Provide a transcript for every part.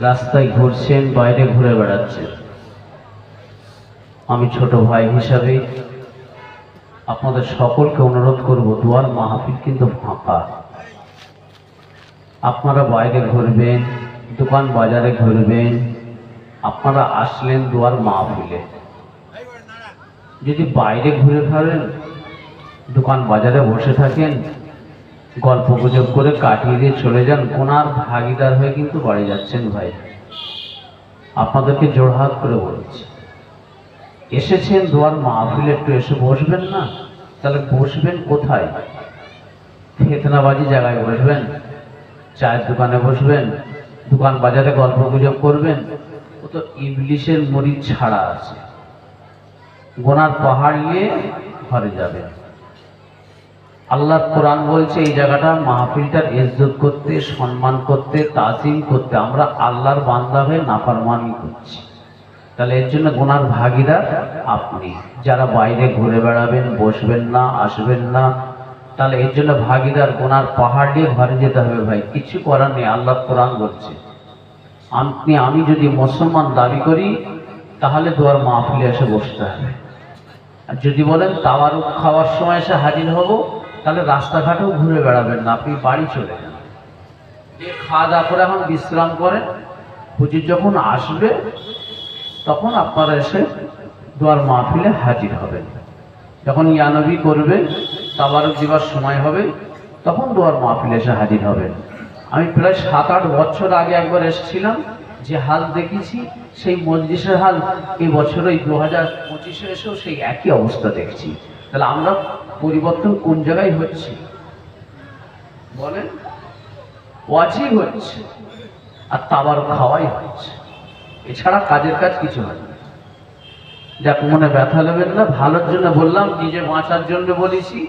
রাস্তায় ঘুরছেন, বাইরে ঘুরে বেড়াচ্ছেন। আমি ছোট ভাই হিসাবে আপনাদের সকলকে অনুরোধ করব, দুয়ার মাহফিল কিন্তু ফাঁকা। আপনারা বাইরে ঘুরবেন, দোকান বাজারে ঘুরবেন, আপনারা আসলেন দুয়ার মাহফিলে। যদি বাইরে ঘুরে ফেলেন, দোকান বাজারে বসে থাকেন, গল্প গুজব করে কাটিয়ে দিয়ে চলে যান, গুনার ভাগিদার হয়ে কিন্তু বাড়ি যাচ্ছেন। ভাই, আপনাদেরকে জোড়হাত করে বলছি, এসেছেন দুয়ার মাহফিলে, একটু এসে বসবেন না? তাহলে বসবেন কোথায়? ফিতনাবাজি জায়গায় বসবেন, চায়ের দোকানে বসবেন, দোকান বাজারে গল্প গুজব করবেন? ও তো ইবলিশের মরিচ ছাড়া আছে। গুনার পাহাড় নিয়ে ঘরে যাবেন। আল্লাহ কোরআন বলছে এই জায়গাটা মাহফিলটার ইজ্জত করতে, সম্মান করতে, তাজিম করতে। আমরা আল্লাহর বান্দা হয়ে নাফরমানি করছি। তাহলে এর জন্য গুনার ভাগীদার আপনি। যারা বাইরে ঘুরে বেড়াবেন, বসবেন না, আসবেন না, তাহলে এর জন্য ভাগীদার। গুনার পাহাড় দিয়ে ঘরে যেতে হবে। ভাই, কিছু করার নেই। আল্লাহ কোরআন বলছে আমি যদি মুসলমান দাবি করি, তাহলে দুয়ার মাহফিলে এসে বসতে হবে। আর যদি বলেন তাওয়ারুক খাওয়ার সময় এসে হাজির হব, তাহলে রাস্তাঘাটেও ঘুরে বেড়াবেন না, আপনি বাড়ি চলে যান। খাওয়া দাওয়া করে এখন বিশ্রাম করেন, হুজুর যখন আসবে তখন আপনারা এসে দুয়ার মাহফিলে হাজির হবেন। যখন ইয়ানবী করবে, তাবারুক দিবার সময় হবে, তখন দুয়ার মাহফিলে এসে হাজির হবেন। আমি প্রায় 7-8 বছর আগে একবার এসেছিলাম, যে হাল দেখেছি সেই মজলিসের হাল এই বছর ওই 2025-এ এসেও সেই একই অবস্থা দেখছি। তাহলে আমরা পরিবর্তন কোন জায়গায় হচ্ছে বলেন? ওয়াজিব হচ্ছে আর তাবারুক খাওয়াই হচ্ছে, এছাড়া কাজের কাজ কিছু হয় না। যাক, মনে ব্যথা নেবেন না, ভালোর জন্য বললাম, নিজে বাঁচার জন্য বলেছি।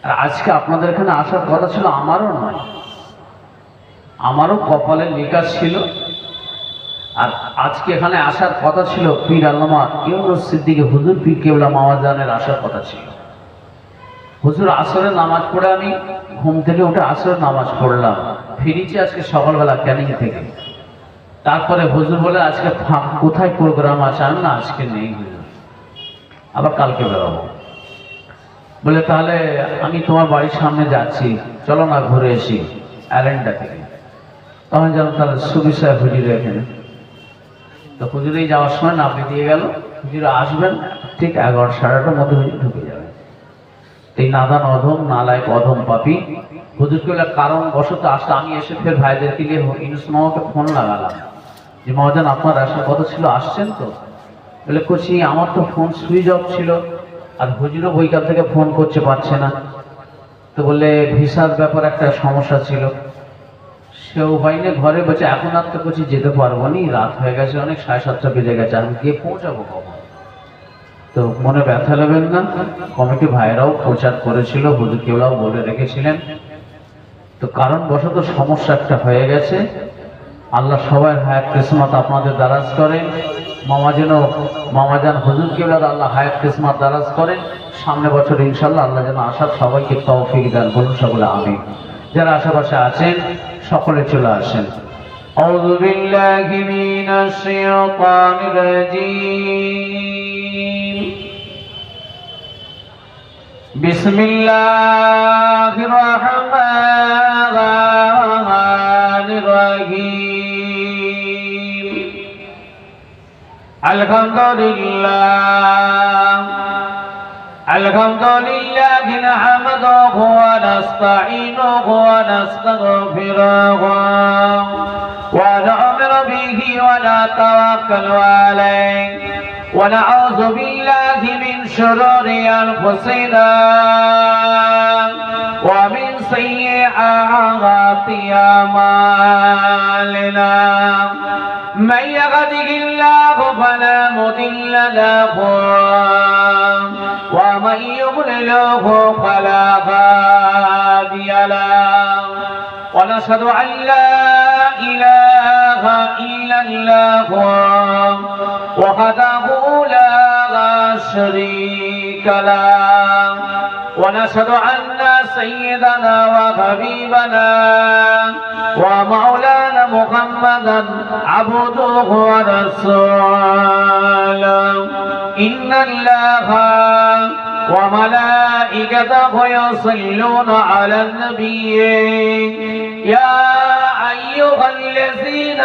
আর আজকে আপনাদের এখানে আসার কথা ছিল, আমারও নয়, আমারও কপালে লেখা ছিল। আর আজকে এখানে আসার কথা ছিল পীর আল্লামা ইউনুস সিদ্দিক হুজুর পীর কেবলা মাওয়াজানের আসার কথা ছিল। হুজুর আসরের নামাজ পড়ে আমি ঘুম থেকে উঠে আসরের নামাজ পড়লাম, ফিরেছি আজকে সকালবেলা ক্যানিং থেকে। তারপরে হুজুর বলে আজকে কোথায় প্রোগ্রাম আছে? আমি না, আজকে নেই হুজুর, আবার কালকে বেরোবো। বলে তাহলে আমি তোমার বাড়ির সামনে যাচ্ছি, চলো না ঘুরে এসি অ্যালেন্ডা থেকে। তখন যেন তাহলে সুবিশায় হুজুর এখানে। তো হুজুরেই যাওয়ার সময় নামিয়ে দিয়ে গেল, হুজুর আসবেন ঠিক 11-11:30 মধ্যে হুজুর ঢুকে যাবেন। এই নাদান অধম, নালায়ক অধম পাপী হুজুরকে বলে কারণ বশত আসতে আমি এসে ফের ভাইদেরকে নিয়ে ইউনুস মামাকে ফোন লাগালাম যে মহাজন আপনার আসার কথা ছিল, আসছেন তো? বলে করছি, আমার তো ফোন সুইচ অফ ছিল, আর হুজুরও বৈকাল থেকে ফোন করছে, পারছে না। তো বলে ভিসার ব্যাপার একটা সমস্যা ছিল, সেও হয়নি, ঘরে বসে। এখন আর তো করছি যেতে পারবো নি, রাত হয়ে গেছে অনেক, 7:30 বেজে গেছে, আমি গিয়ে পৌঁছাবো কখন? তো মনে ব্যথা নেবেন না, কমিটি ভাইরাও প্রচার করেছিল, হুজুর কেবলাও বলে রেখেছিলেন। তো কারণ বশত সমস্যা একটা হয়ে গেছে। আল্লাহ সবাই হায়াত কিসমত আপনাদের দারাজ করেন। মামাজান হুজুর কেবলার আল্লাহ হায়াত কিসমত দারাজ করেন। সামনে বছর ইনশাল্লাহ আল্লাহ যেন আসার সবাইকে তৌফিক দান করুন, সকলে আমিন। যারা আশেপাশে আছেন সকলে চলে আসেন। আউযু বিল্লাহি মিনাশ শাইতানির রাজীম। বিসমিল্লাহির রাহমানির রহিম। আলহামদুলিল্লাহ নাহমাদুহু ওয়া নাস্তাঈনুহু ওয়া নাস্তাগফিরুহু ওয়া নু'মিনু বিহি ওয়া নাতাওয়াক্কালু আলাইহি ওয়া নাউযু বিল্লাহি মিন শুরুরি আনফুসিনা ওয়া মিন সাইয়্যাতি আমালিনা। من يهده الله فلا مضل له ومن يضلله فلا هادي له ونشهد أن لا إله إلا الله وحده لا شريك له ونشهد أن سيدنا وحبيبنا ومولانا محمدا عبده ورسوله إن الله وملائكته يصلون على النبي يا أيها الذين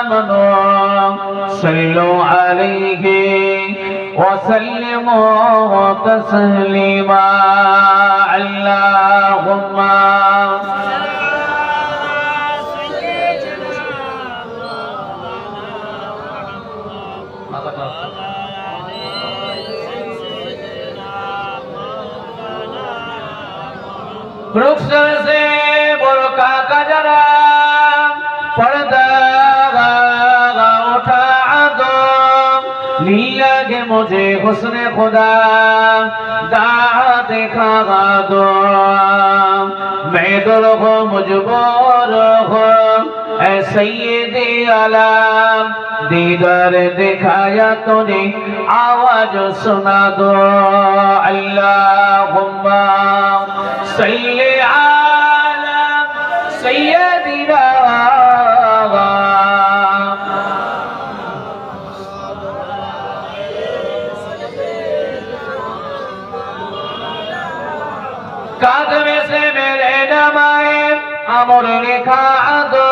آمنوا صلوا عليه وسلموا تسليما اللهم वृक्ष से बुरका का जरा पर्दा उठा दो लीला के मुझे हुस्न खुदा देखा दो मैं दुर्गो मुझबोर हो सैयदे आलम दीदार दिखाया तूने आवाज सुना दो अल्लाहुम्मा सल्ली अला सय्यदिना कादमे से मेरे नमाए अमर लिखा दो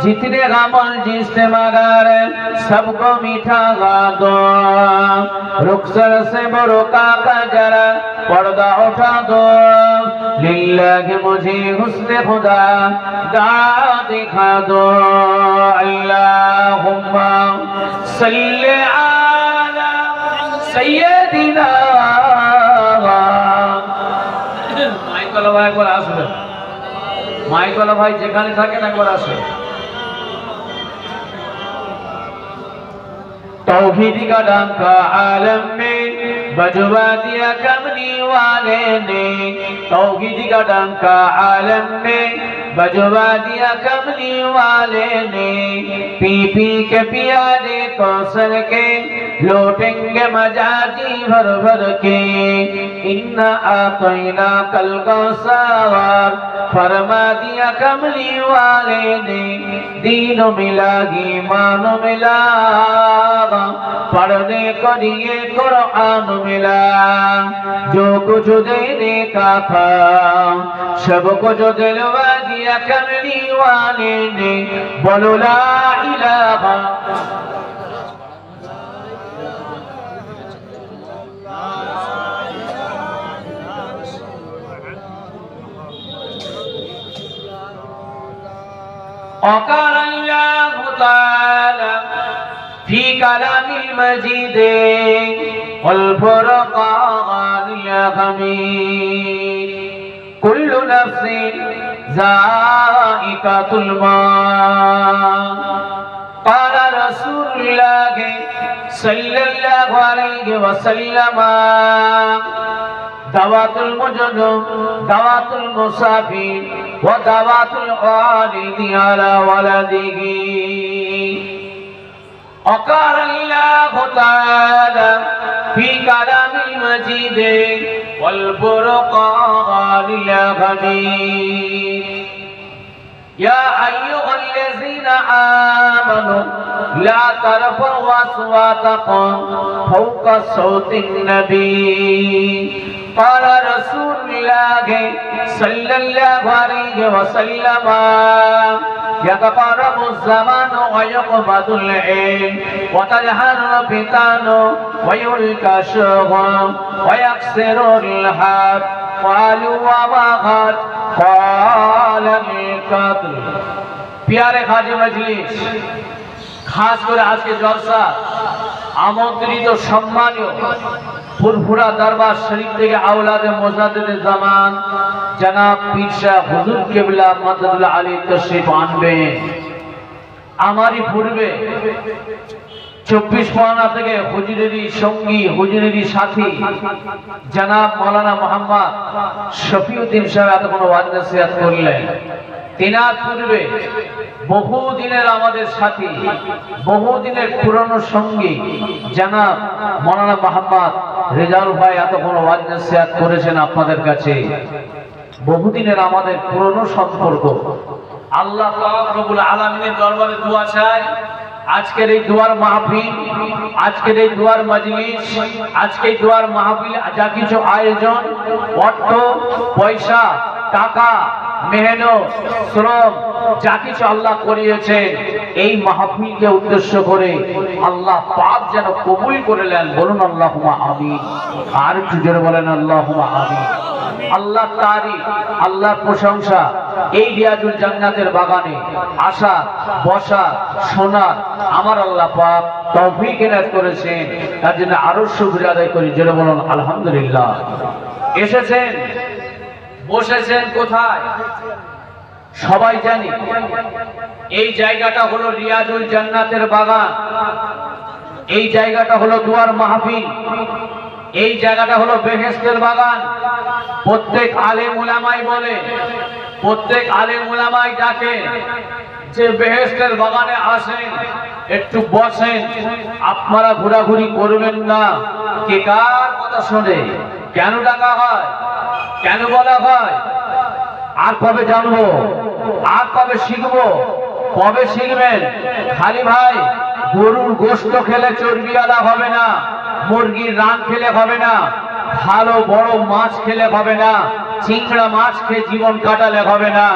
जितने अमल जिससे मगर सबको मीठा गा दो रुखसर से बुरका का जरा पर्दा उठा दो लिल्लाह मुझे हुस्न खुदा दिखा दो अल्लाहुम्मा सल्ली अला सय्यदिना মাইকলা ভাই একবার আসবে মাইকলা ভাই যেখানে থাকেন একবার আসবে तौहीदी का डंका आलम में बजवा दिया कमली वाले ने तौहीदी का डंका आलम में बजवा दिया कमली वाले ने पी पी के पियाले कौसर के लौटेंगे मजाजी भर भर के इन्ना आतैना कल कौसर फरमा दिया कमली वाले ने दीन मिला ईमान मिला पढ़ने को दिए कुरान मिला जो कुछ देने का था सब कुछ दिलवा दिया कमली वाले ने बोलो ला इलाहा وقال الله تعالى في كلام المجيد والفرقان الحميد كل نفس ذائقة الموت قال رسول الله صلى الله عليه وسلم دعوة المجنون دعوة المسافر ودعوة الوالد على ولده وقال الله تعالى في كلام المجيد والفرقان الحميد يا أيها الذين آمنوا لا ترفعوا أصواتكم فوق صوت النبي قال رسول الله صلى الله عليه وسلم يتقرب الزمان ويقبض العلم وتظهر الفتن ويلقى الشغل ويكسر الحد قالوا وما قال القتل प्यारे खाजी मजलिस खास করে আজকে জলসা আমন্ত্রিত সম্মানীয় ফুরফুরা দরবার শরীফ থেকে আওলাদে মুজাদ্দিদে জামান জনাব পীর শাহ হুজুর কিবলা মাদাদুল্লাহ আলী তশরিফ আনবেন। আমারই পূর্বে 24 পরগনা থেকে হুজুরেরই সঙ্গী হুজুরেরই সাথী জনাব মাওলানা মোহাম্মদ শফিউদ্দিন সাহেব এতক্ষণ ওয়াজ নসিহত করলেন। তিনার পূর্বে বহুদিনের আমাদের সাথী বহুদিনের পুরনো সঙ্গী জনাব মাওলানা মোহাম্মদ রেজাউল ভাই এতক্ষণ ওয়াজ নসিহত করেছেন আপনাদের কাছে। বহুদিনের আমাদের পুরনো সম্পর্ক। আল্লাহ পাক রব্বুল আলামিনের দরবারে দোয়া চাই, আজকের এই দোয়ার মাহফিল, আজকের এই দোয়ার মজলিস, আজকে এই দোয়ার মাহফিল যা কিছু আয়োজন, অর্থ পয়সা টাকা মেহনত শ্রম যা কিছু আল্লাহ করিয়েছেন, এই মাহফিলকে উদ্দেশ্য করে আল্লাহ পাক যেন কবুল করে নেন। বলুন আল্লাহুম্মা আমিন। আর একটু জোরে বলেন আল্লাহুম্মা আমিন। আল্লাহ তারিফ, আল্লাহর প্রশংসা, এই রিয়াজুল জান্নাতের বাগানে আসা বসা শোনা আমার আল্লাহ পাক তৌফিক এনায়েত করেছেন, তার জন্য আরো শুকরিয়া আদায় করি। জোরে বলুন আলহামদুলিল্লাহ। এসেছেন বসেছেন কোথায় সবাই জানি। এই জায়গাটা হলো রিয়াজুল জান্নাতের বাগান, এই জায়গাটা হলো দুয়ার মাহফিল, এই জায়গাটা হলো বেহেশতের বাগান। প্রত্যেক আলেম উলামাই বলে, প্রত্যেক আলেম উলামাই ডাকে যে বেহেশতের বাগানে আসেন, একটু বসেন, আপনারা ঘোরাঘুরি করবেন না। কে কার কথা শোনে? কেন ডাকা হয়, কেন বলা হয়? আর কবে জানবো, আর কবে শিখবো? কবে শিখবেন? খালি ভাই গরুর গোশত খেলে চর্বিওয়ালা হবে না, মুরগির রান খেলে হবে না, ভালো বড় মাছ খেলে হবে না, চিংড়া মাছ খেয়ে জীবন কাটালে হবে না।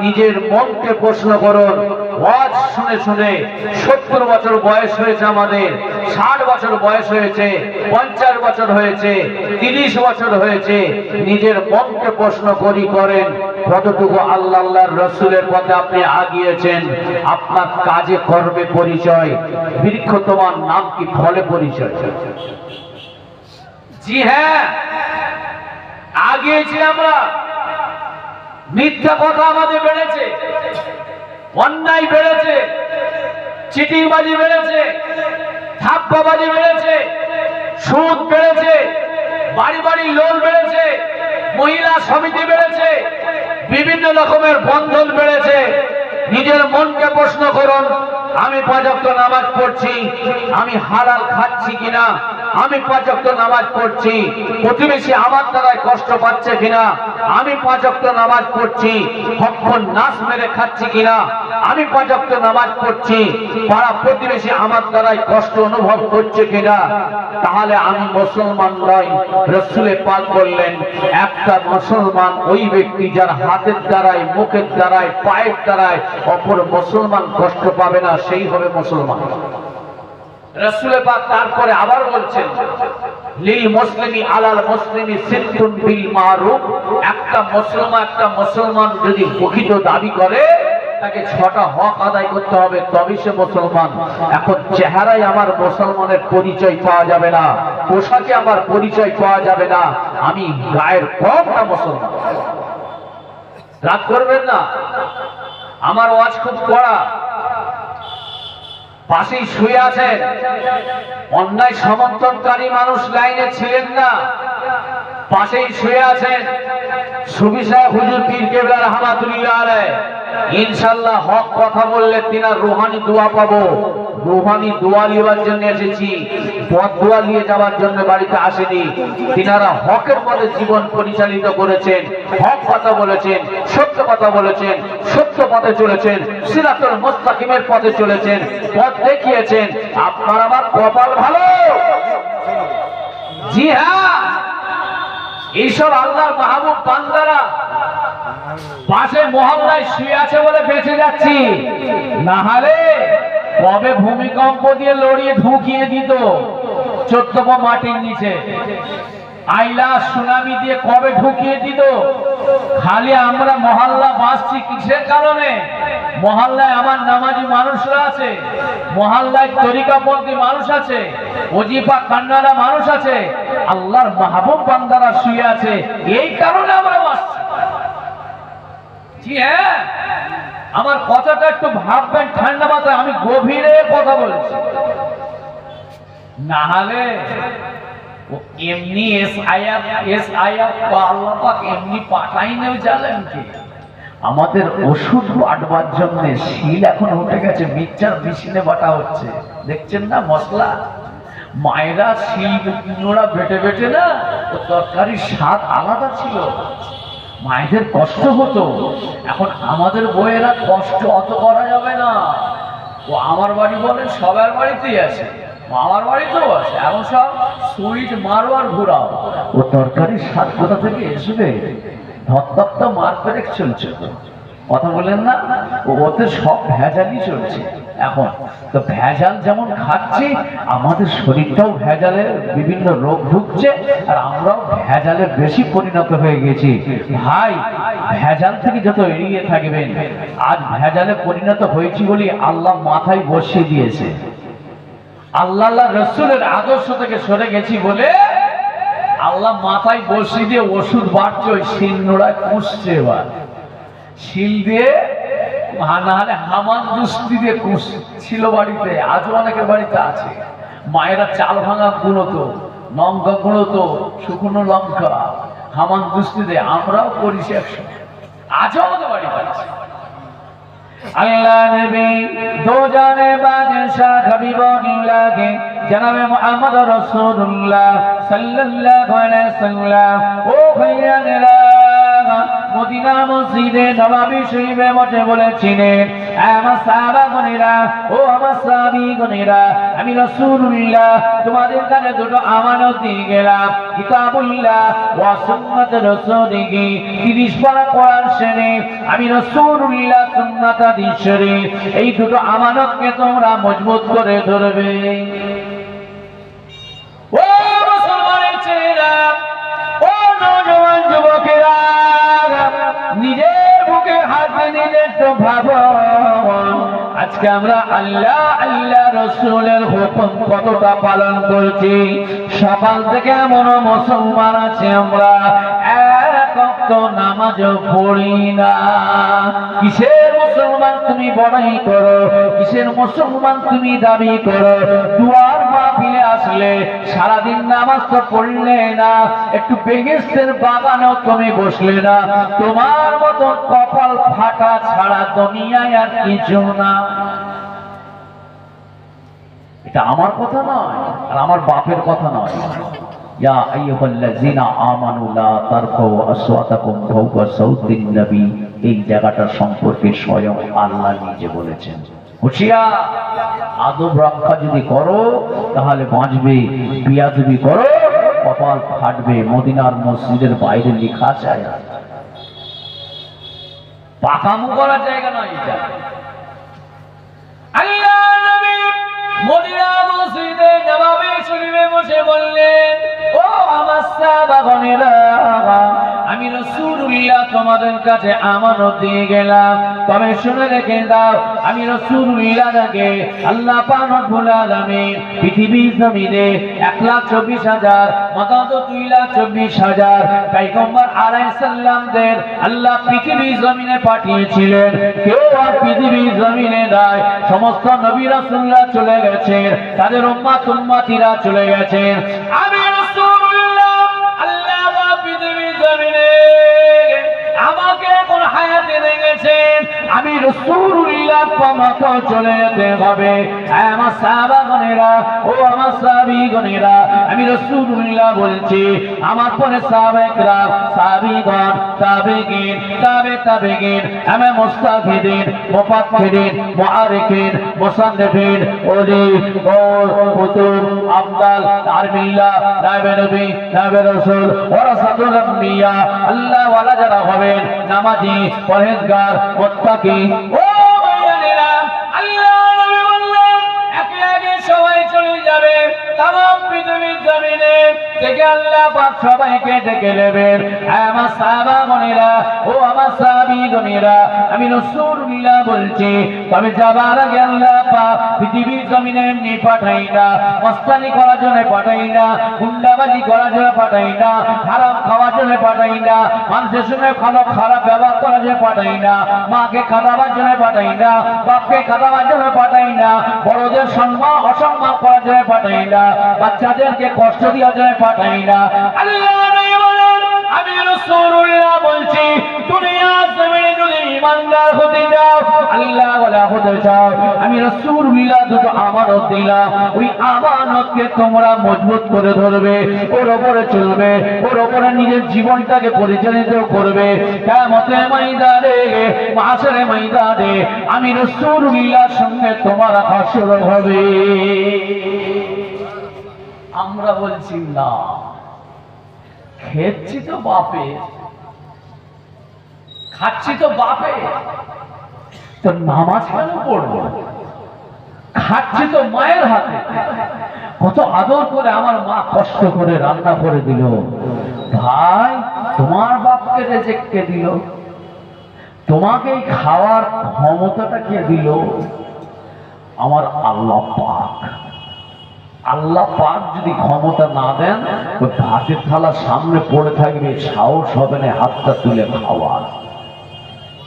নিজের মনকে প্রশ্ন করুন। ওয়াজ শুনে শুনে 70 বছর বয়স হয়েছে আমাদের, 60 বছর বয়স হয়েছে, 50 বছর হয়েছে, 30 বছর হয়েছে। নিজের মনকে প্রশ্ন করেন কতটুকু আল্লাহ আল্লাহর রসুলের পথে আপনি আগিয়েছেন। আপনার কাজে কর্মে পরিচয়, বৃক্ষ তোমার নাম কি ফলে পরিচয়। জি হ্যাঁ, আগিয়েছি আমরা। মিথ্যা কথা আমাদের বেড়েছে, অন্যায় বেড়েছে, চিটিংবাজি বেড়েছে, ধাপ্পাবাজি বেড়েছে, সুদ বেড়েছে, বাড়ি বাড়ি লোন বেড়েছে, মহিলা সমিতি বেড়েছে, বিভিন্ন রকমের বন্ধন বেড়েছে। নিজের মনকে প্রশ্ন করুন, আমি 5 ওয়াক্ত নামাজ পড়ছি, আমি হালাল খাচ্ছি কিনা? আমি 5 ওয়াক্ত নামাজ পড়ছি, প্রতিবেশী আমার দ্বারাই কষ্ট পাচ্ছে কিনা? আমি 5 ওয়াক্ত নামাজ পড়ছি, কখন নাচ মেরে খাচ্ছি কিনা? আমি 5 ওয়াক্ত নামাজ পড়ছি, পাড়া প্রতিবেশী আমার দ্বারাই কষ্ট অনুভব করছে কিনা? তাহলে আমি মুসলমান নই। রাসূল পাক বললেন, একটা মুসলমান ওই ব্যক্তি যার হাতের দ্বারাই, মুখের দ্বারাই, পায়ের দ্বারাই অপর মুসলমান কষ্ট পাবে না, সেই হবে মুসলমান। রাসূল পাক তারপরে আবার বলছেন, লিল মুসলিমি আলাল মুসলিমি সিত্তুন বিল মারুফ। একটা মুসলমান যদি প্রকৃত দাবি করে, তাকে 6টা হক আদায় করতে হবে, তবেই সে মুসলমান। এখন চেহারায় আমার মুসলমানের পরিচয় পাওয়া যাবে না, পোশাকে আমার পরিচয় পাওয়া যাবে না, আমি গায়ের কমটা মুসলমান। রাগ করবেন না, আমার ওয়াজ খুব কড়া। পাশেই শুয়ে আছেন, অন্যায় সমর্থনকারী মানুষ লাইনে ছিলেন না, পাশেই শুয়ে আছেন সুবিশা হুজুর পীর কেবলা রাহমাতুল্লাহ আলাইহি। ইনশাআল্লাহ হক কথা বললে তিনার রুহানি দোয়া পাবো। রুহানি দোয়া নেওয়ার জন্য এসেছি, বদদোয়া নিয়ে যাওয়ার জন্য বাড়িতে আসেনি। তিনারা হকের পথে জীবন পরিচালিত করেছেন, হক কথা বলেছেন, সত্য কথা বলেছেন, সত্য পথে চলেছেন, সিরাতুল মুস্তাকিমের পথে চলেছেন, পথ দেখিয়েছেন। আপনার আমার কপাল ভালো। জি হ্যাঁ, এইসব আল্লাহর মাহবুব বান্দারা পাশে মহল্লায় শুয়ে আছে বলে বেঁচে যাচ্ছি, না হলে কবে ভূমিকম্প দিয়ে লড়িয়ে ঢুকিয়ে দিত 14 মাটির নিচে। আইলা সুনামি দিয়ে কবে ঢুকিয়ে দিত। খালি আমরা মহল্লা বাঁচছি কিসের কারণে? মহল্লায় আমার নামাজি মানুষরা আছে, মহল্লায় তরিকাপন্থী মানুষ আছে, ওজিফা কান্নারা মানুষ আছে, আল্লাহর মাহবুব বান্দারা শুয়ে আছে, এই কারণে আমরা বাঁচছি। জি হ্যাঁ, আমার কথাটা একটু ভাববেন ঠান্ডা মাথায়, আমি গভীরে কথা বলছি। না হলে এমনি আল্লাহ পাক এমনি পাঠাইনেও জানেন কি আমাদের ওষুধ বাটবার জন্য শিল এখন উঠে গেছে, মিক্সচার মেশিনে বাটা হচ্ছে, দেখছেন না মশলা। মায়েরা শিল নোড়া বেটে বেটে না, ও তরকারির স্বাদ আলাদা ছিল, মায়েদের কষ্ট হতো। এখন আমাদের বউয়েরা কষ্ট অত করা যাবে না। ও আমার বাড়ি বলেন সবার বাড়িতেই আছে, আমার বাড়িতেও আছে, এখন সব সুইট মারো আর ঘুরাও। ও তরকারির স্বাদ কোথা থেকে আসবে? ধত্তপ্ত মার পেরেক চলছে, কথা বলেন না, ওতে সব ভেজালই চলছে এখন। তো ভেজাল যেমন খাচ্ছি, আমাদের শরীরটাও ভেজালের বিভিন্ন রোগ ঢুকছে, আর আমরাও ভেজালের বেশি পরিণত হয়ে গেছি। ভাই, ভেজাল থেকে যত এড়িয়ে থাকবেন। আজ ভেজালে পরিণত হয়েছি বলি আল্লাহ মাথায় বসিয়ে দিয়েছে। আল্লাহ রসুলের আদর্শ থেকে সরে গেছি বলে আল্লাহ মাথায় বসিয়ে দিয়ে ওষুধ বাড়ছে, ওই শিল নোড়ায় কুষছে। এবার শিল দিয়ে নাহলে হামান দুস্তি দিয়ে ছিল বাড়িতে, আজও অনেকের বাড়িতে আছে। মায়েরা চাল ভাঙা গুঁড়োতো, লঙ্কা গুঁড়োতো, শুকনো লঙ্কা হামান দুস্তি দিয়ে, আমরাও করি একসময়, আজও আমাদের বাড়িতে আছে। আল্লাহ নবী দো জানে বাদশাহ হাবিবুল্লাহ কে জনাবে মুহাম্মদ রাসূলুল্লাহ সাল্লাল্লাহু আলাইহি সাল্লাম ও ভাইয়ারা মদিনা মসজিদে নববী শরীফে বসে বলেছিলেন, আমার সাহাবাগণেরা, ও আমার সাহাবীগণেরা, আমি রাসূলুল্লাহ তোমাদের কাছে দুটো আমানত দিয়ে গেলাম, কিতাবুল্লাহ ওয়া সুন্নাত রাসূলিহি, 30 পারা কোরআন শরীফ, আমি রাসূলুল্লাহ সুন্নাত হাদিস শরীফ, এই দুটো আমানতকে তোমরা মজবুত করে ধরবে। ও মুসলমানের ছেলেরা, ও নওজোয়ান যুবকেরা, নিজের বুকে হাত নিজে একটু ভাবো, আজকে আমরা আল্লাহ আল্লাহ রসুলের হুকুম কতটা পালন করছি। সকাল থেকে এমন মুসলমান আছে আমরা এক ওয়াক্ত নামাজও পড়ি না। কিসের মুসলমান তুমি বড়াই করো, কিসের মুসলমান তুমি দাবি করো? দুয়ার মাহফিলে আসলে সারাদিন নামাজ তো পড়লে না, একটু বেহেশতের বাগানেও তুমি বসলে না, তোমার মতো কপাল ফাটা ছাড়া দুনিয়ায় আর কিছু না। এটা আমার কথা নয়, আর আমার বাপের কথা নয়। ইয়া আইয়ুহাল্লাযীনা আমানু লা তারফাউ আসওয়াতাকুম ফাওকা সাওতিন নবী, এই জায়গাটা সম্পর্কে স্বয়ং আল্লাহ নিজে বলেছেন। হুঁশিয়ার, আদব রক্ষা যদি করো তাহলে বাঁচবে, বিয়াদবি করো কপাল ফাটবে। মদিনার মসজিদের বাইরে লেখা আছে, পাকামো করার জায়গা নয় এটা। আল্লাহ নবী মদিনা মসজিদে নববী শরীফে বসে বললেন, ও আমার সাহাবাগণেরা, আমি রাসূলুল্লাহ তোমাদের কাছে আমানত দিয়ে গেলাম, তবে শুনে রেখে দাও, আমি রাসূলুল্লাহকে আল্লাহ পাক রব্বুল আলামিন পৃথিবীর জমিনে 1,24,000 মতান্ত 2,24,000 পয়গম্বর আলাইহিস সালামদের আল্লাহ পৃথিবীর জমিনে পাঠিয়েছিলেন। কেউ আর পৃথিবীর জমিনে নাই, সমস্ত নবী রাসূলরা চলে গেছেন, তাদের উম্মত উম্মতিরা চলে গেছেন। আমি রাসূলুল্লাহ আল্লাহ পৃথিবীর জমিনে আমাকে কোন হায়াতে রেখেছেন, আমি রাসূলুল্লাহ আমাকে চলে যেতে হবে। আমার সাহাবাগণেরা, ও আমার সাহাবীগণেরা, আমি রাসূলুল্লাহ বলছি, আমার পরে সাহাবায়ে-কেরাম, সাহাবীগণ, তাবেঈন, তাবেঈন, আমি মুস্তাফিদিন, মুফাক্কিরিন, মুআরিখিন, মুসান্নিফিন, ওলি, গৌর, কুতুব, আফদাল, আরমিল্লাহ, নায়েবে নবী, নায়েবে রাসূল, ওয়ারাসাতুল আম্বিয়া, আল্লাহ ওয়ালা যারা হবেন, নামাজি, পরহেজগার, মুত্তাকি। ও ভাইয়েরা, আল্লাহ নবী বললেন একে একে সবাই চলে যাবে, তামাম পৃথিবীর জমিনে থেকে আল্লাহ পাক সবাইকে ডেকে নেবেন। আমার সাহাবাগণেরা, ও আমার সাহাবীগণেরা, আমি রাসূলুল্লাহ বলছি, তবে যাবার আগে আল্লাহ পাক পৃথিবীর জমিনে এমনি পাঠাই না, মস্তানি করার জন্য পাঠাই না, গুন্ডাবাজি করার জন্য পাঠাই না, হারাম খাওয়ার জন্য পাঠাই না, মানুষের সঙ্গে খারাপ ব্যবহার করার জন্য পাঠাই না, মাকে খাওয়াবার জন্য পাঠাই না, বাপকে খাওয়াবার জন্য পাঠাই না, বড়দের সম্মান অসম্মান করার জন্য পাঠাই না, বাচ্চাদেরকে কষ্ট দেওয়ার জন্য পাঠাই না। আল্লাহ নবী বলেন, আমি রাসূলুল্লাহ বলছি, দুনিয়ার জমিনে যদি ইমানদার হতে যাও, আল্লাহ ওয়ালা হতে চাও, আমি রাসূলুল্লাহ দুটো আমানত দিলাম, ওই আমানতকে তোমরা মজবুত করে ধরবে, ওর উপরে চলবে, ওর উপরে নিজের জীবনটাকে পরিচালিত করবে। কিয়ামতের ময়দানে, মাহশরের ময়দানে আমি রাসূলুল্লাহর সঙ্গে তোমার হাসর হবে। আমরা বলছি না, খেয়েছি তো বাপে, খাচ্ছি তো বাপে, তো নামাজ কেন পড়বো? খাচ্ছি তো মায়ের হাতে, কত আদর করে আমার মা কষ্ট করে রান্না করে দিল। ভাই, তোমার বাপকে রেজেক কে দিল? তোমাকে খাওয়ার ক্ষমতাটা কে দিল? আমার আল্লাহ পাক। আল্লাহ পাক যদি ক্ষমতা না দেন, তো ভাতের থালা সামনে পড়ে থাকবে, সাহস হবে না হাতটা তুলে খাওয়ার।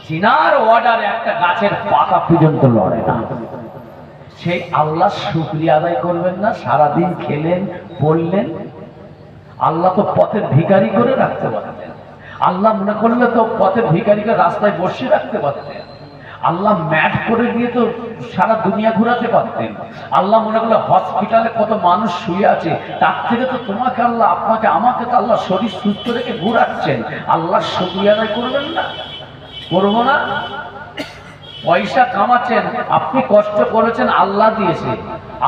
চিনার অর্ডারে একটা গাছের পাতা পর্যন্ত লড়ে না। সেই আল্লাহ শুকরিয়া আদায় করবেন না? সারাদিন খেলেন, পড়লেন। আল্লাহ তো পথের ভিখারি করে রাখতে পারতেন। আল্লাহ মনে করলে তো পথের ভিখারিকে রাস্তায় বসিয়ে রাখতে পারতেন। আল্লাহ ম্যাট করে দিয়ে তো সারা দুনিয়া ঘোরাতে পারতেন। আল্লাহ মনে করলে হসপিটালে কত মানুষ শুয়ে আছে, তার থেকে তো তোমাকে আল্লাহ, আপনাকে, আমাকে তো আল্লাহ শরীর সুস্থ রেখে ঘুরাচ্ছেন। আল্লাহ শুকরিয়া আদায় করবেন না? করবো না? পয়সা কামাচ্ছেন, আপনি কষ্ট করেছেন, আল্লাহ দিয়েছে।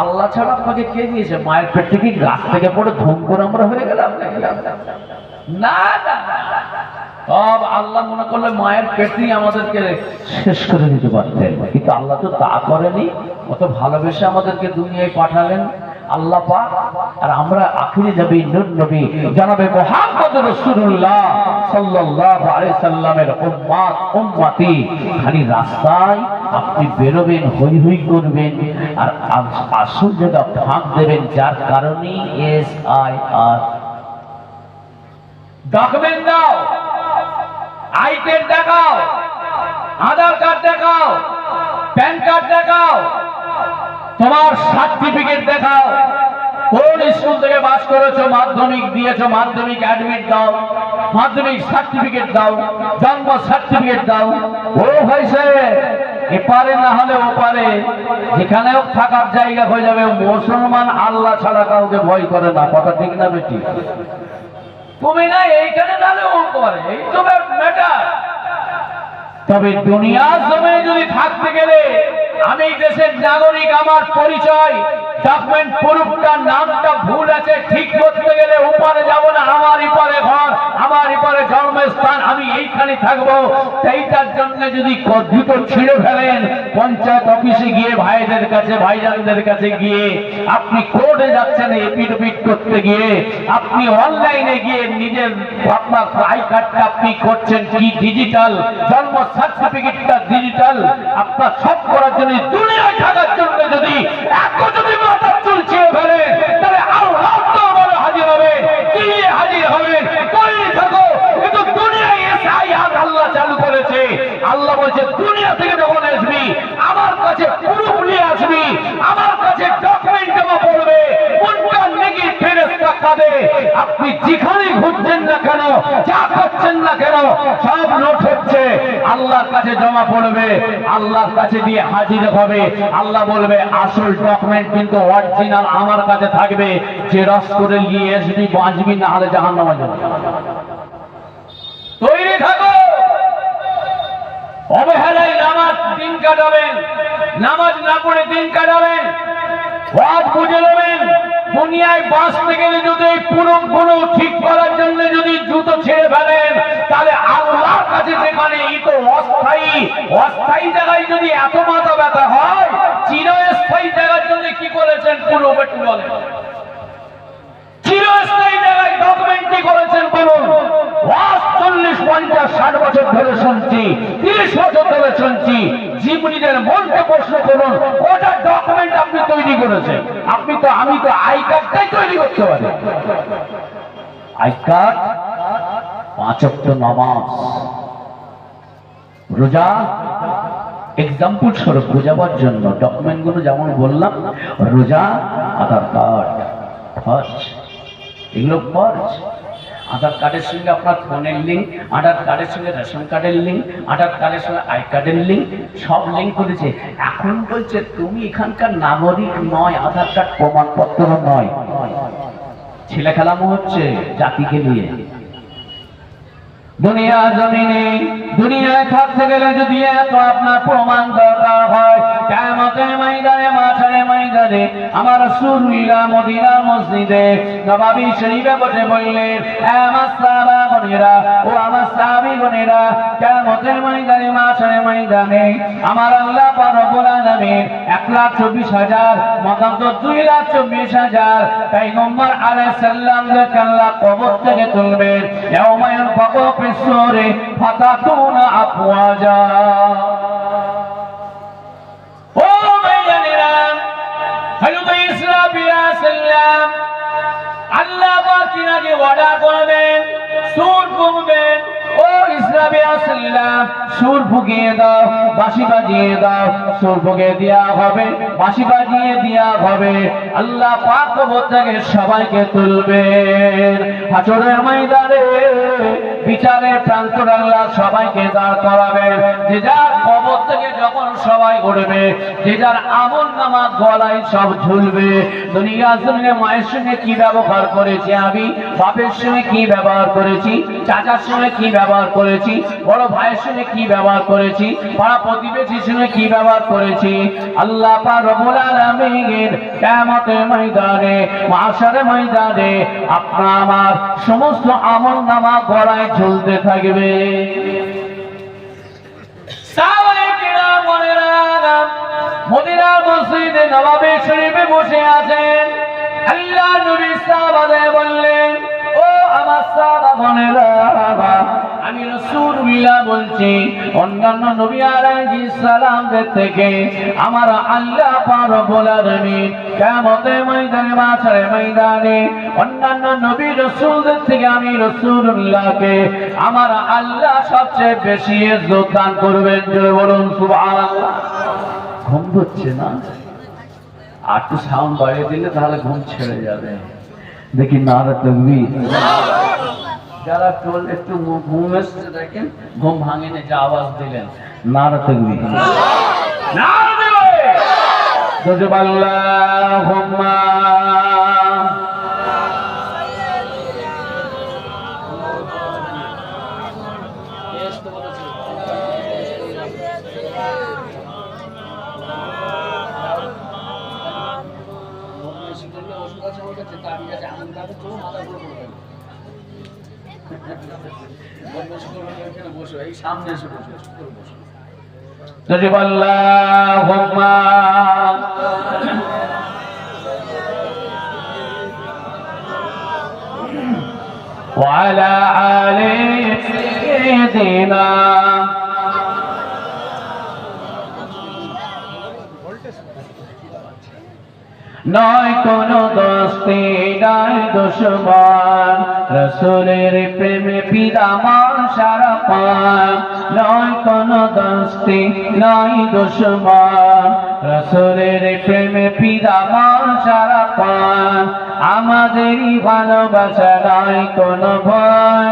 আল্লাহ ছাড়া আপনাকে কে দিয়েছে? মায়ের পেট থেকে গাছ থেকে পড়ে ধুম করে আমরা হয়ে গেলাম না। সব আল্লাহ মনে করলে মায়ের পেটেই আমাদেরকে শেষ করে দিতে পারতেন, কিন্তু আল্লাহ তো তা করেনি। কত ভালোবেসে আমাদেরকে দুনিয়ায় পাঠালেন আল্লাহ পাক। আর আমরা আখিরি নবী, নূর নবী জনাবে মুহাম্মদ রাসূলুল্লাহ সাল্লাল্লাহু আলাইহি সাল্লামের উম্মত, উম্মতি। খালি রাস্তায় আপনি বেরোবেন, হই হই করবেন, আর আসল জায়গা ফাঁক দেবেন, যার কারণে SIR ডকুমেন্ট দাও, আই কার্ড দেখাও, আধার কার্ড দেখাও, প্যান কার্ড দেখাও, তোমার সার্টিফিকেট দেখাও, কোন স্কুল থেকে পাস করেছো, মাধ্যমিক দিয়েছো, মাধ্যমিক অ্যাডমিট দাও, মাধ্যমিক সার্টিফিকেট দাও, জন্ম সার্টিফিকেট দাও। ও ভাই সাহেব, এপারে না হলে ওপারে যেখানেও থাকার জায়গা হয়ে যাবে। মুসলমান আল্লাহ ছাড়া কাউকে ভয় করে না, কথা ঠিক না বেটি? তুমি না এইখানে নালে ও করে, এই তো ম্যাটার। তবে দুনিয়ার জমিনে যদি থাকতে গেলে, আমি দেশের নাগরিক, আমার পরিচয় ডকুমেন্ট প্রুফটা, নামটা ভুল আছে, ঠিক করতে গেলে উপরে যাব না, আমারই পরে ঘর, আমারই পরে জন্মস্থান, আমি এইখানে থাকবো। সেইটার জন্য যদি জুতো ছিঁড়ে ফেলেন, পঞ্চায়েত অফিসে গিয়ে ভাইদের কাছে, ভাইজানদের কাছে গিয়ে, আপনি কোর্টে যাচ্ছেন এপিট করতে গিয়ে, আপনি অনলাইনে গিয়ে নিজের আপনার আই কার্ডটা আপনি করছেন কি ডিজিটাল, জন্ম সার্টিফিকেটটা ডিজিটাল, আপনার সব করার জন্য, দুনিয়ায় থাকার জন্য যদি যদি মাথা চুল ছিঁড়ে ফেলে, তাহলে আল্লাহ তো আবার হাজির হবে, তিনি হাজির হবেন। তৈরি থাকো, কিন্তু দুনিয়ায় SIR আল্লাহ চালু করেছে। আল্লাহ বলছে দুনিয়া থেকে যখন আসবি, আমার কাছে প্রুফ নিয়ে আসবি, আমার কাছে ডকুমেন্ট জমা পড়বে, মুনকার নেকির ফেরেশতা কাঁদে। আপনি যেখানে ঘুরছেন না কেন, যা করছেন না কেন, সব নোট হচ্ছে, আল্লাহর কাছে জমা পড়বে, আল্লাহর কাছে দিয়ে হাজির হবে। আল্লাহ বলবে আসল ডকুমেন্ট কিন্তু অরিজিনাল আমার কাছে থাকবে, জেরক্স করে নিয়ে আসবি, বাঁচবি, না হলে জাহান্নামে যাবে। তৈরি থাকো। অবহেলায় নামাজ দিন কাটাবেন, নামাজ না পড়ে দিন কাটাবেন, ওয়াজ বুঝে নেবেন। দুনিয়ায় বাঁচতে গেলে যদি পুরো ঠিক করার জন্য যদি জুতো ছেড়ে ফেলেন, তাহলে আল্লাহর কাছে যেখানে তো অস্থায়ী জায়গায় যদি এত মাথা ব্যথা হয়, চিরস্থায়ী জায়গার জন্য কি করেছেন? পুরো বেটু বলেন, চিরস্থায়ী জায়গায় ডকুমেন্ট কি করেছেন বলুন? 40, 50, 60 বছর ধরে শুনছি, 30 বছর ধরে শুনছি। জীবনীদের মনকে প্রশ্ন করুন, কটা ডকুমেন্ট আপনি তৈরি করেছেন? আপনি তো, আমি তো আই কার্ডটাই তৈরি করতে পারি। আই কার্ড, 5 ওয়াক্ত নামাজ, রোজা, এক্সাম্পল স্বরূপ বোঝাবার জন্য ডকুমেন্ট গুলো যেমন বললাম, রোজা, আধার কার্ড, হজ, এগুলো ফরজ। আধার কার্ডের সঙ্গে আপনার ফোনের লিঙ্ক, আধার কার্ডের সঙ্গে রেশন কার্ডের লিঙ্ক, আধার কার্ডের সঙ্গে আই কার্ডের লিঙ্ক, সব লিঙ্ক করেছে। এখন বলছে তুমি এখানকার নাগরিক নয়, আধার কার্ড প্রমাণপত্র নয়। ছেলে খেলামো হচ্ছে জাতিকে নিয়ে। দুনিয়া জমিনে দুনিয়ায় থাকতে গেলে যদি এত আপনার প্রমাণ দরকার হয়, কিয়ামতের ময়দানে মাঠের ময়দানে আমার রাসূলুল্লাহ মদিনার মসজিদে নববী শরীফে বসে বললেন, আমার সাহাবাগণেরা ও আমার সাহাবীগণেরা, কিয়ামতের ময়দানে মাঠের ময়দানে আমার আল্লাহ পাক রব্বুল আলামিন 1,24,000 মতান্ত 2,24,000 পয়গম্বর আলাইহিস সালামকে আল্লাহ কবর থেকে তুলবেন। ইয়াউমা ইয়ানফাকু ফিস-সূরি ফাতাতুনা আফওয়াজা। ও ভাইজানেরা, হযরত ইসরাফিল আলাইহিস সালাম আল্লাহ পাক তিনাকে ওয়াদা করবেন, সূর ফুঁকবেন। ও ইসরাফিল আলাইহিস সালাম, সূর ফুঁকিয়ে দাও, বাঁশি বাজিয়ে দাও। সূর ফুঁকে দেয়া হবে, বাঁশি বাজিয়ে দেয়া হবে। আল্লাহ পাক কবর থেকে সবাইকে তুলবেন। হাসরের ময়দানে বিচারের প্রান্তরে আল্লাহ সবাইকে দাঁড় করাবেন। যে যার কবর থেকে যখন সবাই উঠবে, যে যার আমলনামা গলায় সব ঝুলবে। দুনিয়া জমিনে মায়ের সঙ্গে কি ব্যবহার করেছি আমি, বাপের সঙ্গে কি ব্যবহার করেছি, চাচার সঙ্গে কি ব্যবহার করেছি, বড় ভাইয়ের সঙ্গে কি ব্যবহার করেছি, পাড়া প্রতিবেশীর সঙ্গে কি ব্যবহার করেছি, আল্লাহ পাক রব্বুল আলামিন কিয়ামতের ময়দানে মাহশারের ময়দানে আপনার আমার সমস্ত আমলনামা গলায় ঝুলতে থাকবে। সাহাবায়ে কিরামেরা মদিনার মসজিদে নববী শরীফে বসে আছেন। আল্লাহ নবী সাহাবাদের বললেন, ও আমার সাহাবাগণেরা, আমি রাসূলুল্লাহ বলছি, অন্যান্য নবী আলাইহিস সালামদের থেকে আমার আল্লাহ পাক রব্বুল আলামিন কিয়ামতের ময়দানে মাহশারের ময়দানে অন্যান্য নবী রাসূলদের থেকে আমি রাসূলুল্লাহকে আমার আল্লাহ সবচেয়ে বেশি ইজ্জত দান করবেন। জোরে বলুন সুবহানাল্লাহ। ঘুম হচ্ছে না? আর একটু সাউন্ড বাড়িয়ে দিলে তাহলে ঘুম ছেড়ে যাবে। দেখি নারা তাকবীর। যারা চল একটু ঘুম এসছে দেখেন, ঘুম ভাঙেনি, যা আওয়াজ দিলেন নারা তাকবীর। নারা তাকবীর। জোরে আল্লাহুম্মা সামনে এসে বসে আল্লাহুম্মা ওয়া আলা আলি সাইয়্যিদিনা। নয় কোন দোস্তি নাই দুশমন, রাসূলের প্রেমে ফিদা মন সারা পান। নয় কোন দোস্তি নাই দুশমন, রাসূলের প্রেমে ফিদা মন সারা পান। আমাদেরই ভালোবাসা নয় কোন ভয়,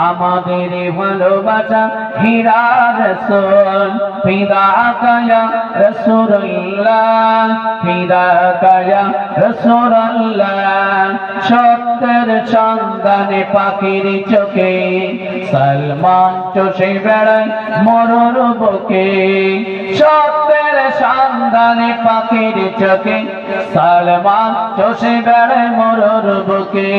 আমাদেরই ভালোবাসা হীরা রাসূল। ফিদা কায়া রাসূলুল্লাহ, ফিদা কায়া রাসূলুল্লাহ। সত্যের সন্ধানে পাখির চোখে সালমান চষে বেড়ায় মরুর বুকে। সত্যের সন্ধানে পাখির চোখে সালমান চষে বেড়ায় মরুর বুকে।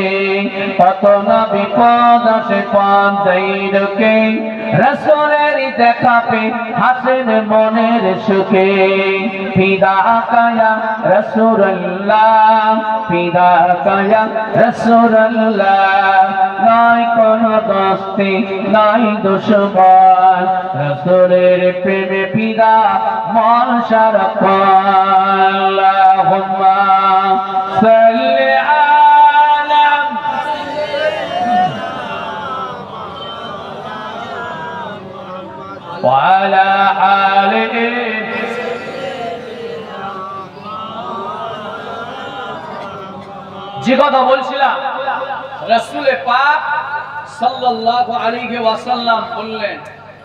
কত না বিপদ আসে পথেই ঢুকে, রাসূলের দেখা পেয়ে হাসেন মনের সুখে। ফিদা কায়া রাসূলুল্লাহ, ফিদা কায়া রাসূলুল্লাহ। নয় কোন দোস্তি নাই দুশমন, রাসূলের প্রেমে ফিদা মন সারা পান। আল্লাহুম্মা সাল্লি আলা ওয়া আলা আলিহি। যে কথা বলছিলাম, রাসূলে পাক সাল্লাল্লাহু আলাইহি ওয়াসাল্লাম বললেন,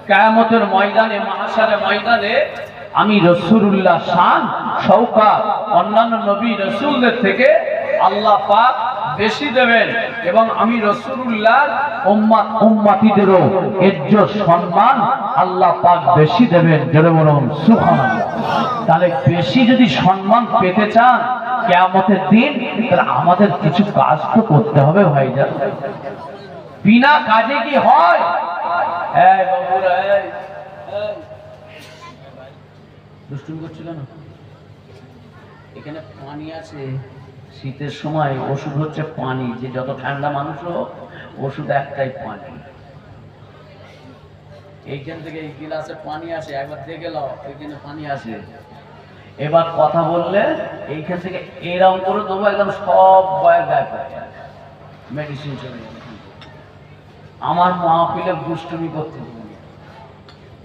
কিয়ামতের ময়দানে, মাহশারের ময়দানে আমি রাসূলুল্লাহ শান শওকত অন্যান্য নবী রাসূলদের থেকে আল্লাহ পাক বেশি দেবেন এবং আমি রাসূলুল্লাহর উম্মতিদেরও ইজ্জত সম্মান আল্লাহ পাক বেশি দেবেন। জোরে বলুন সুবহানাল্লাহ। তাহলে বেশি যদি সম্মান পেতে চান কিয়ামতের দিন, তাহলে আমাদের কিছু কাজ তো করতে হবে ভাইজান। বিনা কাজে কি হয়? এই বাবুরা, এই দুষ্টুমি করছো কেন? এখানে পানি আছে, শীতের সময় ওষুধ হচ্ছে পানি। যে যত ঠান্ডা মানুষ হোক, ওষুধ একটাই পানি। এইখান থেকে এই গিলাসে পানি আসে, একবার দেখে নাও, এইখানে পানি আসে। এবার কথা বললে এইখান থেকে এরকম করে দেবো, একদম সব বয়ের গায়ে পড়ে যাবে, মেডিসিন চলে যাবে। আমার মাহফিলে দুষ্টুমি করতে দেবো।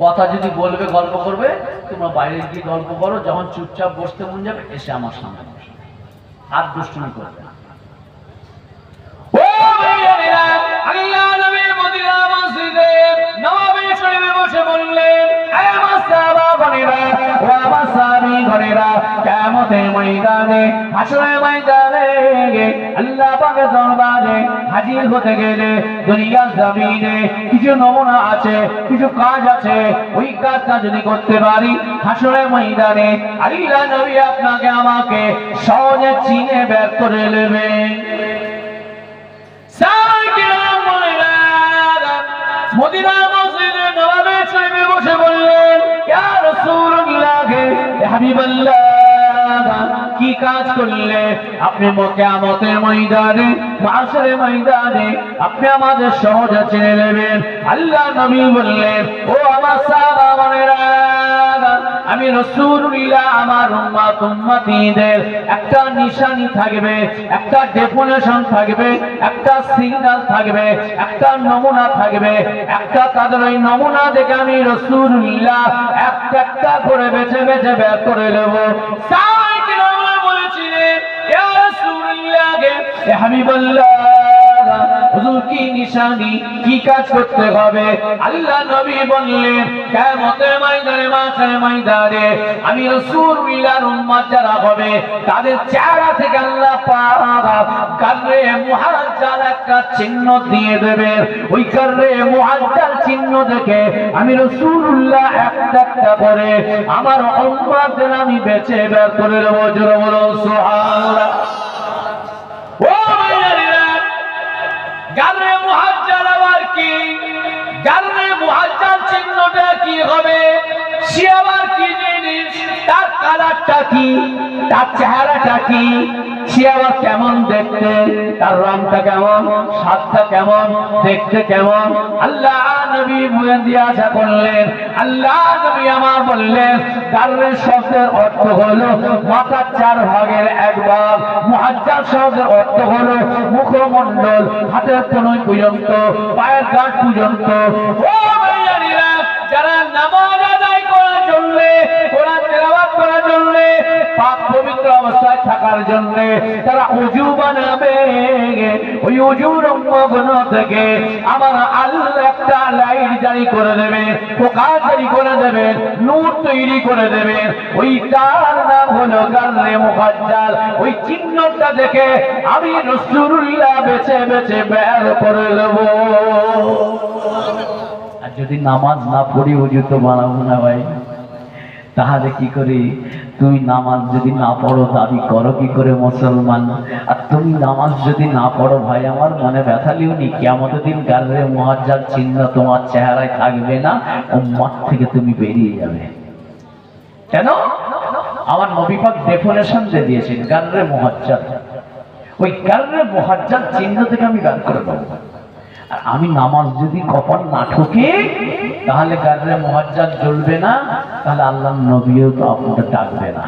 কথা যদি বলবে, গল্প করবে, তোমরা বাইরে গিয়ে গল্প করো। যখন চুপচাপ বসতে মন যাবে, এসে আমার সামনে বসো, আর দুষ্টুমি করবে না। আল্লাহ নবী মদিনা মসজিদে নববী শরীফে বসে বললেন, হে মাসহাবা গণেরা, ও আমার সাহাবী গণেরা, কিয়ামতের ময়দানে, হাশরের ময়দানে আল্লাহ পাকের দরবারে হাজির হতে গেলে দুনিয়ার জমিনে কিছু নমুনা আছে, কিছু কাজ আছে। ওই কাজটা যদি করতে পারি, হাশরের ময়দানে আল্লাহ নবী আপনাকে আমাকে সহজে চিনে বের করে নেবেন। মদিনা মসজিদে নববী শরীফে বসে বললেন, ইয়া রাসূলুল্লাহ, হে হাবিবাল্লাহ, কি কাজ করলে আপনি কিয়ামতের ময়দানে, মাহশরের ময়দানে আপনি আমাদের সহজে চিনে নেবেন? আল্লাহ নবী বললেন, ও আমার সাহাবারা, আমি রাসূলুল্লাহ আমার উম্মতিদের একটা নিশানি থাকবে, একটা ডেফিনেশন থাকবে, একটা সিগন্যাল থাকবে, একটা নমুনা থাকবে। একটা তাদের ওই নমুনা দেখে আমি রাসূলুল্লাহ একটা একটা করে বেছে বেছে বের করে নেব। সাহাবায়ে বলেছিলেন, ইয়া রাসূলুল্লাহ, হে হাবিবাল্লাহ, হুজুর কি নিশানি, কি কাজ করতে হবে? আল্লাহ নবী বললেন, কিয়ামতের ময়দানে, মাহশরের ময়দানে আমি রাসূলুল্লাহর উম্মত যারা হবে, তাদের চেহারা থেকে আল্লাহ পাক কাররে মুহাজ্জাল একটা চিহ্ন দিয়ে দেবে। ওই কাররে মুহাজ্জাল চিহ্ন দেখে আমি রাসূলুল্লাহ একটা একটা করে আমার উম্মতদের আমি বেছে বের করে দেব। জোরে বলো সুবহানাল্লাহ। ও ভাইরা, গাররে মুহাজ্জাল আবার কি? গাররে মুহাজ্জাল চিহ্নটা কি হবে? সে আবার কি জিনিস? তার কালারটা কি? তার চেহারাটা কি? সে আবার কেমন দেখতে? তার রংটা কেমন? স্বাদটা কেমন? দেখতে কেমন? আল্লাহ নবী জিজ্ঞাসা করলেন। আল্লাহ নবী আমার বললেন, গাররে শব্দের অর্থ হলো মাথার 4 ভাগের 1 ভাগ। মুহাজ্জাল শব্দের অর্থ হলো মুখমণ্ডল, হাতের কনুই পর্যন্ত, পায়ের গাঁট পর্যন্ত। ও ভাইয়ারা, যারা নামাজ আদায় করার জন্য, কোরআন তেলাওয়াত করার জন্য, পাক পবিত্র অবস্থায় থাকার জন্য তারা ওযু বানাবে, ওই ওযুর অঙ্গগুলো থেকে আমার আল্লাহ একটা লাইট জারি করে দেবে, প্রকাশ জারি করে দেবে, নূর তৈরি করে দেবে। ওই তার নাম হলো গাররে মুহাজ্জাল। ওই চিহ্নটা দেখে আমি রাসূলুল্লাহ বেছে বেছে বের করে নেব। আর যদি নামাজ না পড়ি, ওযু তো বানাবো না ভাই, তাহলে কি করি? তুমি নামাজ যদি না পড়ো, দাবি করো কি করে মুসলমান? আর তুমি নামাজ যদি না পড়ো, ভাই আমার মনে ব্যথা লিওনি, কিয়ামতের দিন গাররে মুহাজ্জাল চিহ্ন তোমার চেহারায় থাকবে না, উম্মত থেকে তুমি বেরিয়ে যাবে। কেন? আমার নবী পাক ডেফিনেশন দিয়ে দিয়েছেন গাররে মুহাজ্জাল। ওই গাররে মুহাজ্জাল চিহ্ন থেকে আমি বের করে দেবো। আর আমি নামাজ যদি কপাল না ঠকে, তাহলে গাররে মুহাজ্জাল জ্বলবে না, তাহলে আল্লাহর নবীও তো আপনাদের ডাকবে না।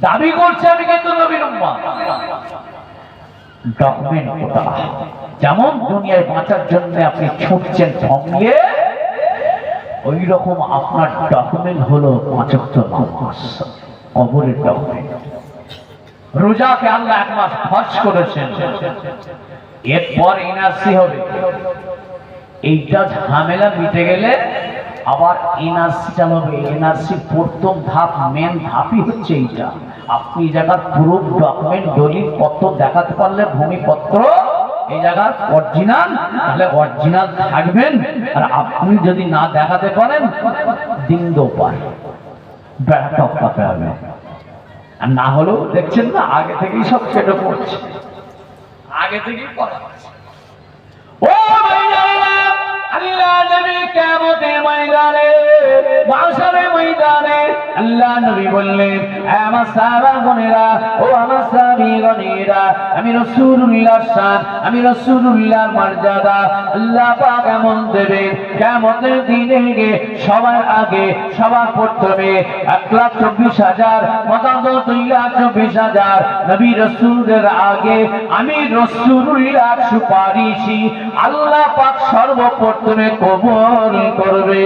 দাবি করছে আমি কিন্তু নবীর উম্মত। ডকুমেন্ট কোটা, যেমন দুনিয়ায় বাঁচার জন্য আপনি ছুটছেন থমলিয়ে, ওই রকম আপনার ডকুমেন্ট হলো 5 ওয়াক্ত নামাজ, কবরের ডকুমেন্ট। রোজাকে আল্লাহ 1 মাস ফরজ করেছেন, এরপর এনআরসি হবে। এইটা ঝামেলা মিটে গেলে আবার এনআরসি চালাবে। এনআরসি প্রথম ধাপ, মেন ধাপই হচ্ছে এইটা। আপনি এই জায়গার প্রুফ, ডকুমেন্ট, দলিল পত্র দেখাতে পারলে, ভূমিপত্র এই জায়গার অরিজিনাল, তাহলে অরিজিনাল থাকবেন। আর আপনি যদি না দেখাতে পারেন, দিন দোপার বেড়া টপকাতে হবে। আর না হলেও দেখছেন না, আগে থেকেই সব কেটে পড়ছে, আগে থেকেই করা হচ্ছে। ও ভাইরা, আল্লাহ নবী কিয়ামতের ময়দানে, মাহশারের ময়দানে আল্লাহ নবী বললেন, আমার সাহাবাগণেরা, ও আমার সাহাবীগণেরা, আমি রাসূলুল্লাহর শান, আমি রাসূলুল্লাহর মর্যাদা আল্লাহ পাক এমন দেবেন, কিয়ামতের দিনে সবার আগে, সবার প্রথমে 1,24,000 মতান্তর 2,24,000 নবী রাসূলদের আগে আমি রাসূলুল্লাহ সুপারিশি আল্লাহ পাক সর্বপ্রথমে কবুল করবে।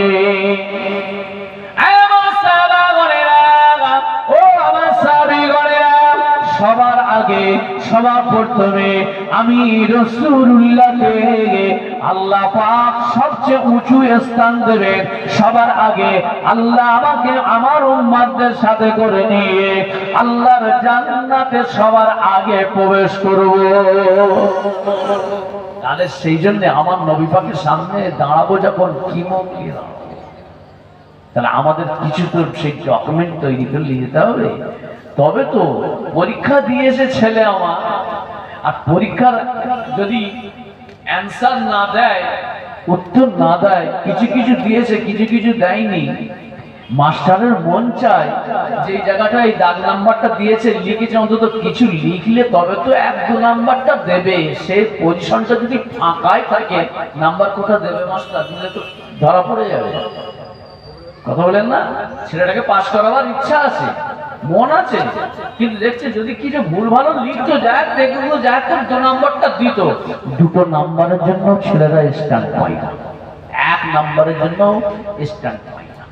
সবার আগে, সবার প্রথমে আমি রাসূলুল্লাহকে আল্লাহ পাক সবচেয়ে উঁচু স্থান দেবেন। সবার আগে আল্লাহ আমাকে আমার উম্মতদের সাথে করে নিয়ে আল্লাহর জান্নাতে সবার আগে প্রবেশ করব। তাহলে সেই জন্য আমার নবী পাকের সামনে দাঁড়াবো যখন, কি মুখ নিয়ে দাঁড়াবো? তাহলে আমাদের কিছু তো সেই ডকুমেন্ট তৈরি করে নিয়ে যেতে হবে। তবে তো পরীক্ষা দিয়েছে ছেলে আমার, আর পরীক্ষার যদি অ্যান্সার না দেয়, উত্তর না দেয়, কিছু কিছু দিয়েছে কিছু কিছু দেয়নি, মাস্টারের মন চায় যে এই জায়গাটায় দাগ নাম্বারটা দিয়েছে, লিখেছে, অন্তত কিছু লিখলে তবে তো 1-2 নাম্বারটা দেবে। সে পজিশনটা যদি ফাঁকায় থাকে, নাম্বার কোথা দেবে মাস্টার? দিলে তো ধরা পড়ে যাবে। কথা বলেন না? ছেলেটাকে পাস করাবার ইচ্ছা আছে, মন আছে, কিন্তু দেখছে যদি কিছু ভুল ভালো লিখতো, যায় দেখলো, যায় তো 2 নাম্বারটা দিত। 2 নাম্বারের জন্য ছেলেরা স্ট্যান্ড পায় না, 1 নাম্বারের জন্য স্ট্যান্ড পায় না।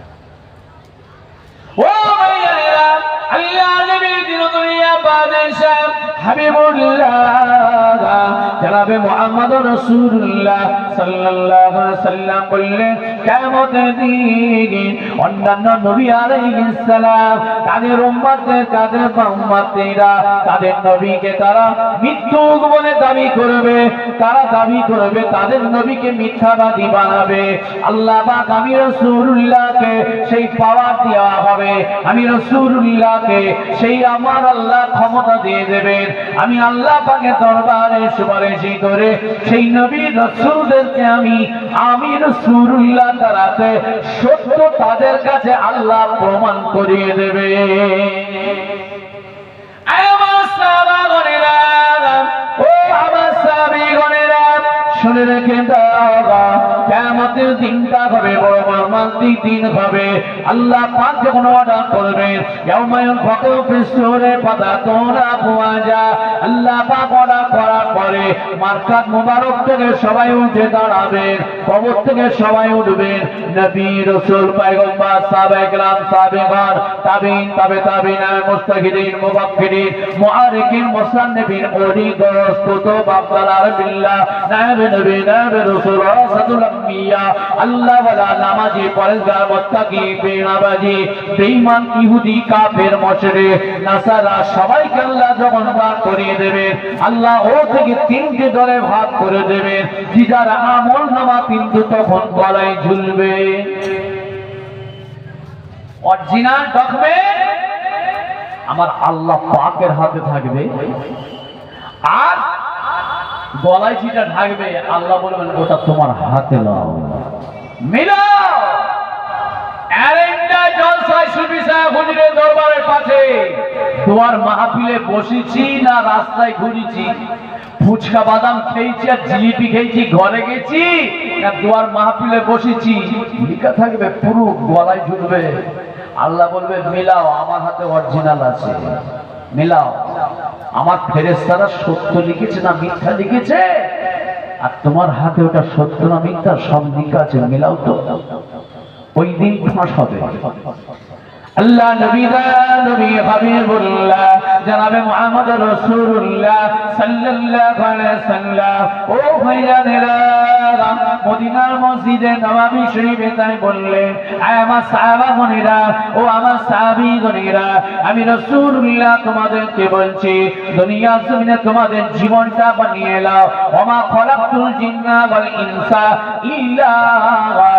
ও ভাইয়েরা, আল্লাহ নবী দিন দুনিয়া বাদশাহ হাবিবুল্লাহ জনাবে মুহাম্মদুর রাসূলুল্লাহ সাল্লাল্লাহু আলাইহি ওয়াসাল্লাম বললেন, কিয়ামতের দিন অন্যান্য নবী আলাইহিস সালাম তাদের উম্মতদের, তাদের উম্মতেরা তাদের নবীকে তারা মিথ্যুক বলে দাবি করবে, তারা দাবি করবে, তাদের নবীকে মিথ্যাবাদী বানাবে। আল্লাহ পাক আমি রাসূলুল্লাহকে সেই পাওয়ার দেওয়া হবে, আমি রাসূলুল্লাহকে সেই আমার আল্লাহ ক্ষমতা দিয়ে দেবেন। আমি আল্লাহ পাকের দরবারে সুপারিশি করে সেই নবী রাসূলদেরকে আমি রাসূলুল্লাহ দ্বারাতে সত্য তাদের কাছে আল্লাহ প্রমাণ করিয়ে দেবে। আমার সাহাবাগণেরা, ও আমার সাহাবীগণেরা, শুনে রেখে দাও, কিয়ামতের দিনটা হবে বড় মর্মান্তিক দিন হবে। আল্লাহ পাক যখন অর্ডার করবেন, ইয়াউমা ইয়ানফাখু ফিস-সূরি ফাতাতুনা আফওয়াজা, আল্লাহ পাক অর্ডার করার পরে মারকাত মুবারক থেকে সবাই উঠে দাঁড়াবেন, কবর থেকে সবাই উঠবেন। নবী, রাসূল, পয়গম্বর, সাহাবায়ে কেরাম, সাহাবীগণ, তাবিঈন, তাবিঈন, মুস্তাহিদিন, মুফাক্কিরিন, মুআরিখিন, মুসান্নিফিন, ওলি দরস, কুতুব, আবদাল বিল্লাহ, নায়েবে নবী, নায়েবে রাসূল, ওয়াসাতুল আম্বিয়া, আল্লাহ ওয়ালা, নামাজি, পরেজগার, মুত্তাকি, বেনামাজি, বেঈমান, ইহুদি, কাফের, মুশরিক, নাসারা সবাইকে আল্লাহ যখন ভাগ করিয়ে দেবেন, আল্লাহ ও থেকে 3টে দলে ভাগ করে দেবেন। যার আমলনামা কিন্তু তখন গলায় ঝুলবে, অরিজিনাল ডকুমেন্ট আমার আল্লাহ পাকের হাতে থাকবে, আর গলায় যেটা থাকবে আল্লাহ বলবেন ওটা তোমার হাতে নাও, মিলাও। এরেন্ডা জলসায় সুবিশা হুজুরের দরবারের পাশে দোয়ার মাহফিলে বসেছি না রাস্তায় ঘুরেছি, ফুচকা বাদাম খেয়েছি আর জিলিপি খেয়েছি, ঘরে গেছি না দোয়ার মাহফিলে বসেছি, লেখা থাকবে পুরো গলায় ঝুলবে। আল্লাহ বলবে মিলাও, আমার হাতে অরিজিনাল আছে, মিলাও। আমার ফেরেশতারা সত্য লিখেছে না মিথ্যা লিখেছে, আর তোমার হাতে ওটা সত্য না মিথ্যা সব লেখা আছে, মিলাও তো। ওই দিন ফাঁস হবে। আল্লাহ নবী হাবিবুল্লাহ জনাবে মুহাম্মদ রাসূলুল্লাহ সাল্লাল্লাহু আলাইহি ওয়াসাল্লাম। ও ভাইজানেরা, মদিনার মসজিদে নববী শরীফে তাই বললেন, আয় আমার সাহাবাগণেরা, ও আমার সাহাবীগণেরা, আমি রাসূলুল্লাহ তোমাদেরকে বলছি, দুনিয়া জমিনে তোমাদের জীবনটা বানিয়ে নাও। ওমা খলাকতুল জিন্না ওয়াল ইনসা ইল্লা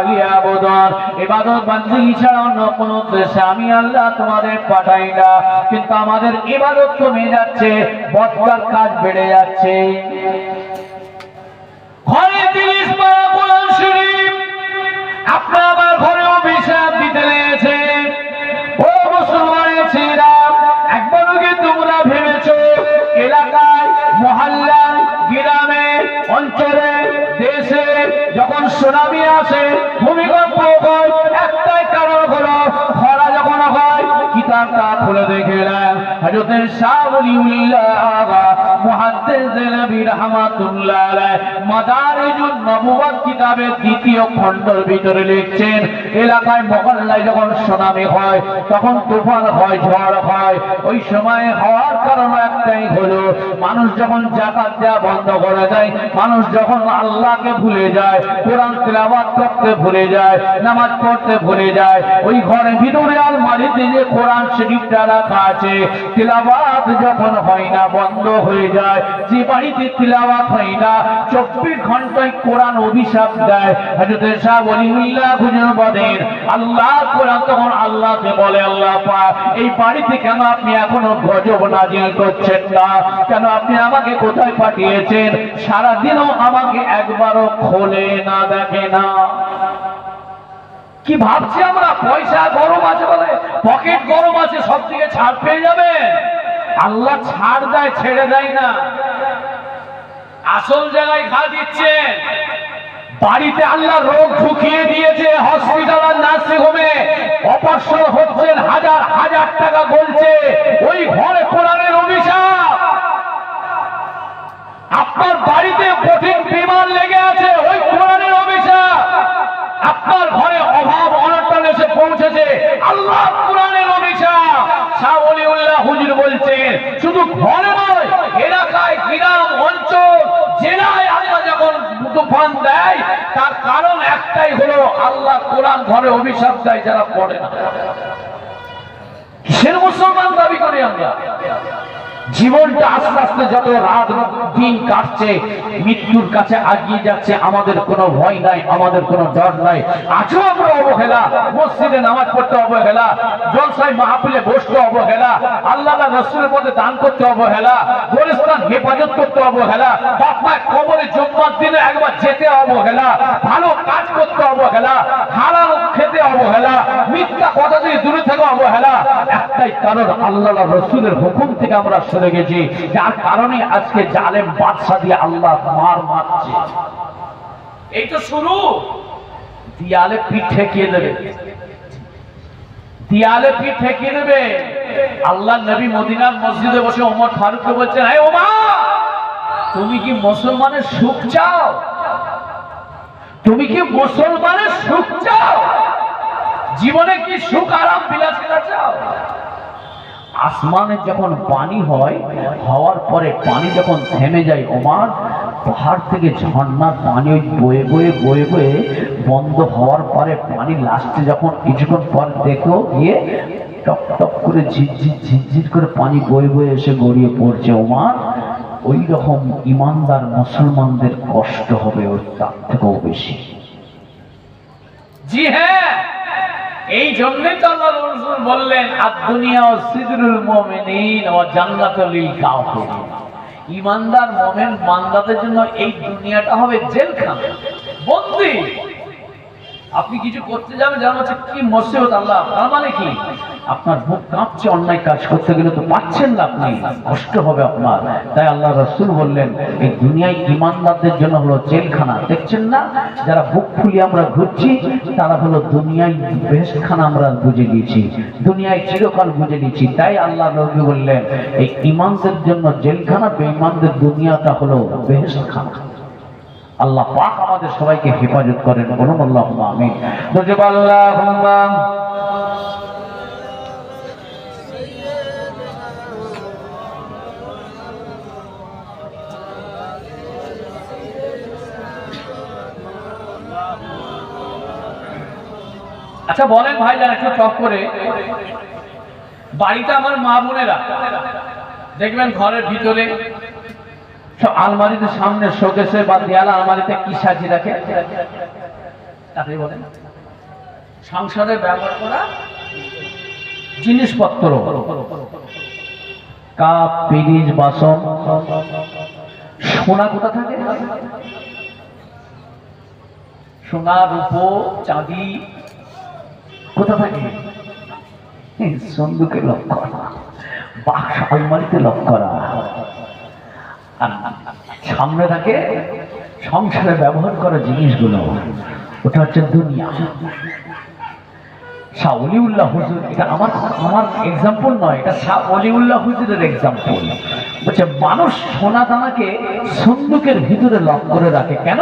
লিয়াবুদুন। ইবাদত বান্দেগি ছাড়া অন্য কোনো উদ্দেশ্যে আমি আল্লাহ তোমাদের পাঠাই না। কিন্তু আমাদের ইবাদত কমে যাচ্ছে, বদকার কাজ বেড়ে যাচ্ছে। ঘরে ৩০ পারা কোরআন শরীফ আপনার আমার ঘরেও বিশ্বাস দিতে লেগেছে। ও মুসলমানের ছেলেরা, একবারও কি তোমরা ভেবেছো এলাকায়, মহল্লায়, গ্রামে, অঞ্চলে, দেশে যখন সুনামি আসে, ভূমিকম্প হয়, একটাই কারণ হলো খরা যখন হয়, কিতাবটা খুলে দেখে নেন হযরত শাহ ওলিউল্লাহ মুহাদ্দিস দেলবি রাহমাতুল্লাহ আলাইহি মাদারিজুন নবুওয়াত কিতাবের দ্বিতীয় খণ্ডের ভিতরে লিখছেন, এলাকায় মহল্লায় যখন সুনামি হয়, তখন তুফান হয়, ঝড় হয়, ওই সময় হওয়ার কারণ একটাই হলো মানুষ যখন যাকাত দেওয়া বন্ধ করে দেয়, মানুষ যখন আল্লাহকে ভুলে যায়, কোরআন তিলাওয়াত করতে ভুলে যায়, নামাজ পড়তে ভুলে যায়, ওই ঘরের ভিতরে আলমারিতে যে কোরআন শরীফটা রাখা আছে, তিলাওয়াত যখন হয় না, বন্ধ হয়ে যায়, যে বাড়িতে তিলাওয়াত হয় না, 24 ঘন্টায় কোরআন অভিশাপ দেয়। হযরত শাহ ওলিউল্লাহ হুজুর বলেন, আল্লাহ কোরআন তখন আল্লাহকে বলে, আল্লাহ পাক, এই বাড়িতে কেন আপনি এখনো গজব নাজিল করছেন না? কেন আপনি আমাকে কোথায় পাঠিয়েছেন? সারাদিনও আমাকে একবারও খোলে না, দেখে না। কি ভাবছি আমরা? পয়সা গরম আছে বলে, পকেট গরম আছে, সব থেকে ছাড় পেয়ে যাবে। আল্লাহ ছাড় দেয়, ছেড়ে দেয় না। আসল জায়গায় ঘা দিচ্ছেন। বাড়িতে আল্লাহ রোগ ঢুকিয়ে দিয়েছে, হসপিটাল আর নার্সিং হোমে অপারেশন হচ্ছেন, হাজার হাজার টাকা বলছে, ওই ঘরে কোরআনের অভিশাপ। আপনার বাড়িতে কঠিন বিমার লেগে আছে, ওই কোরআনের অভিশাপ। আপনার ঘরে অভাব অনটন এসে পৌঁছেছে, আল্লাহ কোরআনের অভিশাপ। শাহ ওলিউল্লাহ হুজুর বলছেন, শুধু ঘরে নয়, এলাকায়, গ্রাম, অঞ্চল, জেলায় আল্লাহ যখন তুফান দেয়, তার কারণ একটাই হলো আল্লাহ কোরআন ঘরে অভিশাপ দেয় যারা পড়ে না। কিসের মুসলমান দাবি করি আমরা? জীবনটা আস্তে আস্তে যত রাত দিন কাটছে, মৃত্যুর কাছে আগিয়ে যাচ্ছে, আমাদের কোনো ভয় নাই, আমাদের কোনো ডর নাই। আজও আমরা অবহেলা, মসজিদে নামাজ পড়তে অবহেলা, জলসায় মাহফিলে বসতে অবহেলা, আল্লাহ রাসূলের পথে দান করতে অবহেলা, গোরস্থান হেফাজত করতে অবহেলা, বাপমার কবরে জুম্মার দিনে একবার যেতে অবহেলা, ভালো কাজ করতে অবহেলা, হালাল খেতে অবহেলা, মিথ্যা কথা থেকে দূরে থেকে অবহেলা। একটাই কারণ, আল্লাহ রাসূলের হুকুম থেকে আমরা সরে গেছি, যার কারণে আজকে জালেম বাদশা দিয়ে আল্লাহ মার মারছে। এই তো শুরু। দিয়ালে পিঠ ঠেকিয়ে দেবে, দিয়ালে পিঠ ঠেকিয়ে দেবে। আল্লাহ নবী মদিনার মসজিদে বসে ওমর ফারুককে বলছেন, হে ওমর, তুমি কি মুসলমানের সুখ চাও? তুমি কি মুসলমানের সুখ চাও? জীবনে কি সুখ আরাম বিলাসিতা চাও? আসমানে যখন পানি হয়, হওয়ার পরে পানি যখন থেমে যায়, ওমর, পাহাড় থেকে ঝর্ণার পানি ওই বয়ে বয়ে বয়ে বয়ে বন্ধ হওয়ার পরে পানি লাস্টে যখন কিছুক্ষণ পর দেখো গিয়ে টপ টপ করে ঝিরঝির ঝিরঝির করে পানি বয়ে বয়ে এসে গড়িয়ে পড়ছে, ওমর, ওই রকম ইমানদার মুসলমানদের কষ্ট হবে ওর তার থেকেও বেশি। জি হ্যাঁ, এই জন্যই তো আল্লাহ রাসূল বললেন, আদ-দুনিয়া সিদরুল মুমিনিন ওয়া জান্নাতুল লিল কাফিরিন। ঈমানদার মুমিন বান্দাদের জন্য এই দুনিয়াটা হবে জেলখানা, বন্দী। আপনি কিছু করতে যাবেন, জানা হচ্ছে কি মুসিবত। আল্লাহ, তার মানে কি? আপনার বুক কাঁপছে, অন্যায় কাজ করতে গেলে তো পাচ্ছেন না, আপনি কষ্ট হবে আপনার। তাই আল্লাহ রাসূল বললেন, এই দুনিয়ায় ঈমানদারদের জন্য হলো জেলখানা। দেখছেন না, যারা বুক ফুলিয়ে আমরা ঘুরছি, তারা হলো দুনিয়ায় বেহেশতখানা আমরা বুঝে গেছি, দুনিয়ায় চিরকাল বুঝে নিয়েছি। তাই আল্লাহ নবী বললেন, এই ঈমানদের জন্য জেলখানা, বেঈমানদের দুনিয়াটা হলো বেহেশতখানা। আল্লাহ পাক আমাদের সবাইকে হেফাজত করেন, বলুন আল্লাহুম্মা আমিন। আল্লাহুম্মা আচ্ছা বলেন ভাইজান একটু টক করে, বাড়িতে আমার মা বোনেরা দেখবেন ঘরের ভিতরে সব আলমারিতে সামনে শোকেসে বা দেয়াল আলমারিতে কি সাজিয়ে রাখে? তাকে বলেন সংসারে ব্যবহার করা জিনিসপত্র, কাপ, পিরিচ, বাসন। সোনা কোথা থাকে? সোনা, রূপো, চাঁদি কোথা থাকে? সন্দুকে লক করা, বাক্স আলমারিতে লক করা। আর সামনে থাকে সংসারে ব্যবহার করা জিনিসগুলো, ওটা হচ্ছে দুনিয়া। শাহ ওলিউল্লাহ হুজুর, এটা আমার এক্সাম্পল নয়, এটা শাহ ওলিউল্লাহ হুজুরের এক্সাম্পল। বলছে মানুষ সোনা দানাকে সন্দুকের ভিতরে লক করে রাখে। কেন?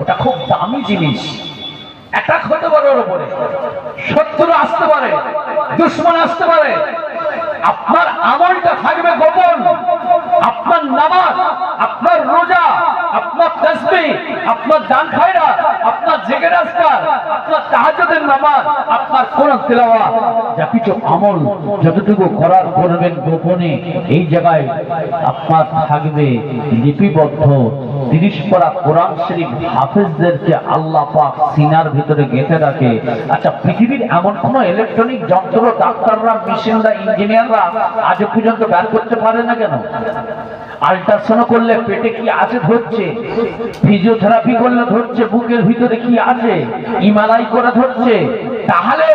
ওটা খুব দামি জিনিস। অ্যাটাক হতে পারে ওর উপরে, শত্রু আসতে পারে, দুশ্মন আসতে পারে। আপনার আমলটা থাকবে গোপন। আপনার নামাজ, আপনার রোজা, আপনার তাসবিহ, আপনার দান খায়রা, আপনার জিকির আজকার, আপনার তাহাজ্জুদের নামাজ, আপনার কোরআন তিলাওয়াত, যা কিছু আমল যতটুকু করার করবেন গোপনে, এই জায়গায় আপনার থাকবে লিপিবদ্ধ। 30 পারা কোরআন শরীফ হাফেজদেরকে আল্লাহ পাক সিনার ভিতরে গেঁথে রাখে। আচ্ছা, পৃথিবীর এমন কোন ইলেকট্রনিক যন্ত্র ডাক্তাররা, মেশিনরা, ইঞ্জিনিয়াররা আজ পর্যন্ত বের করতে পারে না কেন? আল্ট্রাসাউন্ড করলে পেটে কি আছে ধরছে, ফিজিওথেরাপি করলে ধরছে বুকের ভিতরে কি আছে, এমআরআই করে ধরছে। তাহলে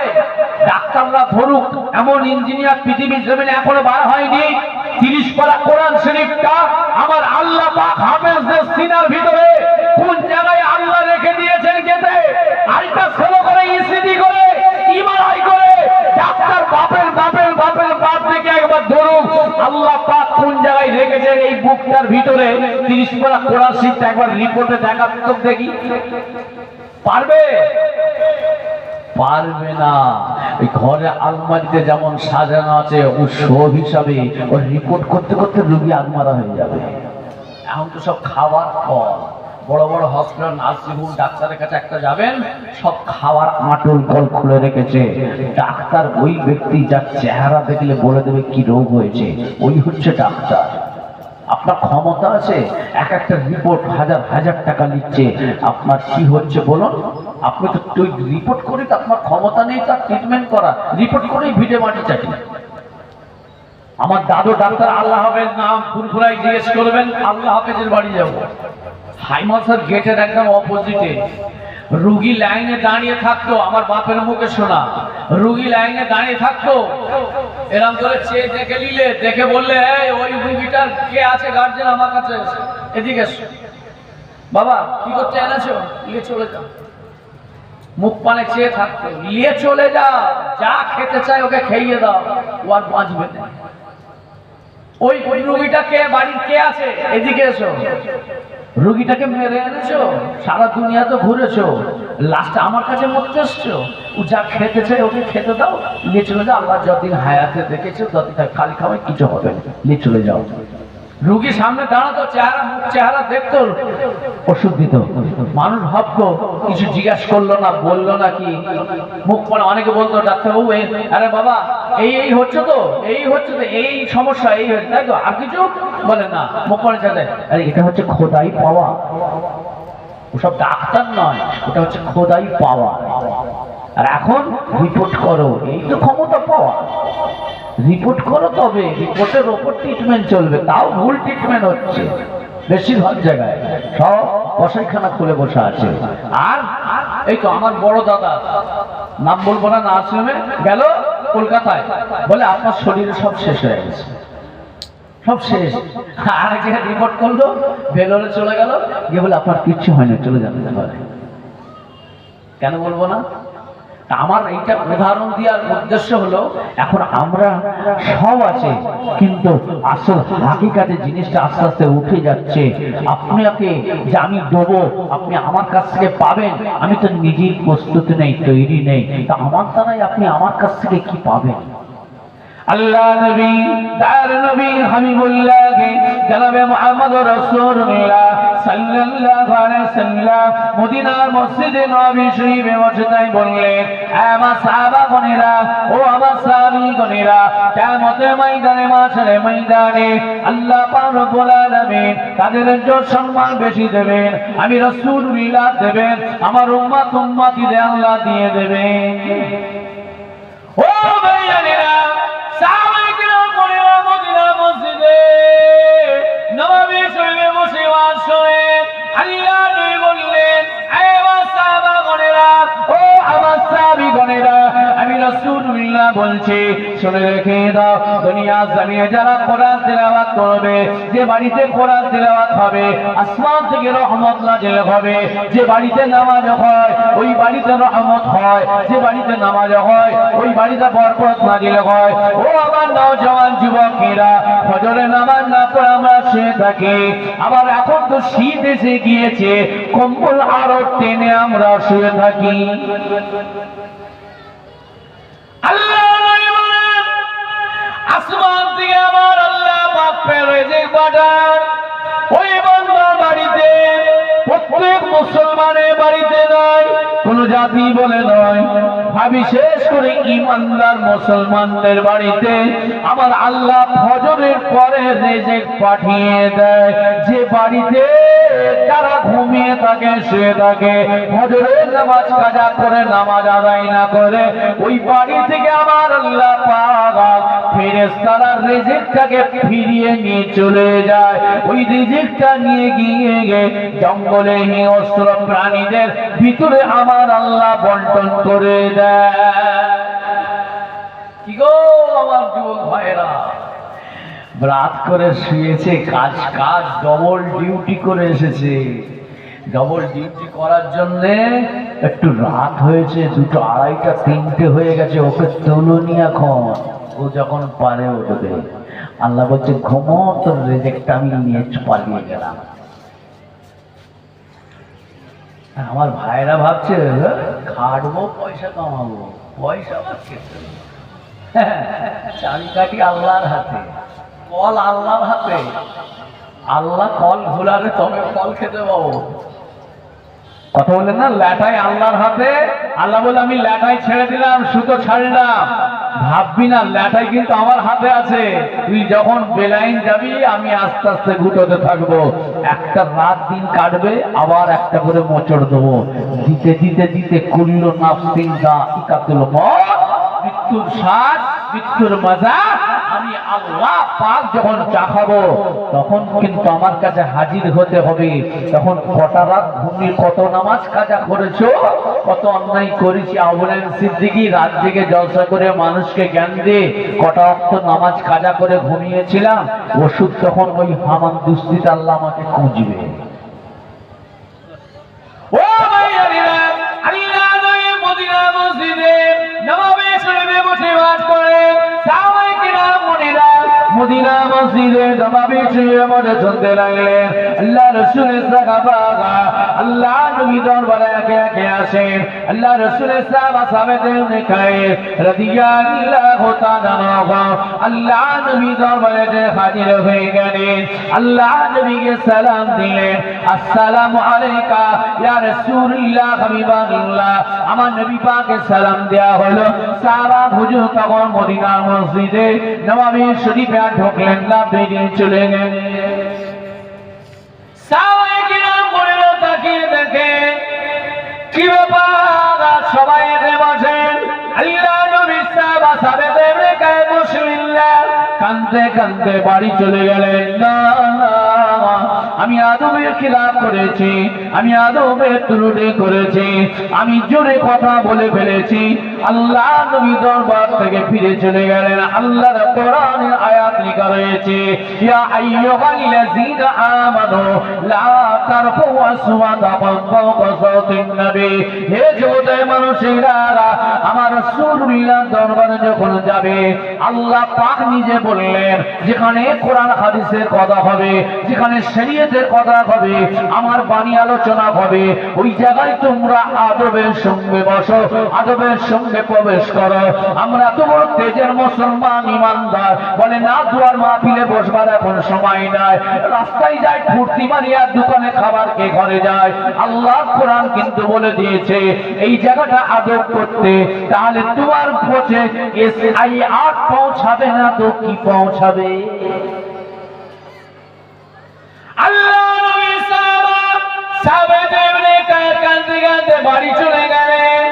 ডাক্তাররা ধরুক, এমন ইঞ্জিনিয়ার পৃথিবীর জমিনে এখনো বার হয়নি। 30 পারা কোরআন শরীফটা আমার আল্লাহ পাক হাফেজদের সিনার ভিতরে কোন জায়গায় আল্লাহ রেখে দিয়েছেন গেতে, আল্ট্রাসাউন্ড করে, ইসিজি করে, এমআরআই করে, ডাক্তার বাপের বাপের বাপের বাপ থেকে একবার ধরুক আল্লাহ পাক কোন জায়গায় রেখেছেন এই বুকটার ভিতরে 30 পারা কোরআন শরীফটা একবার রিপোর্টে দেখা তো দেখি। পারবে? পারবে না। এই ঘরে আলমারিতে যেমন সাজানো আছে, ও শোভ হিসাবে ও রিপোর্ট করতে করতে রোগী আলমারা হয়ে যাবে। এখন তো সব খাবার ফল, বড় বড় হসপিটাল, নার্সিংহোম, ডাক্তারের কাছে একটা যাবেন, সব খাবার আঁটল কল খুলে রেখেছে। ডাক্তার ওই ব্যক্তি যার চেহারা দেখলে বলে দেবে কি রোগ হয়েছে, ওই হচ্ছে ডাক্তার। আপনার ক্ষমতা আছে, এক একটা রিপোর্ট হাজার হাজার টাকা নিচ্ছে। আপনার কি হচ্ছে বলুন? আপনি তো রিপোর্ট করে তো আপনার ক্ষমতা নেই তার ট্রিটমেন্ট করা, রিপোর্ট করেই ভিটে মাটি চাকরি। আমার দাদু ডাক্তার আল্লাহ হাফেজ, নাম ফুরফুরাই জিজ্ঞেস করবেন, আল্লাহ হাফেজের বাড়ি যাবো। হাইমাসের গেটের একদম অপোজিটে রুগী লাইনে দাঁড়িয়ে থাকতো, আমার বাপের মুখে শোনা। রুগী লাইনে দাঁড়িয়ে থাকতো, এরকম করে চেয়ে দেখে নিলে, দেখে বললে ওই রুগীটার কে আছে গার্জেন আমার কাছে, এদিকে বাবা কি করতে এনেছো, নিয়ে চলে যাও। মুখ পানে চেয়ে থাকতো, নিয়ে চলে যাও, যা খেতে চায় ওকে খাইয়ে দাও, ও আর বাঁচবে না। ওই রুগীটা কে, বাড়ির কে আছে, এদিকে এসো। রোগীটাকে মেরে এনেছো, সারা দুনিয়া তো ঘুরেছো, লাস্টে আমার কাছে মরতে এসছো। ও যা খেতে চায় ওকে খেতে দাও, নিয়ে চলে যাও। আল্লাহ যতদিন হায়াতে দেখেছো ততদিন খালি খাওয়াই কিছু হবে না, নিয়ে চলে যাও। রুগী সামনে দাঁড়াতো, চেহারা মুখ চেহারা দেখতো, ওষুধ দিত। মানুষ ভাবতো কিছু জিজ্ঞাসা করলো না, বললো না কি, মুখ পড়ে অনেকে বলতো ডাক্তারবাবু আরে বাবা এই হচ্ছে তো, এই হচ্ছে তো, এই সমস্যা এই হচ্ছে, তাই তো, আর কিছু বলে না। মুখ পড়ে চাইতে, আরে এটা হচ্ছে খোদাই পাওয়া, ওসব ডাক্তার নয়, ওটা হচ্ছে খোদাই পাওয়া। আর এখন রিপোর্ট করো, এই তো ক্ষমতা পাওয়া। রিপোর্ট করো, তবে রিপোর্টের ওপর ট্রিটমেন্ট চলবে, তাও ভুল ট্রিটমেন্ট হচ্ছে বেশিরভাগ জায়গায়। সব কসাইখানা খুলে বসে আছে। আর এই তো আমার বড় দাদা, নাম বলবো না, নার্সিংহোমে গেল কলকাতায়, বলে আপনার শরীরে সব শেষ হয়ে গেছে, সব শেষ। আর এক জায়গায় রিপোর্ট করলো, ভেলোরে চলে গেল, গিয়ে বলে আপনার কিচ্ছু হয়নি, চলে যান ঘরে। কেন বলবো না? আমার এইটা উদাহরণ দেওয়ার উদ্দেশ্য হলো, এখন আমরা সব আছে কিন্তু আসল হাকিকাতে জিনিসটা আস্তে আস্তে উঠে যাচ্ছে। আপনাকে যে আমি দেবো, আপনি আমার কাছ থেকে পাবেন, আমি তো নিজেই প্রস্তুত নেই, তৈরি নেই, তা আমার দ্বারাই আপনি আমার কাছ থেকে কি পাবেন? আল্লাহ নবী, তার নবী হাবিবুল্লাহ জনাবে মুহাম্মদ রাসূলুল্লাহ সাল্লাল্লাহু আলাইহি সাল্লাম মদিনার মসজিদে নববী শরীফে বসে তাই বললেন, আমার সাহাবাগণেরা ও আমার সাহাবীগণেরা, কিয়ামতের ময়দানে, মাশারের ময়দানে আল্লাহ পাক রব্বুল আলামিন তাদের ইজ্জত সম্মান বেশি দেবেন, আমি রাসূলুল্লাহ দেবেন, আমার উম্মতিদের আল্লাহ দিয়ে দেবেন। ও ভাইয়েরা, সাহাবায়ে কিরাম গণেরা মদিনার মসজিদে নববী শরীফে বসে ওয়াজ শুনেন। আল্লাহ নবী বললেন, আমার সাহাবাগণেরা ও আমার সাহাবীগণেরা, আমি রাসূলুল্লাহ বলছি, শুনে রেখে দাও, দুনিয়া জমিনে যারা কোরআন তেলাওয়াত করবে, যে বাড়িতে কোরআন তেলাওয়াত হবে আসমান থেকে রহমত নাযিল হবে, যে বাড়িতে নামাজ হয় ওই বাড়িতে রহমত হয়, যে বাড়িতে নামাজ হয় ওই বাড়িতে বরকত নাযিল হয়। ও আমার নওজওয়ান যুবকেরা, ফজরের নামাজ না পড়ে আমরা শুয়ে থাকি, আবার এখন তো শীত এসে গিয়েছে, কম্বল আরো টেনে আমরা শুয়ে থাকি। আল্লাহ নবী বলেন, আসমান থেকে আমার আল্লাহ পাক রিজিক পাঠান ওই বান্দার বাড়িতে, প্রত্যেক মুসলমানের বাড়িতে নয়, কোন জাতি বলে নয়, বিশেষ করে ঈমানদার মুসলমানদের বাড়িতে আমার আল্লাহ ফজরের পরে রিজিক পাঠিয়ে দেয়। যে বাড়িতে যারা ঘুমিয়ে থাকে, শুয়ে থাকে, ফজরের নামাজ কাজা করে নামাজ আদায় না করে, ওই বাড়ি থেকে আমার আল্লাহ পাক ফেরেশতারা রিজিকটাকে ফিরিয়ে নিয়ে চলে যায়। ওই রিজিকটা নিয়ে গিয়ে জঙ্গলে হিংস্র প্রাণীদের ভিতরে আমার আল্লাহ বন্টন করে দেয়। কি গো আমার যুবক ভাইরা, রাত করে শুয়েছে, কাজ ডবল ডিউটি করে এসেছে, ডবল ডিউটি করার জন্য একটু রাত হয়েছে, 2টো, 2:30, 3টে হয়ে গেছে, ওকে তোলনি এখন, ও যখন পারে উঠবে। আল্লাহ বলছে, ঘুমো, তোর রিজিকটা আমি নিয়ে পালিয়ে গেলাম। আমার ভাইরা ভাবছে খাটবো, পয়সা কামাবো, পয়সা পাচ্ছে, চাবিকাঠি আল্লাহর হাতে, কল আল্লাহর হাতে, আল্লাহ কল ঘোরালে তবে কল খেতে পাবো। কথা বলেন না, ল্যাটাই আল্লাহর হাতে। আল্লাহ বলে, আমি ল্যাটাই ছেড়ে দিলাম, সুতো ছাড়লাম, ভাববি না ল্যাটাই কিন্তু আমার হাতে আছে, তুই যখন বেলাইন যাবি আমি আস্তে আস্তে ঘুটোতে থাকবো, একটা রাত দিন কাটবে, আবার একটা করে মোচড় দেবো, দিতে দিতে দিতে কুল্লু নাফসিন যায়িকাতুল মউত, মৃত্যুর স্বাদ, মৃত্যুর মজা আমি আল্লাহ পাক যখন চাখাবো তখন কিন্তু আমার কাছে হাজির হতে হবে। তখন কটা রাত ঘুমিয়ে কত নামাজ কাজা করেছো, কত অন্যায় করেছি। আবু বকর সিদ্দিকী রাত জেগে জলসা করে মানুষকে জ্ঞান দিয়ে কটা ওয়াক্ত নামাজ কাজা করে ঘুমিয়েছিলাম, ওষুধ তখন ওই হামান দুস্তিতে আল্লাহ আমাকে খুঁজবে। ও ভাইয়েরা, আল্লাহ নবী মদিনা মসজিদে নববী শরীফে বসে ওয়াজ করেন, সাহাবায়ে কিরাম মুনিরা মদিনা মসজিদে নববী শরীফে বসে শুনতে লাগলেন। আল্লাহ রাসূলের সাহাবা, আল্লাহ নবী দরবারে একে একে আসেন। আল্লাহ রাসূলের সাহাবাদের নেকায়ে রাদিয়াল্লাহু তাআলা আনহু আল্লাহ নবী দরবারে হাজির হয়ে গেলেন। আল্লাহ নবীকে সালাম দিলেন, আসসালামু আলাইকা ইয়া রাসূলুল্লাহ হাবিবাল্লাহ। আমার নবী পাকে সালাম দেয়া হলো। সাহাবা হুজুর তখন মদিনা মসজিদে নববী শরীফে ঢুকলেন না, বেরিয়ে চলে গেলেন। সাহাবায়ে কিরাম বলে তাকিয়ে দেখে কি ব্যাপার, সবাই এসে বসেন। আল্লাহ নবী সাহাবাদের নেকায়ে মুসলিমরা কাঁদতে কাঁদতে বাড়ি চলে গেলেন। না, আমি আদবের খিলাফ করেছি, আমি আদবের ত্রুটি করেছি, আমি জোরে কথা বলে ফেলেছি। আল্লাহ নবী দরবার থেকে ফিরে চলে গেলেন। আল্লাহর কোরআনের আয়াত লেখা রয়েছে, ইয়া আইয়ুহাল্লাযীনা আমানু লা তারফাউ আসওয়াতাকুম ফাওকা সাওতিন নবী। হে জগতের মানুষেরা, আমার রাসূলুল্লাহ দরবারে যখন যাবে, আল্লাহ পাক নিজে বললেন, যেখানে কোরআন হাদিসের কথা হবে, যেখানে শরীয়তের কথা হবে, আমার বাণী আলোচনা হবে, ওই জায়গায় তোমরা আদবের সঙ্গে বসো, আদবের সঙ্গে প্রবেশ করো। আমরা তো বড় তেজের মুসলমান ইমানদার, বলে না, দুয়ার মাহফিলে বসবার এখন সময় নাই, রাস্তায় যায় ফুর্তি মারিয়া, দোকানে খাবার কে ঘরে যায়। আল্লাহ কোরআন কিন্তু বলে দিয়েছে এই জায়গাটা আদব করতে, তাহলে তোমার পৌঁছে SI 8 পৌঁছাবে না তো কি পৌঁছাবে? আল্লাহ নবী সাহাবায়ে কাঁদতে কাঁদতে বাড়ি চলে গেলেন,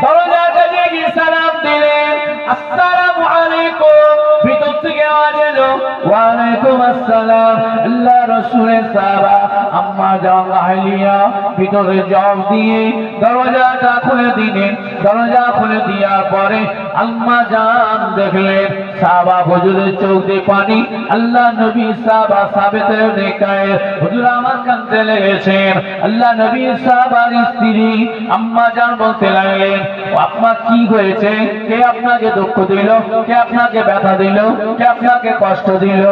দরজা কাছে গিয়ে সালাম দিলেন, আসসালামু আলাইকুম। ভিতর থেকে আওয়াজ এলো, ওয়া আলাইকুম আসসালাম। আল্লাহ রাসূলের সাহাবা আম্মা জান আহলিয়া ভিতরে জবাব দিয়ে দরজাটা খুলে দিলেন। দরজা খুলে দেওয়ার পরে আম্মা জান দেখলেন সাহাবা হুজুরের চোখ দিয়ে পানি। আল্লাহ নবী সাহাবা সাবেতের নেকায় হুজুর আমার কাঁদতে লেগেছেন। আল্লাহ নবী সাহাবার স্ত্রী আম্মা জান বলতে লাগলেন, আপনার কি হয়েছে? কে আপনাকে দুঃখ দিল? কে আপনাকে ব্যথা দিল? কে আপনাকে কষ্ট দিল?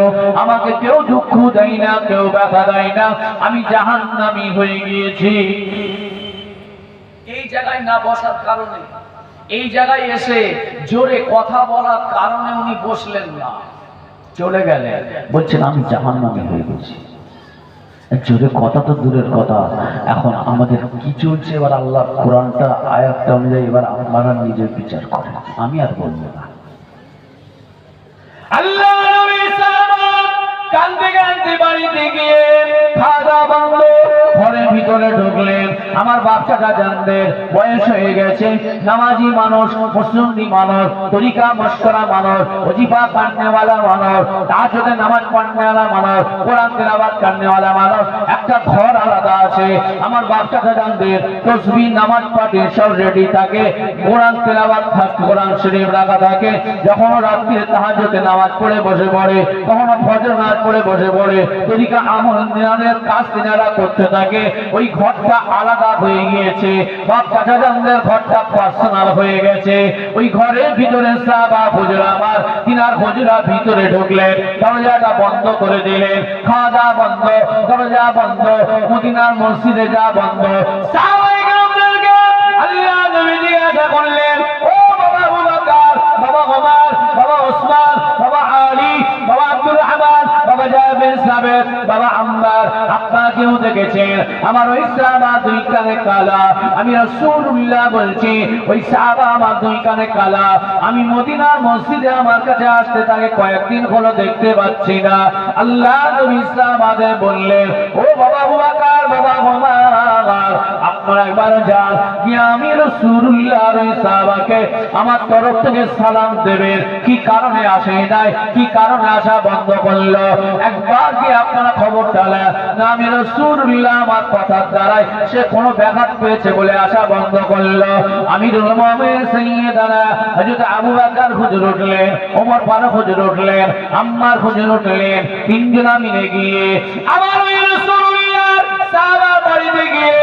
আমাকে কেউ দুঃখ দেয় না, কেউ ব্যথা দেয় না, আমি জাহান্নামী হয়ে গিয়েছি। এই জায়গায় না বসার কারণে, এই জায়গায় এসে জোরে কথা বলার কারণে উনি বসলেন না, চলে গেলেন, বলছেন আমি জাহান্নামী হয়ে গেছি। জোরে কথা তো দূরের কথা, এখন আমাদের কি চলছে এবার আল্লাহর কোরআনটা আয়াতটা অনুযায়ী এবার আপনারা নিজের বিচার করেন, আমি আর বলবো না। আল্লাহ নবী সাল্লাল্লাহু কাঁদতে কাঁদতে বাড়িতে গিয়ে খাওয়া বন্ধ, ঘরের ভিতরে ঢুকলেন। আমার বাচ্চাটা জানদের বয়স হয়ে গেছে, নামাজি মানুষ, মুসলিম মানুষ, তরিকা মশকরা মানুষ, ওজিফা পড়নেওয়ালা মানুষ, তাহাজ্জুদে নামাজ পড়নেওয়ালা মানুষ, কোরআন তেলাওয়াত করনেওয়ালা মানুষ, একটা ঘর আলাদা আছে। আমার বাচ্চাটা জানদের তাসবিহ নামাজ পাঠে সব রেডি থাকে, কোরআন তেলাওয়াত থাকে, কোরআন শরীফ রাখা থাকে। যখন রাত্রে তাহাজ্জুদে নামাজ পড়ে বসে পড়ে, তখন ফজর নামাজ পড়ে বসে পড়ে, তরিকা আমল নিয়ানের কাজ তিনারা করতে থাকে। ওই ঘরটা আলাদা হয়ে গিয়েছে, বাপ চাচা জানদের ঘরটা পার্সোনাল হয়ে গেছে। ওই ঘরের ভিতরে সাহাবা হুজুর আমার তিনার হুজুরা ভিতরে ঢুকলেন, দরজাটা বন্ধ করে দিলেন, খাওয়া দাওয়া বন্ধ, দরজা বন্ধ, মদিনার মসজিদে যা বন্ধ। সাহাবায়ে কেরামদেরকে আল্লাহ নবী জিজ্ঞাসা করলেন, ও বাবা আবু বকর, বাবা ওমর, বাবা ওসমান, বাবা আলী, বাবা আব্দুর রহমান, বাবা জাবের সাবের, বাবা আম্মার, আপনারা কেউ দেখেছেন আমার ওই সাহাবা দুই কানে কালা? আমি রাসূলুল্লাহ বলছি ওই সাহাবা আমার দুই কানে কালা। আমি মদিনার মসজিদে আমার কাছে আসতে তাকে কয়েকদিন হলো দেখতে পাচ্ছি না। আল্লাহ নবী সাহাবাদের বললেন, ও বাবা আবু বকর, বাবা ওমর, আপনারা একবার যান গিয়ে আমি রাসূলুল্লাহর ওই সাহাবাকে আমার তরফ থেকে সালাম দেবেন। কি কারণে আসে নাই, কি কারণে আসা বন্ধ করলো, একবার কি আপনারা খবর ডালেন না? আমি রাসূলুল্লাহ আমার কথার দ্বারাই সে কোনো ব্যাঘাত পেয়েছে বলে আসা বন্ধ করলো। আমিরুল মুমিনিন সাইয়্যিদানা হযরত আবু বকর হুজুর উঠলেন, ওমর ফারুক হুজুর উঠলেন, আম্মার হুজুর উঠলেন, তিনজনা মিলে গিয়ে আমার ওই রাসূলুল্লাহ সাহাবা বাড়িতে গিয়ে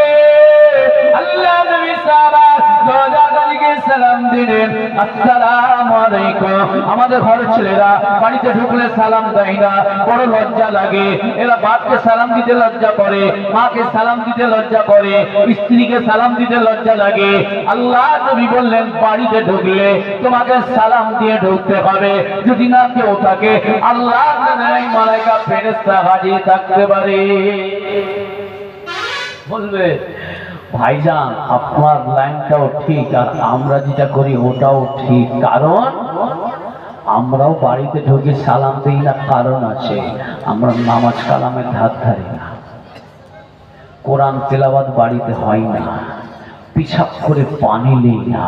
আল্লাহ নবী সাহাবা দরজা দিয়ে সালাম দিলেন, আসসালামু আলাইকুম। আমাদের ঘরের ছেলেরা বাড়িতে ঢুকলে সালাম দেয় না, বড় লজ্জা লাগে। এরা বাপকে সালাম দিতে লজ্জা করে, মাকে সালাম দিতে লজ্জা করে, স্ত্রীকে সালাম দিতে লজ্জা লাগে। আল্লাহ নবী বললেন, বাড়িতে ঢুকলে তোমাকে সালাম দিয়ে ঢুকতে হবে। যদি না কেউ থাকে, আল্লাহ মালায়েকা ফেরেশতা হাজির থাকতে পারে। বলবে, ভাইজান আপনার লাইনটাও ঠিক, আর আমরা যেটা করি ওটাও ঠিক, কারণ আমরাও বাড়িতে ঢুকে সালাম দিই না, কারণ আছে আমরা নামাজ কালামের ধার ধারি না, কোরআন তেলাওয়াত বাড়িতে হয় না, পিছাপ করে পানি নেই না,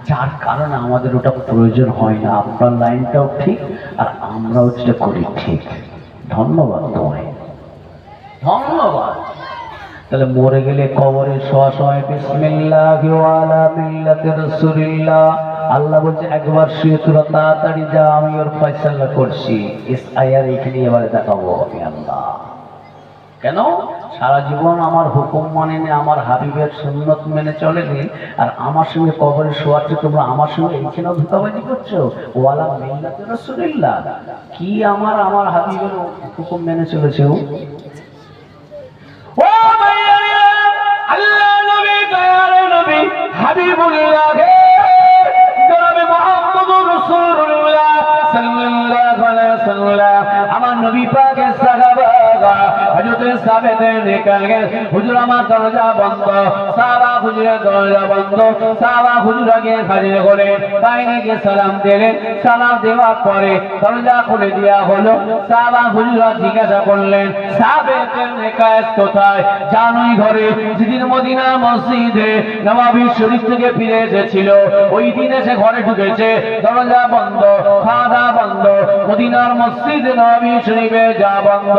যার কারণে আমাদের ওটা প্রয়োজন হয় না। আপনার লাইনটাও ঠিক আর আমরাও যেটা করি ঠিক। ধন্যবাদ তোমায়, ধন্যবাদ। তাহলে মরে গেলে কবরে শোয়া সময় বিসমিল্লাহি ওয়া আলা মিল্লাতি রাসূলিল্লাহ, আল্লাহ বলছে একবার শুয়ে তোরা তাড়াতাড়ি যা, আমি ওর ফয়সালা করছি। এসআইআর এখানে এবারে দেখাবো আমি আল্লাহ। কেন? সারা জীবন আমার হুকুম মানেনি, আমার হাবিবের সুন্নত মেনে চলেনি, আর আমার সঙ্গে কবরে শোয়াচ্ছে তোমরা আমার সঙ্গে এইখানেও ধোঁকাবাজি করছো। ওয়ালা মিল্লাতি রাসূলিল্লাহ কি আমার হাবিবের হুকুম মেনে চলেছে ও? আল্লাহ নবী দয়ার নবী হাবিবুল্লাহ জনাবে মুহাম্মদুর রাসূলুল্লাহ সাল্লাল্লাহু আলাইহি ওয়াসাল্লাম নবী পাকের সাহাবা হযরত সাবেত নিকাল গেল হুজুর আমার দরজা বন্ধ সাহাবা হুজুরের দরজা বন্ধ সাহাবা হুজুর আগে হাজির হলে বাইরে গিয়ে সালাম দিলেন সালাম দেওয়ার পরে দরজা খুলে দেওয়া হলো সাহাবা হুজুর জিজ্ঞাসা করলেন সাবেত নিকাল কোথায় জানোই ঘরে যেদিন মদিনা মসজিদে নববী শরীফ থেকে ফিরে এসেছিল ওই দিন এসে ঘরে ঢুকেছে দরজা বন্ধ খাওয়া বন্ধ মদিনার মসজিদে নববী শরীফে যা বন্ধ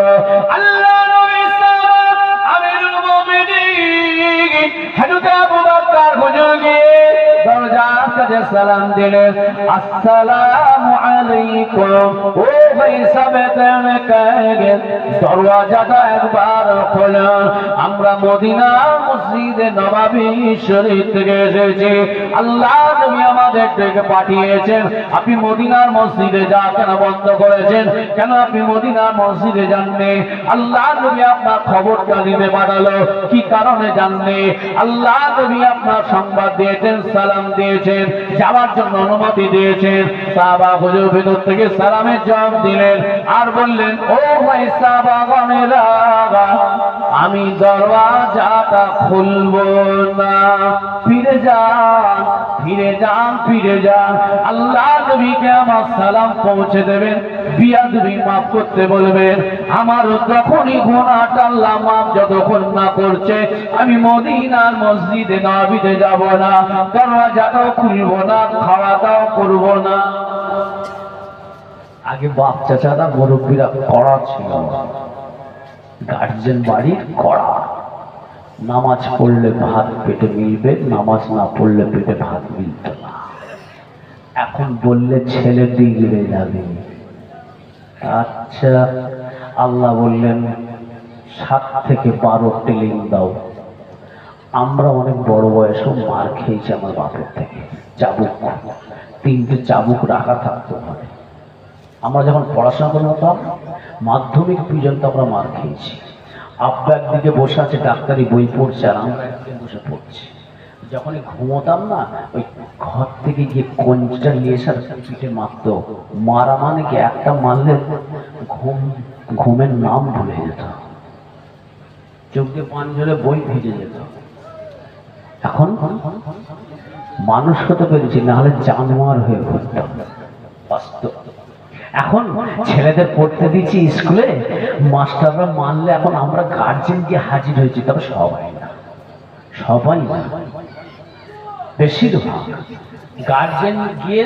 আল্লাহ নবী সাল্লাল্লাহু আমিরুল মুমিনিন হযরত আবু বকর হুজুর গিয়ে দরজার কাছে সালাম দিলেন আসসালামু আলাইকুম ও ভাই সাবেত নিকাল দরওয়াজাটা একবার খোলেন আমরা মদিনা মসজিদে নববী শরীফ থেকে এসেছি আল্লাহ নবী আমাদের ডেকে পাঠিয়েছেন আপনি মদিনার মসজিদে যা কেন বন্ধ করেছেন কেন আপনি মদিনার মসজিদে যাননি আল্লাহ নবী আপনার খবরটা দিতে পাঠালো কি কারণে যাননি আল্লাহ নবী আপনার সংবাদ দিয়েছেন সালাম দিয়েছেন যাওয়ার জন্য অনুমতি দিয়েছেন সাহাবা হুজুর ভিতর থেকে সালামের জবাব দিলেন আর বললেন ও ভাই সাহাবাগণেরা আমি দরওয়াজাটা খুলবো না ফিরে যান ফিরে যান ফিরে যান আল্লাহ নবীকে আমার সালাম পৌঁছে দেবেন বিয়াদবি মাফ করতে বলবেন আমার তখনই গুনাহটা আল্লাহ মাফ যতক্ষণ না করছে আমি মদিনার মসজিদে নববীতে যাব না দরওয়াজাটাও খুলবো না খাওয়া দাওয়া করবো না আগে বাপ চাচারা মুরব্বীরা কড়া ছিল গার্জেন বাড়ির কড়া নামাজ পড়লে ভাত পেটে মিলবে নামাজ না পড়লে পেটে ভাত মিলত না এখন বললে ছেলে বিগড়ে যাবে আচ্ছা আল্লাহ বললেন 7 থেকে 12 টেলিং দাও আমরা অনেক বড় বয়সেও মার খেয়েছি আমার বাপের থেকে চাবুক 3টে চাবুক রাখা থাকতে পারে আমরা যখন পড়াশোনা করতাম মাধ্যমিক পর্যন্ত আমরা মার খেয়েছি আব্বা একদিকে বসে আছে ডাক্তারি বই পড়ছে আর আমরা একদিকে বসে পড়ছি যখনই ঘুমোতাম না ওই ঘর থেকে গিয়ে কঞ্চিটা নিয়ে এসে পিঠে মারত মারা মানে কি একটা মারলে ঘুমের নাম ভুলে যেত চোখ দিয়ে পানি ঝরে বই ভিজে যেত এখন মানুষ হতে পেরেছি নাহলে জানোয়ার হয়ে ঘুরতাম বাস্তব এখন ছেলেদের পড়তে দিচ্ছি স্কুলে মাস্টাররা মানলে এখন আমরা গার্জেন গিয়ে হাজির হয়েছি তবে সবাই না বেশিরভাগ গার্জেন গিয়ে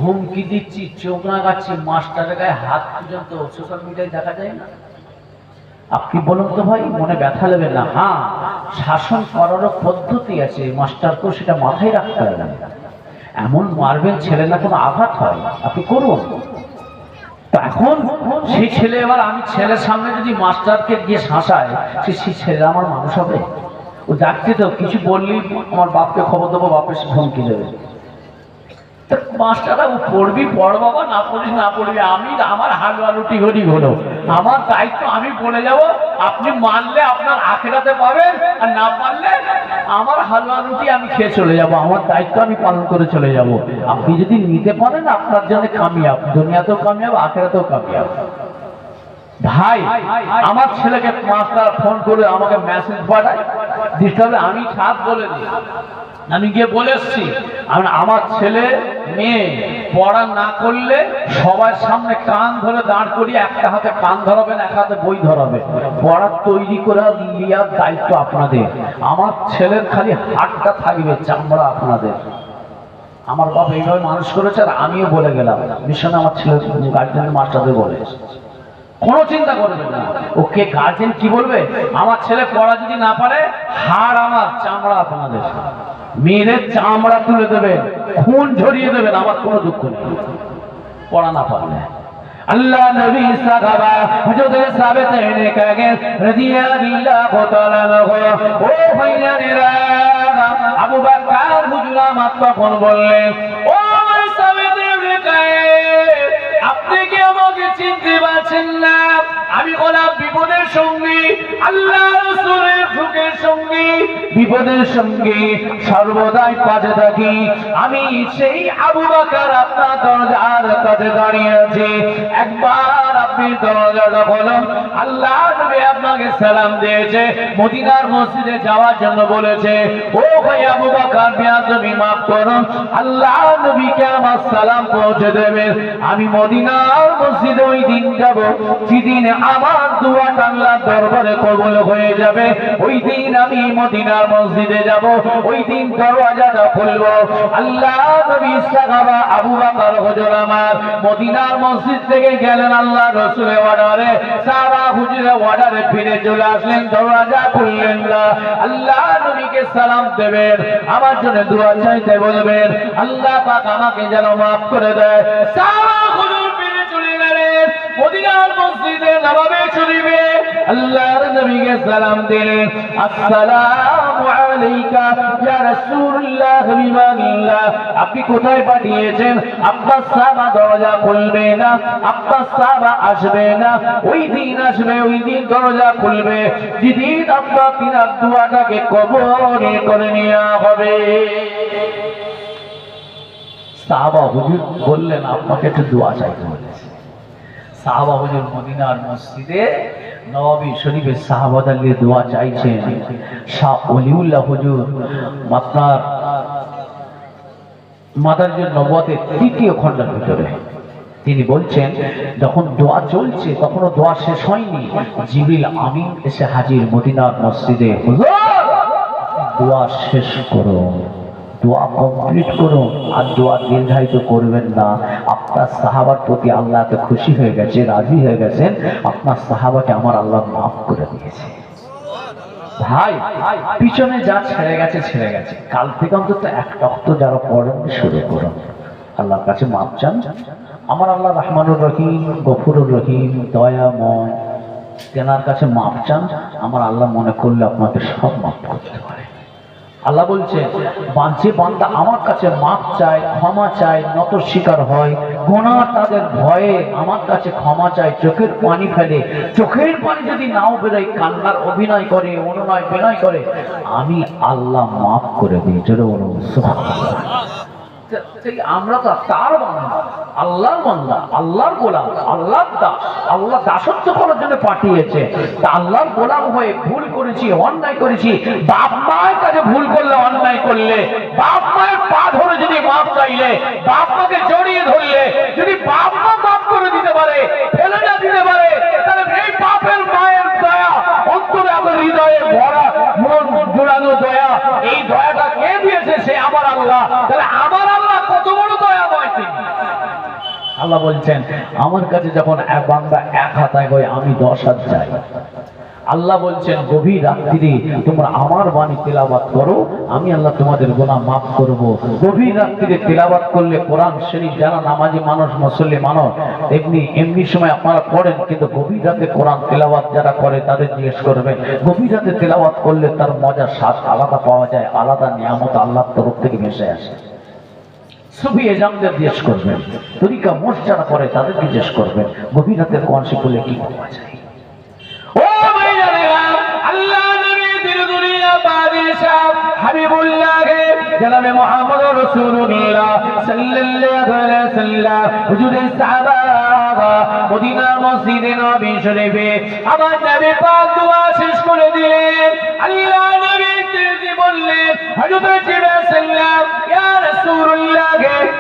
হুমকি দিচ্ছি চোখ লাগাচ্ছি মাস্টারের গায়ে হাত পর্যন্ত সোশ্যাল মিডিয়ায় দেখা যায় না আপনি বলুন তো ভাই মনে ব্যথা নেবে না হ্যাঁ শাসন করারও পদ্ধতি আছে মাস্টারকেও সেটা মাথায় রাখতে হবে এমন মারবেন ছেলে না কোনো আঘাত হয় আপনি করুন এখন সেই ছেলে এবার আমি ছেলের সামনে যদি মাস্টারকে গিয়ে শাসায় সেই ছেলে আমার মানুষ হবে ও যাচ্ছে তো কিছু বললেই আমার বাপকে খবর দেবো বাপের হুমকি দেবে মাস্টাররা পড়বি পড় বাবা না পড়িস না পড়বি আমি আমার হালুয়া রুটি হরি হলো আমার দায়িত্ব আমি বলে যাব আপনি মানলে আপনার আখেরাতে পাবেন আর না পারলে আমার হালুয়া রুটি আমি খেয়ে চলে যাব আমার দায়িত্ব আমি পালন করে চলে যাব আপনি যদি নিতে পারেন আপনার জন্য কামিয়াব দুনিয়াতেও কামিয়াব আখেরাতেও কামিয়াব ভাই আমার ছেলেকে মাস্টার ফোন করে আমাকে মেসেজ পাঠায় ডিস্টার্বে আমি সাথ বলে দিই আমি গিয়ে বলে এসছি আমার ছেলে মেয়ে পড়া না করলে সবার সামনে কান ধরে দাঁড় করিয়ে একটা হাতে কান ধরাবেন এক হাতে বই ধরাবে পড়া তৈরি করে নেওয়ার দায়িত্ব আপনাদের আমার ছেলের খালি হাতটা থাকবে চামড়া আপনাদের আমার বাপ এইভাবে মানুষ করেছে আর আমিও বলে গেলাম মিশনে আমার ছেলে গার্জেন মাস্টারদের বলে কোনো চিন্তা করবে না ওকে গার্জেন কি বলবে আমার ছেলে পড়া যদি না পারে হাড় আমার চামড়া আপনাদের মেয়েদের চামড়া তুলে দেবেন খুন ঝরিয়ে দেবেন আমার কোনো দুঃখ নেই পড়া না পারলে আল্লাহ নবী সাহাবা হুজুর সাবেত নিকাল রাদিয়াল্লাহু তাআলা ও ভাইয়ানেরা আবু বকর হুজুর আমার তখন বললেন ও সাবেত নিকাল আপনি কি আমাকে চিনতে পারছেন না আমি হলাম বিপদের সঙ্গী আল্লাহ রাসূলের হুকুমের সঙ্গী বিপদের সঙ্গী সর্বদাই পাশে থাকি আমি সেই আবু বকর আপনার দরজার কাছে দাঁড়িয়ে আছি একবার আপনি আপনি দরজাটা খুলুন। আল্লাহ নবী আপনাকে সালাম দিয়েছে, মদিনার মসজিদে যাওয়ার জন্য বলেছে। ও ভাই আবু বকর বিয়াদবি মাফ করুন, আল্লাহ নবীকে আমার সালাম পৌঁছে দেবেন। আমি মদিনার মসজিদে ওই দিন যাব যেদিন আমার দোয়াটা আল্লাহর দরবারে কবুল হয়ে যাবে। ওই দিন আমি মদিনার মসজিদে যাব, ওই দিন দরওয়াজাটা খুলবো। আল্লাহ নবী সাহাবা আবু বকর হুজুর আমার মদিনার মসজিদ থেকে গেলেন আল্লাহ রাসূলের অর্ডারে, সাহাবা হুজুরের অর্ডারে ফিরে চলে আসলেন, দরওয়াজা খুললেন না। আল্লাহ নবীকে সালাম দেবেন, আমার জন্য দোয়া চাইতে বলবেন, আল্লাহ পাক আমাকে যেন মাফ করে দেয়। সাহাবা হুজুর ফিরে চলে গেলেন মদিনার মসজিদে নববী শরীফে, আল্লাহর নবীকে সালাম দিলেন, আসসালামু আলাইকা ইয়া রাসূলুল্লাহ হাবিবাল্লাহ। আপনি কোথায় পাঠিয়েছেন? আপনার সাহাবা দরজা খুলবে না, আপনার সাহাবা আসবে না। ওই দিন আসবে, ওই দিন দরজা খুলবে যেদিন আপনার তিনার দোয়াটাকে কবুল করে নেওয়া হবে। সাহাবা হুজুর বললেন, আপনাকে একটু দোয়া চাইতে বলেছে। সাহাবা হুজুর মদিনার মসজিদে নববী শরীফে সাহাবাদের নিয়ে দোয়া চাইছেন। শাহ ওলিউল্লাহ হুজুর আপনার মাদারীপুর নবুয়তের ৩য় খণ্ডের ভিতরে তিনি বলছেন, যখন দোয়া চলছে তখনও দোয়া শেষ হয়নি, জিবরিল আমিন এসে হাজির মদিনার মসজিদে। হুজুর দোয়া শেষ করুন, দোয়া কমপ্লিট করুন, আর দোয়া দীর্ঘায়িত করবেন না। আপনার সাহাবার প্রতি আল্লাহ এত খুশি হয়ে গেছে, রাজি হয়ে গেছেন, আপনার সাহাবাকে আমার আল্লাহ মাফ করে দিয়েছে। ভাই পিছনে যা ছেড়ে গেছে ছেড়ে গেছে, কাল থেকে অন্তত একটা অক্ত যারা পড়েন শুরু করুন, আল্লাহর কাছে মাফ চান। আমার আল্লাহ রহমানুর রহিম, গফুরুর রহিম, দয়াময়, তেনার কাছে মাফ চান। আমার আল্লাহ মনে করলে আপনাকে সব মাফ করতে পারে। আল্লাহ বলছে, যে বান্দা আমার কাছে মাফ চায়, ক্ষমা চায়, নত স্বীকার হয়, গুনাহ তাদের ভয়ে আমার কাছে ক্ষমা চায়, চোখের পানি ফেলে, চোখের পানি যদি নাও বেরোয়, কান্নার অভিনয় করে, অনুনয় বিনয় করে, আমি আল্লাহ মাফ করে দিই। জোরে বলুন সুবহানাল্লাহ। আমরা তো তার বান্দা, আল্লাহর বান্দা, আল্লাহর গোলাম, আল্লাহর দাস। আল্লাহ দাসত্ব করার জন্য পাঠিয়েছে। তা আল্লাহর গোলাম হয়ে ভুল করেছি, অন্যায় করেছি, বাপ মায়ের কাছে ভুল করলে, অন্যায় করলে, বাপ মায়ের পা ধরে যদি মাপ চাইলে, বাপ মাকে জড়িয়ে ধরলে যদি বাপ মা মাফ করে দিতে পারে, ফেলে না দিতে পারে, তাহলে এই বাপের মায়ের দয়া অন্তরে আমার হৃদয়ে ভরা, মন জোড়ানো দয়া, এই দয়াটা কে দিয়েছে? সে আমার আল্লাহ। তাহলে আমার আল্লাহ কত বড় দয়াময় তিনি। আল্লাহ বলছেন, আমার কাছে যখন এক বান্দা এক হাতায় হয়, আমি 10 হাত চাই। আল্লাহ বলছেন, গভীর রাত্রিরে তোমরা আমার বাণী তেলাওয়াত করো, আমি আল্লাহ তোমাদের গুনাহ মাফ করব। গভীর রাত্রিরে তেলাওয়াত করলে কোরআন শরীফ যারা নামাজি মানুষ, মুসল্লি মানুষ, এমনি সময় আপনারা পড়েন, কিন্তু গভীর রাতে কোরআন তেলাওয়াত যারা করে তাদের জিজ্ঞেস করবেন, গভীর রাতে তেলাওয়াত করলে তার মজার স্বাদ আলাদা পাওয়া যায়, আলাদা নিয়ামত আল্লাহর তরফ থেকে ভেসে আসে। সুফি এজামদের জিজ্ঞেস করবেন, তরিকা মোশ যারা করে তাদের জিজ্ঞেস করবেন, গভীর রাতে কোরআন শরীফ পড়লে কি পাওয়া যায়। হাবিবুল্লাহকে জনাবে মুহাম্মদ রাসূলুল্লাহ সাল্লাল্লাহু আলাইহি ওয়াসাল্লাম হুজুরের সাহাবা মদিনার মসজিদে নববী শরীফে আমার নবী পাক দোয়া শেষ করে দিলেন। আল্লাহ নবী তিনি বললেন, হযরত জিবরাইল সাল্লাম, ইয়া রাসূলুল্লাহ,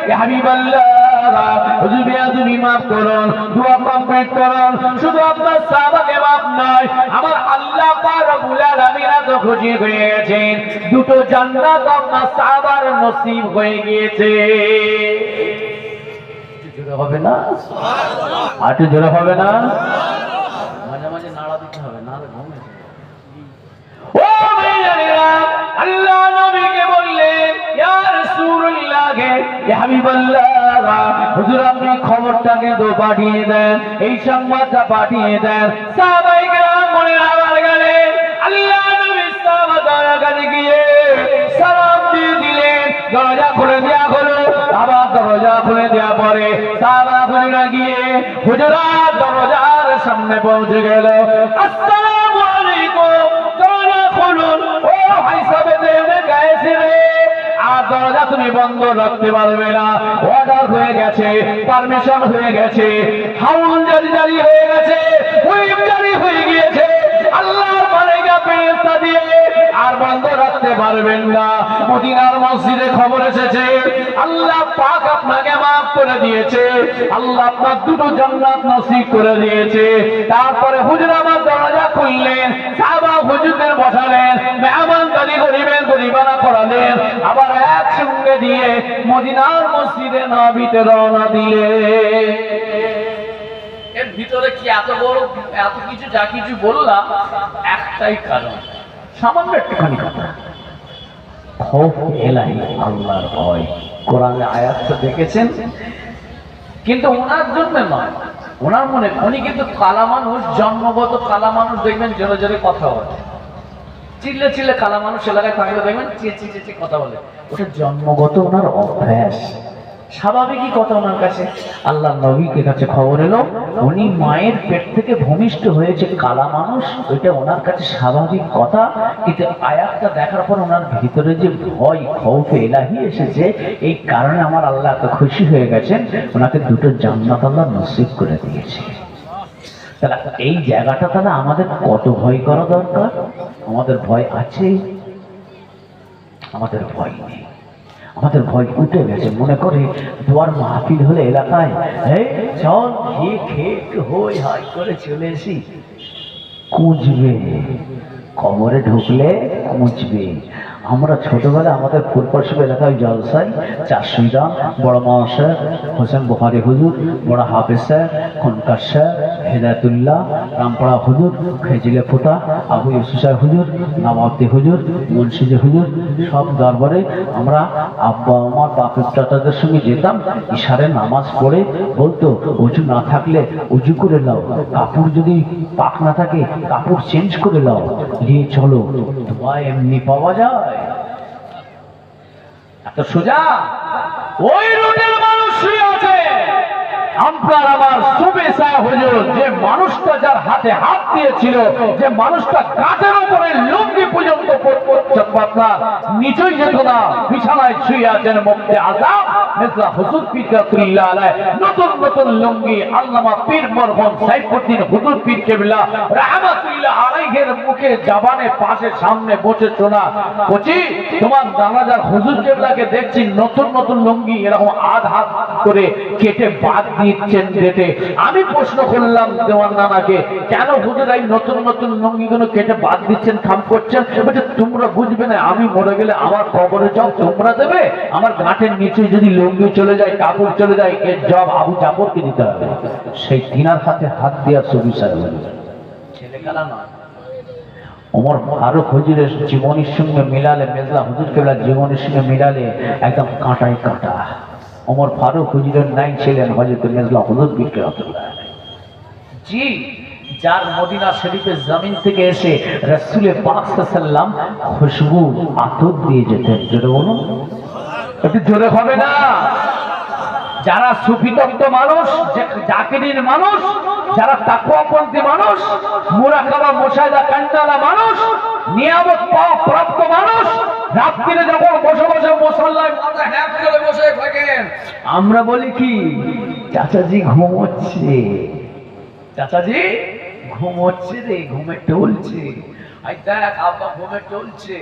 ইয়া হাবিবাল্লাহ, হুজুর বিয়াদবি মাফ করুন, দোয়া কমপ্লিট করুন। শুধু আপনার সাহাবাকে মাফ নয়, আমার আল্লাহ পাক রব্বুল আলামিন তো খুশি হয়ে গেছেন, দুটো জান্নাত আপনার সাহাবার নসিব হয়ে গিয়েছে। জোরে হবে না? সুবহানাল্লাহ। আর জোরে হবে না? মাঝে মাঝে নাড়া দিতে হবে, না ঘুমে। ও ভাইরা, আল্লাহ নবীকে বললেন, ইয়া রাসূলুল্লাহ, ইয়া হাবিবাল্লাহ, হুজুর আপনি খবরটাকে তো পাঠিয়ে দেন, এই সংবাদটা পাঠিয়ে দেন। সাহাবায়ে কেরাম মনে আবার গেলেন। আল্লাহ নবী সাহাবাদের কাছে গিয়ে সালাম দিয়ে দিলেন, দরজা খুলে দেয়া হলো। আবার দরজা খুলে দেওয়া পরে সাহাবা খুলে গিয়ে হুজুরাত দরজার সামনে পৌঁছে গেল। আসসালামু আলাইকুম, দরজা খুলুন। ও ভাই সাহেব, দেবে গায়েছে রে। আর আর দরজা তুমি বন্ধ রাখতে পারবে না। অর্ডার হয়ে গেছে, পারমিশন হয়ে গেছে, হাউল জারি হয়ে গেছে, হুইপ জারি হয়ে গিয়েছে আল্লাহর মালিকা ফেরেশতা দিয়ে, আর বন্ধ রাখতে পারবেন না। মদিনার মসজিদে খবর এসেছে আল্লাহ পাক আপনাকে মাফ করে দিয়েছে, আল্লাহ আপনার দুটো জান্নাত নসিব করে দিয়েছে। তারপরে হুজুর আমার দরজা খুললেন, সাহাবা হুজুরদের বসালেন, মেহমানদারি করিবেন গরিবানা করালেন, আবার একসঙ্গে দিয়ে মদিনার মসজিদে নববীতে রওনা দিলে। এর ভিতরে কি এত বড় এত কিছু যা কিছু বললাম, একটাই কারণ, সামান্য একটুখানি কথা, খৌফ এলাহি, আল্লাহর ভয়। কোরআনে আয়াতটা দেখেছেন, কিন্তু ওনার জন্য নয়, ওনার মনে, উনি কিন্তু কালা মানুষ, জন্মগত কালা মানুষ, দেখবেন জোরে জোরে কথা বলে, চিল্লে চিল্লে কালা মানুষ এলাকায় থাকলে দেখবেন চেঁচিয়ে চেঁচিয়ে কথা বলে, ওটা জন্মগত ওনার অভ্যাস, স্বাভাবিকই কথা ওনার কাছে। আল্লাহ নবীর কাছে খবর এলো উনি মায়ের পেট থেকে ভূমিষ্ঠ হয়েছে কালা মানুষ, ওইটা ওনার কাছে স্বাভাবিক কথা। কিন্তু আয়াতটা দেখার পর ওনার ভিতরে যে ভয়, খৌফে এলাহি এসেছে, এই কারণে আমার আল্লাহ এত খুশি হয়ে গেছেন, ওনাকে দুটো জান্নাত আল্লাহ নসিব করে দিয়েছে। তাহলে এই জায়গাটা তাহলে আমাদের কত ভয় করা দরকার? আমাদের ভয় আছে? আমাদের ভয় নেই, আমাদের ভয় উঠে গেছে। মনে করে দুয়ার মাহফিল হলে এলাকায় চল খেয়ে খেয়ে একটু হই হাই করে চলে এসি, কুঁজবে, কবরে ঢুকলে কুঁজবে। আমরা ছোটবেলা আমাদের ফুলপরশিপ এলাকায় জলসাই, চারশিরা, বড় মহাশয় হোসেন বুখারি হুজুর, বড় হাফেজ স্যার, খনকার স্যার, হেদায়তুল্লাহ, রামপাড়া হুজুর, খেজিলে ফোটা, আবু ইউসুফ হুজুর, নামাবতি হুজুর, মুন্সিজি হুজুর, সব দরবারে আমরা আব্বা আমার বাপের চাচাদের সঙ্গে যেতাম। ইশারে নামাজ পড়ে বলতো উজু না থাকলে উজু করে নাও, কাপড় যদি পাক না থাকে কাপড় চেঞ্জ করে নাও, নিয়ে চলো, দোয়া এমনি পাওয়া যায়। এত সোজা? ওই রুটের মানুষ শুয়ে আছে। আপনার আমার সুবেসা হুজুর, যে মানুষটা যার হাতে হাত দিয়েছিল, যে মানুষটা কাঁধের উপরে লুঙ্গি পর্যন্ত আপনার নিচেই যেত না, বিছানায় শুয়ে আছেন মুক্তি আজাদ মির্জা হুজুর পীর কেবলা আলাইহি, নতুন নতুন লুঙ্গি আল্লামা পীর মরহুম সাইফুদ্দিন হুজুর পীর কেবলা রাহমাতুল্লাহ আলাইহির মুখে জবানে পাশে সামনে বসে শোনা, কোচি তোমার জানাজার হুজুর কেবলাকে দেখছি নতুন নতুন লুঙ্গি এরকম আধ হাত করে কেটে বাদ দিচ্ছেন ডেটে। আমি প্রশ্ন করলাম দেওয়ান নানাকে, কেন হুজুর এই নতুন নতুন লুঙ্গিগুলো কেটে বাদ দিচ্ছেন, খাম করছেন? বলছে তোমরা বুঝবে না, আমি মরে গেলে আমার কবরে জব তোমরা দেবে, আমার গাঁটের নিচে যদি লুঙ্গি চলে যায়, কাপড় চলে যায়, এর জব আবু জাফরকে দিতে হবে। সেই তিনার হাতে হাত দেওয়ার সুবিচার ছেলে খেলা নয়। ওমর ফারুক হুজুরের জীবনীর সঙ্গে মিলালে, মেজলা হুজুর কেবলার জীবনের সঙ্গে মিলালে একদম কাঁটায় কাঁটা। ওমর ফারুক হুজুরের নাই ছিলেন হযরত মেজলা হুজুর পীর কেবলা। জি, যার মদিনা শরীফের জমিন থেকে এসে রাসূল পাক সাল্লাল্লাহু আলাইহি ওয়াসাল্লাম খুশবু আতর দিয়ে যেতেন। জোরে বলুন, একটু জোরে হবে না? যারা সুফিতত্ত্ব মানুষ, জাকিরিন মানুষ, যারা তাকওয়াপন্থী মানুষ, মুরাকাবা মুশাহিদা কান্নালা মানুষ, নিয়ামত পাওয়া প্রাপ্ত মানুষ, রাত্রিরে যখন বসে বসে মুসাল্লায় মাথা হ্যাপ করে বসে থাকেন, আমরা বলি কি চাচাজি ঘুমোচ্ছে, চাচাজি ঘুমোচ্ছে রে, ঘুমে টলছে, আই দেখ আব্বা ঘুমে টলছে।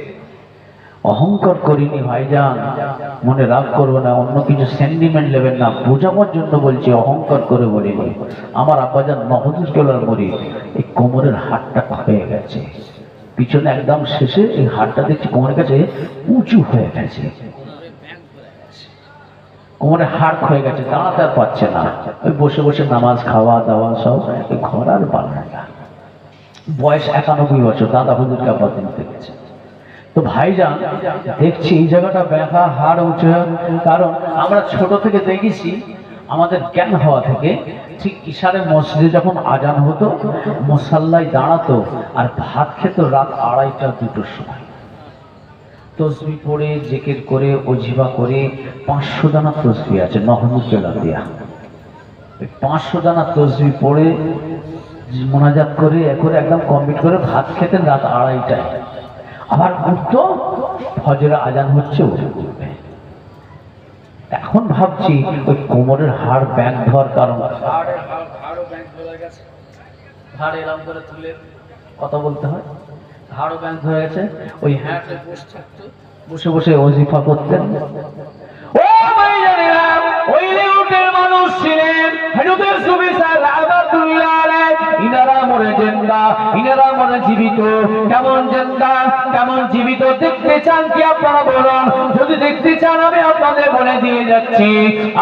অহংকার করিনি ভাইজান, মনে রাগ করবো না, অন্য কিছু সেন্টিমেন্ট নেবেন না, বোঝানোর জন্য বলছি, অহংকার করে বলিনি। আমার আব্বাজান মাহফুজ কেবলার মরি, এই কোমরের হাড়টা ক্ষয়ে গেছে, পিছনে একদম শেষে এই হাড়টা দেখছি কোমরের কাছে উঁচু হয়ে গেছে, কোমরে হাড় ক্ষয়ে গেছে, দাঁড়াতে আর পারছে না, ওই বসে বসে নামাজ খাওয়া দাওয়া সব ঘর আর পারে না। বয়স 91 বছর, দাদা হুজুরকে আব্বা দিতে গেছে। তো ভাইজান দেখছি এই জায়গাটা ব্যথা, হাড় উঁচু, কারণ আমরা ছোট থেকে দেখেছি, আমাদের জ্ঞান হওয়া থেকে, ঠিক ইশারে মসজিদে যখন আজান হতো মুসাল্লায় দাঁড়াতো আর ভাত খেত রাত 2:30-2টার সময়, তসবিহ পড়ে জিকির করে ওজিফা করে 500 দানা তসবিহ আছে নহমুদ কেলা দিয়া, 500 দানা তসবিহ পড়ে মোনাজাত করে একরে একদম কমপ্লিট করে ভাত খেতেন রাত 2:30টায়। আবার উঠতো, ফজরে আজান হচ্ছে উঠে এখন ভাবছি ওই কোমরের হাড় ব্যাগ ধর কারণ হাড়ও ব্যাংক ধরে গেছে, হাড় এরম করে তুলে কথা বলতে হয়। হাড়ও ব্যাংক হয়ে গেছে। ওই হ্যাঁটে বসে থাকতো, বসে বসে ওজিফা করতেন। ও ভাইজানেরা, ওই লেউটের মানুষ ছিলেন হযরত সুবিসা রাহমাতুল্লাহ আলাইহি। ইনারা মরে জিন্দা, ইনারা মরে জীবিত। কেমন জিন্দা কেমন জীবিত দেখতে চান কি আপনারা বলুন? যদি দেখতে চান আমি আপনাদের বলে দিয়ে যাচ্ছি।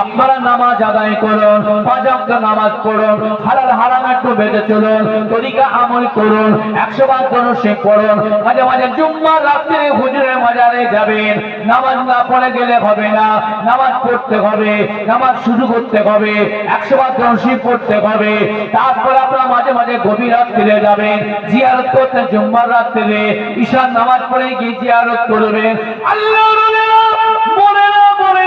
আপনারা নামাজ আদায় করুন, পাঁচ ওয়াক্ত নামাজ পড়ুন, হালাল হারাম একটু বেঁচে চলুন, তরিকা আমল করুন, 100 বার দরুদ পড়ুন। মাঝে মাঝে জুম্মার রাত্রে হুজুরের মাজারে যাবেন। নামাজ না পড়ে গেলে হবে না, নামাজ পড়তে হবে, নামাজ শুরু করতে হবে, 100 বার দরুদ পড়তে হবে। তারপর আপনারা মাঝে মাঝে গভীর রাত্রে যাবেন জিয়ারত করতে, জুম্মার রাত্রে ঈশার নামাজ পড়ে গিয়ে জিয়ারত করবেন। আল্লাহর ওলিরা মরে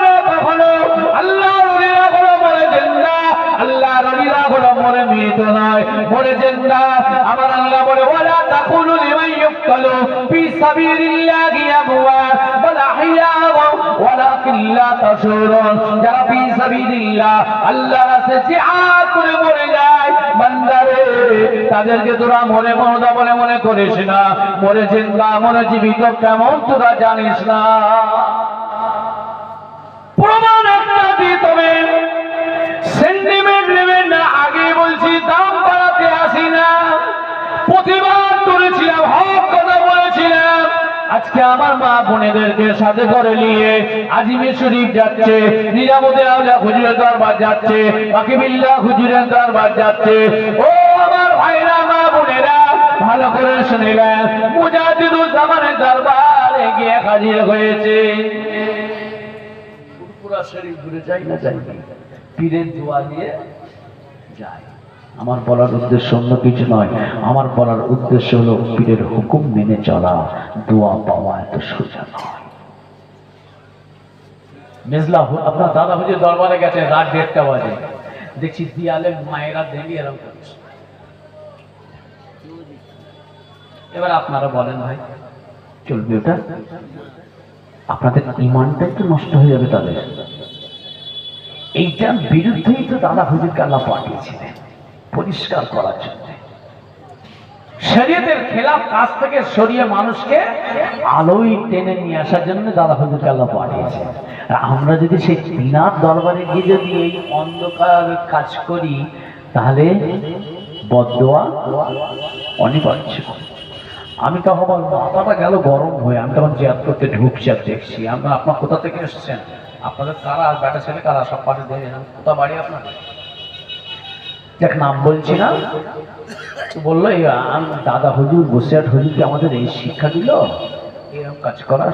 না কখনো, আল্লাহর ওলিরা কোনো মরে জিন্দা, আল্লাহর ওলিরা কোনো মরে মৃত নয়, মরে জিন্দা। আমার আল্লাহ বলে ওয়ালা তাকুলু লিমান ইউক্তালু ফি সাবিলিল্লাহি আমওয়াত বাল আহইয়া ওয়ালাকিন লা তাশউরুন। যারা ফি সাবিলিল্লাহ আল্লাহর রাস্তায় জিহাদ করে মরে যায় বান্দারে, তাদেরকে তোরা মরে মরদা বলে মনে করিস না, মরে জিন্দা মরে জীবিত কেমন তোরা জানিস না। প্রমাণ একটা দিতে হবে, সেন্টিমেন্ট নেবেন না। আগে বলছি দাম বাড়াতে আসি না, প্রতিবাদ করেছিলাম, হক কথা বলেছিলাম। আজকে আমার মা বোনেদেরকে সাথে করে নিয়ে আজমির শরীফ যাচ্ছে, নিজামুদ্দিন আউলিয়া হুজুরের দরবার যাচ্ছে, বাকিবিল্লাহ হুজুরের দরবার যাচ্ছে। ও আমার ভাইরা মা বোনেরা, ভালো করে শুনিলেন, মুজাদ্দিদুল জামানের দরবারে গিয়ে হাজির হয়েছে। পুরা শরীফ ঘুরে যাই না যাই না, পীরের দোয়া দিয়ে যায়। আমার বলার উদ্দেশ্য অন্য কিছু নয়, আমার বলার উদ্দেশ্য হলো পীরের হুকুম মেনে চলা, দোয়া পাওয়া এত সোজা নয়। মেজলা আপনার দাদা হুজুর দরবারে গেছে, রাত 1:30 বাজে, দেখছি দিয়ালে মায়েরা দেবী এরকম করছে। এবার আপনারা বলেন ভাই, চলবে ওটা? আপনাদের ইমানটাই তো নষ্ট হয়ে যাবে তাদের। এইটার বিরুদ্ধেই তো দাদা হুজুরকে আল্লাহ পাঠিয়েছিলেন, পরিষ্কার করার জন্য, শরীয়তের খেলাফ কাজ থেকে সরিয়ে মানুষকে আলোয় টেনে নিয়ে আসার জন্য দাদা হুজুরকে আল্লাহ পাঠিয়েছেন। আর আমরা যদি সেই তিনার দরবারে গিয়ে যদি এই অন্ধকার কাজ করি, তাহলে বদদোয়া অনিবার্য। আমি তখন আমার মাথাটা গেল গরম হয়ে, আমি তখন জিয়াদ করতে ঢুকছি আর দেখছি আমরা, আপনার কোথা থেকে এসেছেন, আপনাদের কারা, আর বেটা ছেলে কারা, সব পাঠিয়ে দেবেন, কোথা বাড়ি আপনার? দেখ নাম বলছি না, বললো এই দাদা হুজুর বসিরহাট হুজুরকে আমাদের এই শিক্ষা দিল, এরকম কাজ করার,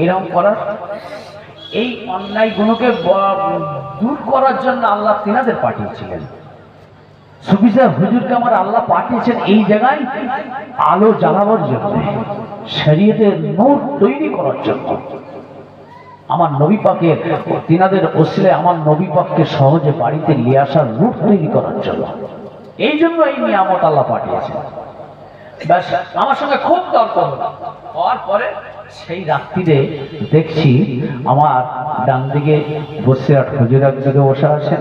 এরকম করার, এই অন্যায় গুণকে দূর করার জন্য আল্লাহ তিনাদের পাঠিয়েছিলেন। সুফিসা হুজুরকে আমার আল্লাহ পাঠিয়েছেন এই জায়গায় আলো জ্বালাবার জন্য, শরীয়তের নূর তৈরি করার জন্য। আমার নবী পাকের তিনাদের ওসিলায় আমার নবী পাককে সহজে বাড়িতে নিয়ে আসার রূপ তৈরি করার জন্য, এই জন্য এই নিয়ামত আল্লাহ পাঠিয়েছেন। ব্যাস আমার সঙ্গে খুব তর্ক হলো, হওয়ার পরে সেই রাত্রিরে দেখছি আমার ডান দিকে বসিরহাট হুজুর একদিকে বসে আছেন,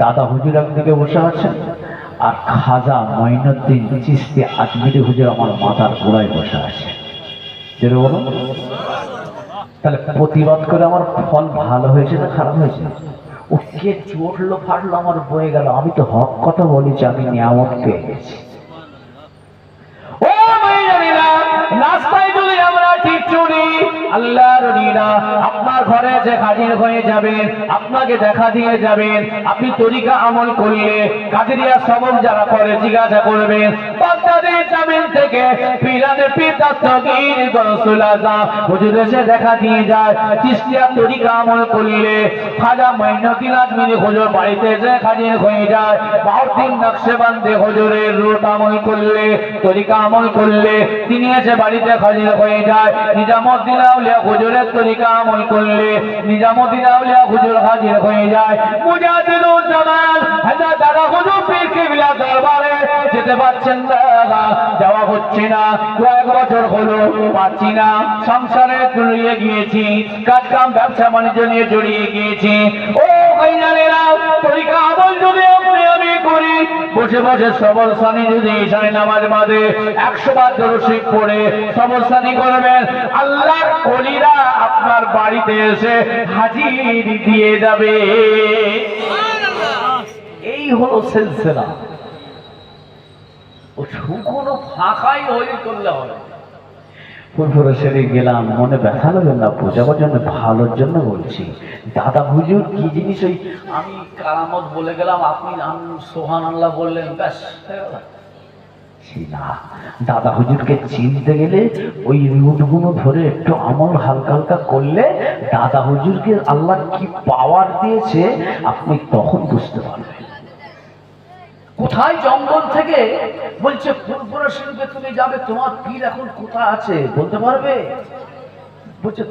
দাদা হুজুর একদিকে বসে আছেন, আর খাজা মঈনুদ্দিন চিশতি আজমিরি হুজুর আমার মাথার গোড়ায় বসে আছে। যেটা বলো, তাহলে প্রতিবাদ করে আমার ফল ভালো হয়েছে না খারাপ হয়েছে? ও কে চড়লো ফাটলো আমার বয়ে গেল, আমি তো হক কথা বলেছি, আমি নিয়ামত পেয়ে গেছি। ও ভাইরা, রাস্তায় যদি আমরা ঠিক চলি, আল্লাহর ওলিরা আপনার ঘরে যে হাজির হয়ে যাবেন, আপনাকে দেখা দিয়ে যাবেন। আপনি তরিকা আমল করলে কাদেরিয়া সবক যারা করে জিজ্ঞাসা করবেন, বাগদাদের জামিন থেকে পীরানের পিতা তগীর গৌসুল আজম হুজুর এসে দেখা দিয়ে যায়। চিশতিয়া তরিকা আমল করলে খাজা মঈনুদ্দিন আজমিরি হুজুর বাড়িতে এসে হাজির হয়ে যায়। বাউদ্দিন নকশবন্দি হুজুরের রুট আমল করলে, তরিকা আমল করলে তিনি এসে বাড়িতে হাজির হয়ে যায়। নিজামুদ্দিন আউলিয়া হুজুরের তরিকা আমল করলে নিজামুদ্দিন আউলিয়া হুজুর হাজির হয়ে যায়। মুজাদ্দিদুল জামান হযরত দাদা হুজুর পীর কিবলা দরবারে যেতে যেতে পারছেন না, যাওয়া হচ্ছে না, কয়েক বছর হলো পাচ্ছি না, সংসারে জড়িয়ে গিয়েছি, কাজ কাম ব্যবসা বাণিজ্য নিয়ে জড়িয়ে গিয়েছি। ও ভাইজানেরা, পরীক্ষা আমল যদি আমি করি, বসে বসে সবল সানি যদি ঈশানে নামাজ বাঁধে 100 বার দরুদ শরীফ পড়ে সবল সানি করবেন, আল্লাহর ওলিরা আপনার বাড়িতে এসে হাজির দিয়ে যাবে। এই হলো সিলসিলা। ও শুকনো ফাঁকাই হয়ে করলে হবে। পুরপুরে সেরে গেলাম, মনে ব্যথা লাগবে না, বোঝাবার জন্য, ভালোর জন্য বলছি। দাদা হুজুর কি জিনিস, ওই আমি কারামত বলে গেলাম, আপনি সুবহানাল্লাহ বললেন, ব্যাস না। দাদা হুজুরকে চিনতে গেলে ওই রুটগুলো ধরে একটু আমল হালকা হালকা করলে দাদা হুজুরকে আল্লাহ কি পাওয়ার দিয়েছে আপনি তখন বুঝতে পারবেন। কোথায় জঙ্গল থেকে বলছে ফুরফুরা শরীফে তুমি যাবে, তোমার পীর এখন কোথায় আছে বলতে পারবে? বলছে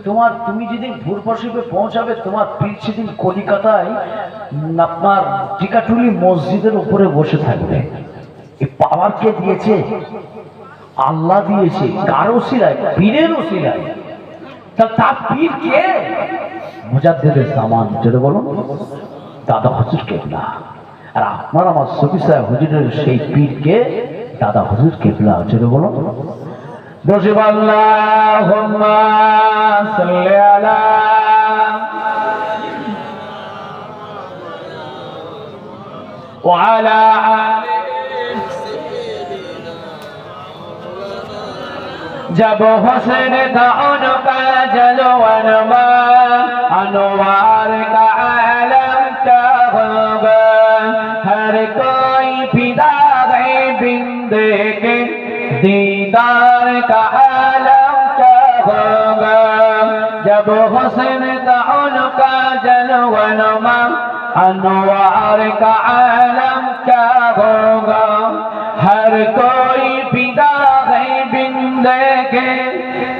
তুমি যেদিন ফুরফুরা শরীফে পৌঁছাবে তোমার পীর সেদিন কলিকাতায় আপনার টিকাটুলি মসজিদের উপরে বসে থাকবে। এই পাওয়ার কে দিয়েছে? আল্লাহ দিয়েছে। কার ওসিলায়? পীরের ওসিলায়। তার পীর কে? মুজাদ্দিদুল জামান, যেটা বলুন দাদা হুজুর কেবলা। আর আপনার আমার শফি সাহেব হুজুরের সেই পীরকে দাদা হুজুর কেবলা, যেটা বলুন দশিব আল্লাহুম্মা সাল্লি আলা ওয়া আলা আলি। जब हुस्न था उनका जलवनमा, अनवार का आलम क्या होगा, हर कोई फिदा गए बिंदे के, दीदार का आलम क्या होगा। जब हुस्न था उनका जलवनमा, अनवार का आलम क्या होगा, हर कोई फिदा गए बिंदे के,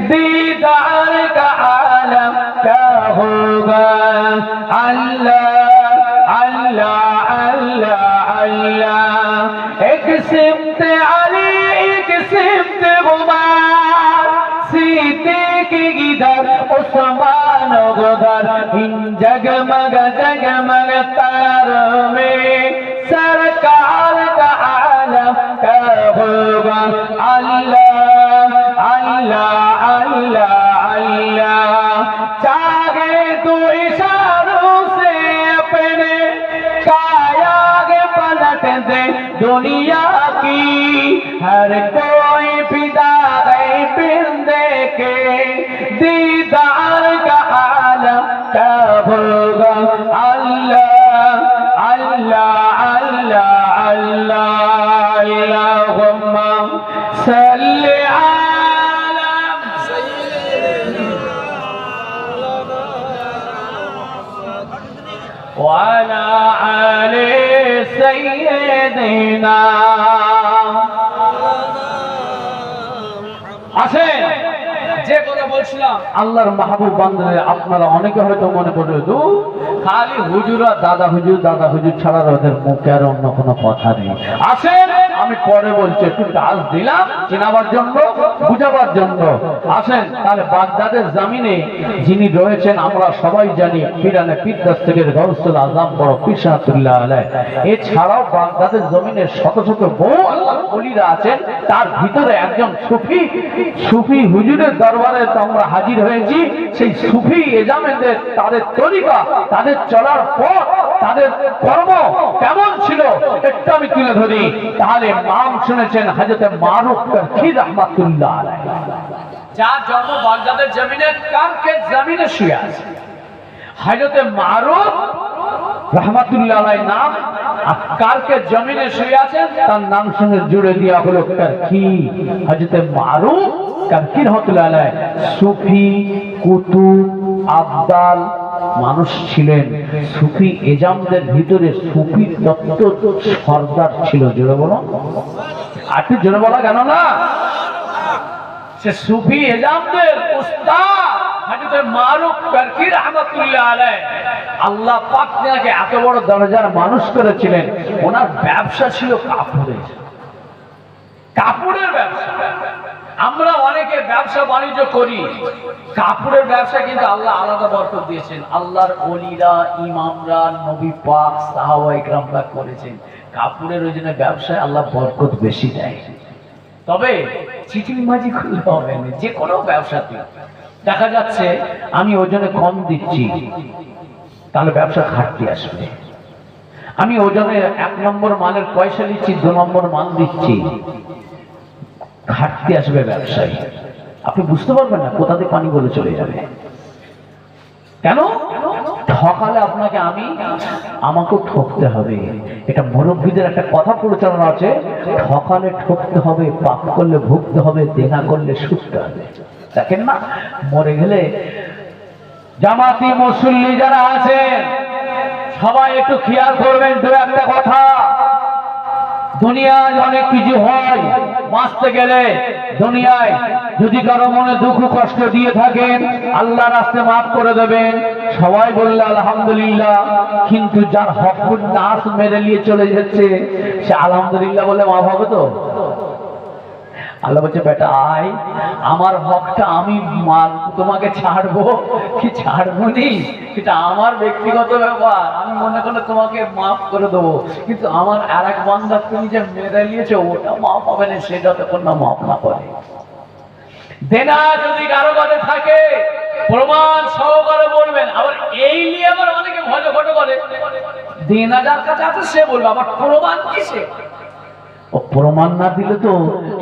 दीदार का आलम क्या होगा। अल्लाह अल्लाह अल्लाह अल्लाह। एक सिमत अली, एक सिमत गुमार, सीते के इधर उस्मान उधर, इन जगमग जगमग तारों में सरकार का आलम क्या होगा। अल्लाह अल्लाह अल्लाह अल्लाह। चाहे तो इशारों से अपने काया के पलट दे दुनिया की, हर कोई फिदा गए बिंदे के, दीदार का आलम क्या होगा। अल्लाह अल्लाह अल्लाह अल्लाह। अल्लाहुम्मा सल्ली अला व अला आले सय्यिदिना। আসেন, যে কথা বলছিলাম আল্লাহর মাহবুব বান্দাদের আপনারা অনেকে হয়তো মনে করবে দু খালি হুজুর আর দাদা হুজুর ছাড়া ওদের মুখে আর অন্য কোনো কথা নেই। আসেন, আমি পরে বলছি, একটু কাজ দিলাম চেনাবার জন্য, বুঝাবার জন্য। আসেন, তাহলে বাগদাদের জমিনে যিনি রয়েছেন আমরা সবাই জানি, পিরানে পীর দস্তগীর গৌসুল আজম বড় পীর সাহেবুল্লাহ আলাইহি। এছাড়াও বাগদাদের জমিনে শত শত বহু আল্লাহর ওলিরা আছেন, তার ভিতরে একজন সুফি হুজুরের দরবারে আমরা হাজির হয়েছি। সেই সুফি এজামেদের তাদের তরিকা, তাদের চলার পথ, তাদের কর্ম কেমন ছিল একটু আমি তুলে ধরি। তাহলে নাম শুনেছেন হযরত মারুফ কারখি রাহমাতুল্লাহ আলাইহি, যার জন্ম বাগদাদের জমিনে কারকের জমিনে শুয়ে আছে। হযরত মারুফ রাহমাতুল্লাহ আলাইহি নাম, কারকের জমিনে শুয়ে আছেন, তার নাম শুনে জুড়ে দেওয়া হলো কারখি। হযরত মারুফ কারখি রাহমাতুল্লাহ আলাইহি সুফি, কুতুব, আবদাল মানুষ ছিলেন। সুফি এজামদের ভিতরে সুফির তত্ত্ব সর্দার ছিল। জোরে বলো, আর জোরে বলা কেন না? সে সুফি এজামদের উস্তাদ হযরত মারুফ কারখি রাহমাতুল্লাহ আলাইহি। আল্লাহ পাক তাকে এত বড় দরজার মানুষ করেছিলেন। ওনার ব্যবসা ছিল কাপড়ের। কাপড়ের ব্যবসা, আমরা অনেকে ব্যবসা বাণিজ্য করি, কাপড়ের ব্যবসা কিন্তু আল্লাহ আলাদা বরকত দিয়েছেন। আল্লাহর ওলিরা, ইমামরা, নবী পাক, সাহাবা ইকরামরা করেছেন। কাপড়ের ওই জন্য ব্যবসায় আল্লাহ বরকত বেশি দেয়। তবে চিটিংবাজি করলে হবে না। যে কোনো ব্যবসাতে দেখা যাচ্ছে আমি ওজনে কম দিচ্ছি, তাহলে ব্যবসা ঘাটতি আসবে। আমি ওজনে 1 নম্বর মালের পয়সা দিচ্ছি, 2 নম্বর মাল দিচ্ছি, ঘাটতি আসবে ব্যবসায়। আপনি বুঝতে পারবেন না কোথা থেকে পানি বলে চলে যাবে। কেন? ঠকালে আপনাকে আমাকেও ঠকতে হবে। এটা মুরব্বীদের একটা কথা পরিচালনা আছে, ঠকালে ঠকতে হবে, পাপ করলে ভুগতে হবে, দেনা করলে শুধতে হবে। দেখেন না, মরে গেলে জামাতি মুসল্লি যারা আছেন সবাই একটু খেয়াল করবেন 2-1টা কথা। দুনিয়ায় অনেক কিছু হয়, বাঁচতে গেলে দুনিয়ায় যদি কারো মনে দুঃখ কষ্ট দিয়ে থাকেন আল্লাহ রাস্তে মাফ করে দেবেন, সবাই বললে আলহামদুলিল্লাহ। কিন্তু যার হক নাস মেরে নিয়ে চলে যাচ্ছে সে আলহামদুলিল্লাহ বলে মাফ হবে তো? আল্লাহ বলছে, বেটা আয়, আমার হকটা আমি তোমাকে ছাড়বো কি ছাড়বো নি, সেটা আমার ব্যক্তিগত ব্যাপার। আমি মনে করলে তোমাকে মাফ করে দেবো, কিন্তু আমার আর এক বান্দা তুমি যে মেরে নিয়েছো ওটা মাফ হবে না, সেটা তখন না মাফ না করে। দেনা যদি কারো কাছে থাকে প্রমাণ সহকারে বলবেন। আবার এই নিয়ে আবার অনেকে ভজঘট করে, দেনা যার কাছে আছে সে বলবে, আবার প্রমাণ কিসে? ও প্রমাণ না দিলে তো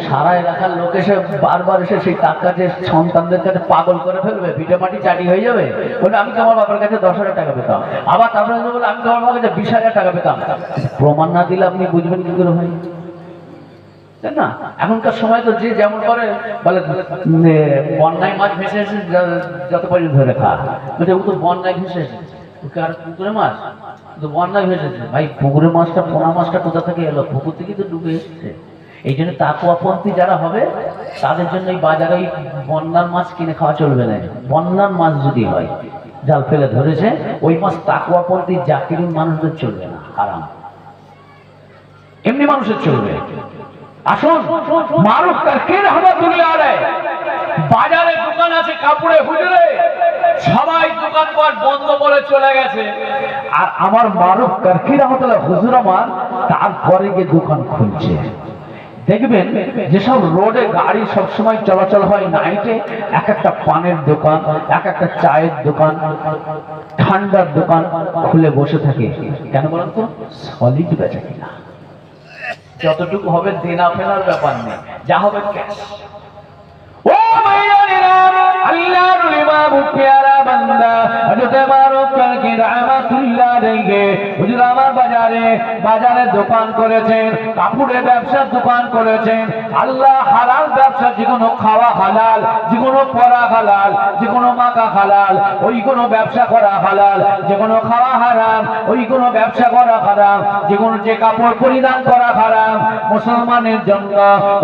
সারা এলাকার লোক এসে বারবার এসে সেই টাকা যে সন্তানদের কাছে পাগল করে ফেলবে, ভিটে মাটি চাটি হয়ে যাবে। বলে আমি তোমার বাবার কাছে 10,000 টাকা পেতাম, আবার তারপরে বলে আমি তোমার বাবার কাছে 20,000 টাকা পেতাম। প্রমাণ না দিলে আপনি বুঝবেন কি করে ভাই? তাই না? এখনকার সময় তো যে যেমন করে বলে বন্যায় মাছ ভেসে এসে যত পর্যন্ত ধরে খাওয়া, বলছে ও তো বন্যায় ভেসে এসেছে, ওকে আর পুকুরে মাছ তো বন্যায় ভেসেছে। ভাই পুকুরের মাছটা, পোনা মাছটা কোথা থেকে এলো? পুকুর থেকে তো ডুবে এসেছে। এই জন্য তাকুয়াপন্থী যারা হবে তাদের জন্য এই বাজারে ওই বন্যার মাছ কিনে খাওয়া চলবে না। বন্যার মাছ যদি হয় জাল ফেলে ধরেছে, ওই মাছ তাকুয়াপন্থী জাকিরিন মানুষদের চলবে না, হারাম। এমনি মানুষের চলবে। আসুন মারুফ কারকি রহমাতুল্লাহ আলাইহি বাজারে দোকান আছে, কাপড়ে হুজুরে সবাই দোকানপাট বন্ধ করে চলে গেছে, আর আমার মারুফ কারকি রহমাতুল্লাহ হুজুর আমার তারপরে গিয়ে দোকান খুলছে। দেখবেন যেসব রোডে গাড়ি সবসময় চলাচল হয় নাইটে, এক একটা পানের দোকান, এক একটা চায়ের দোকান, ঠান্ডার দোকান খুলে বসে থাকে। কেন বলেন তো? সলিড বেচা কিনা। যতটুকু হবে দেনা ফেলার ব্যাপার নেই, যা হবে ক্যাশ। ও ভাইয়ারা, আল্লাহর ইমাম প্যারা বান্দা হযরত মারুফ কারকি রাহমাতুল্লাহ আলাইহি হুজুর আমার বাজারে দোকান করেছেন, কাপড়ের ব্যবসার দোকান করেছেন। আল্লাহ হালাল ব্যবসা, যে কোনো খাওয়া হালাল, যে কোনো পরা হালাল, যে কোনো মাকা হালাল, ওই কোনো ব্যবসা করা হালাল, যে কোনো খাওয়া হারাম, ওই কোনো ব্যবসা করা হারাম, যে কোনো যে কাপড় পরিধান করা হারাম মুসলমানের জন্য,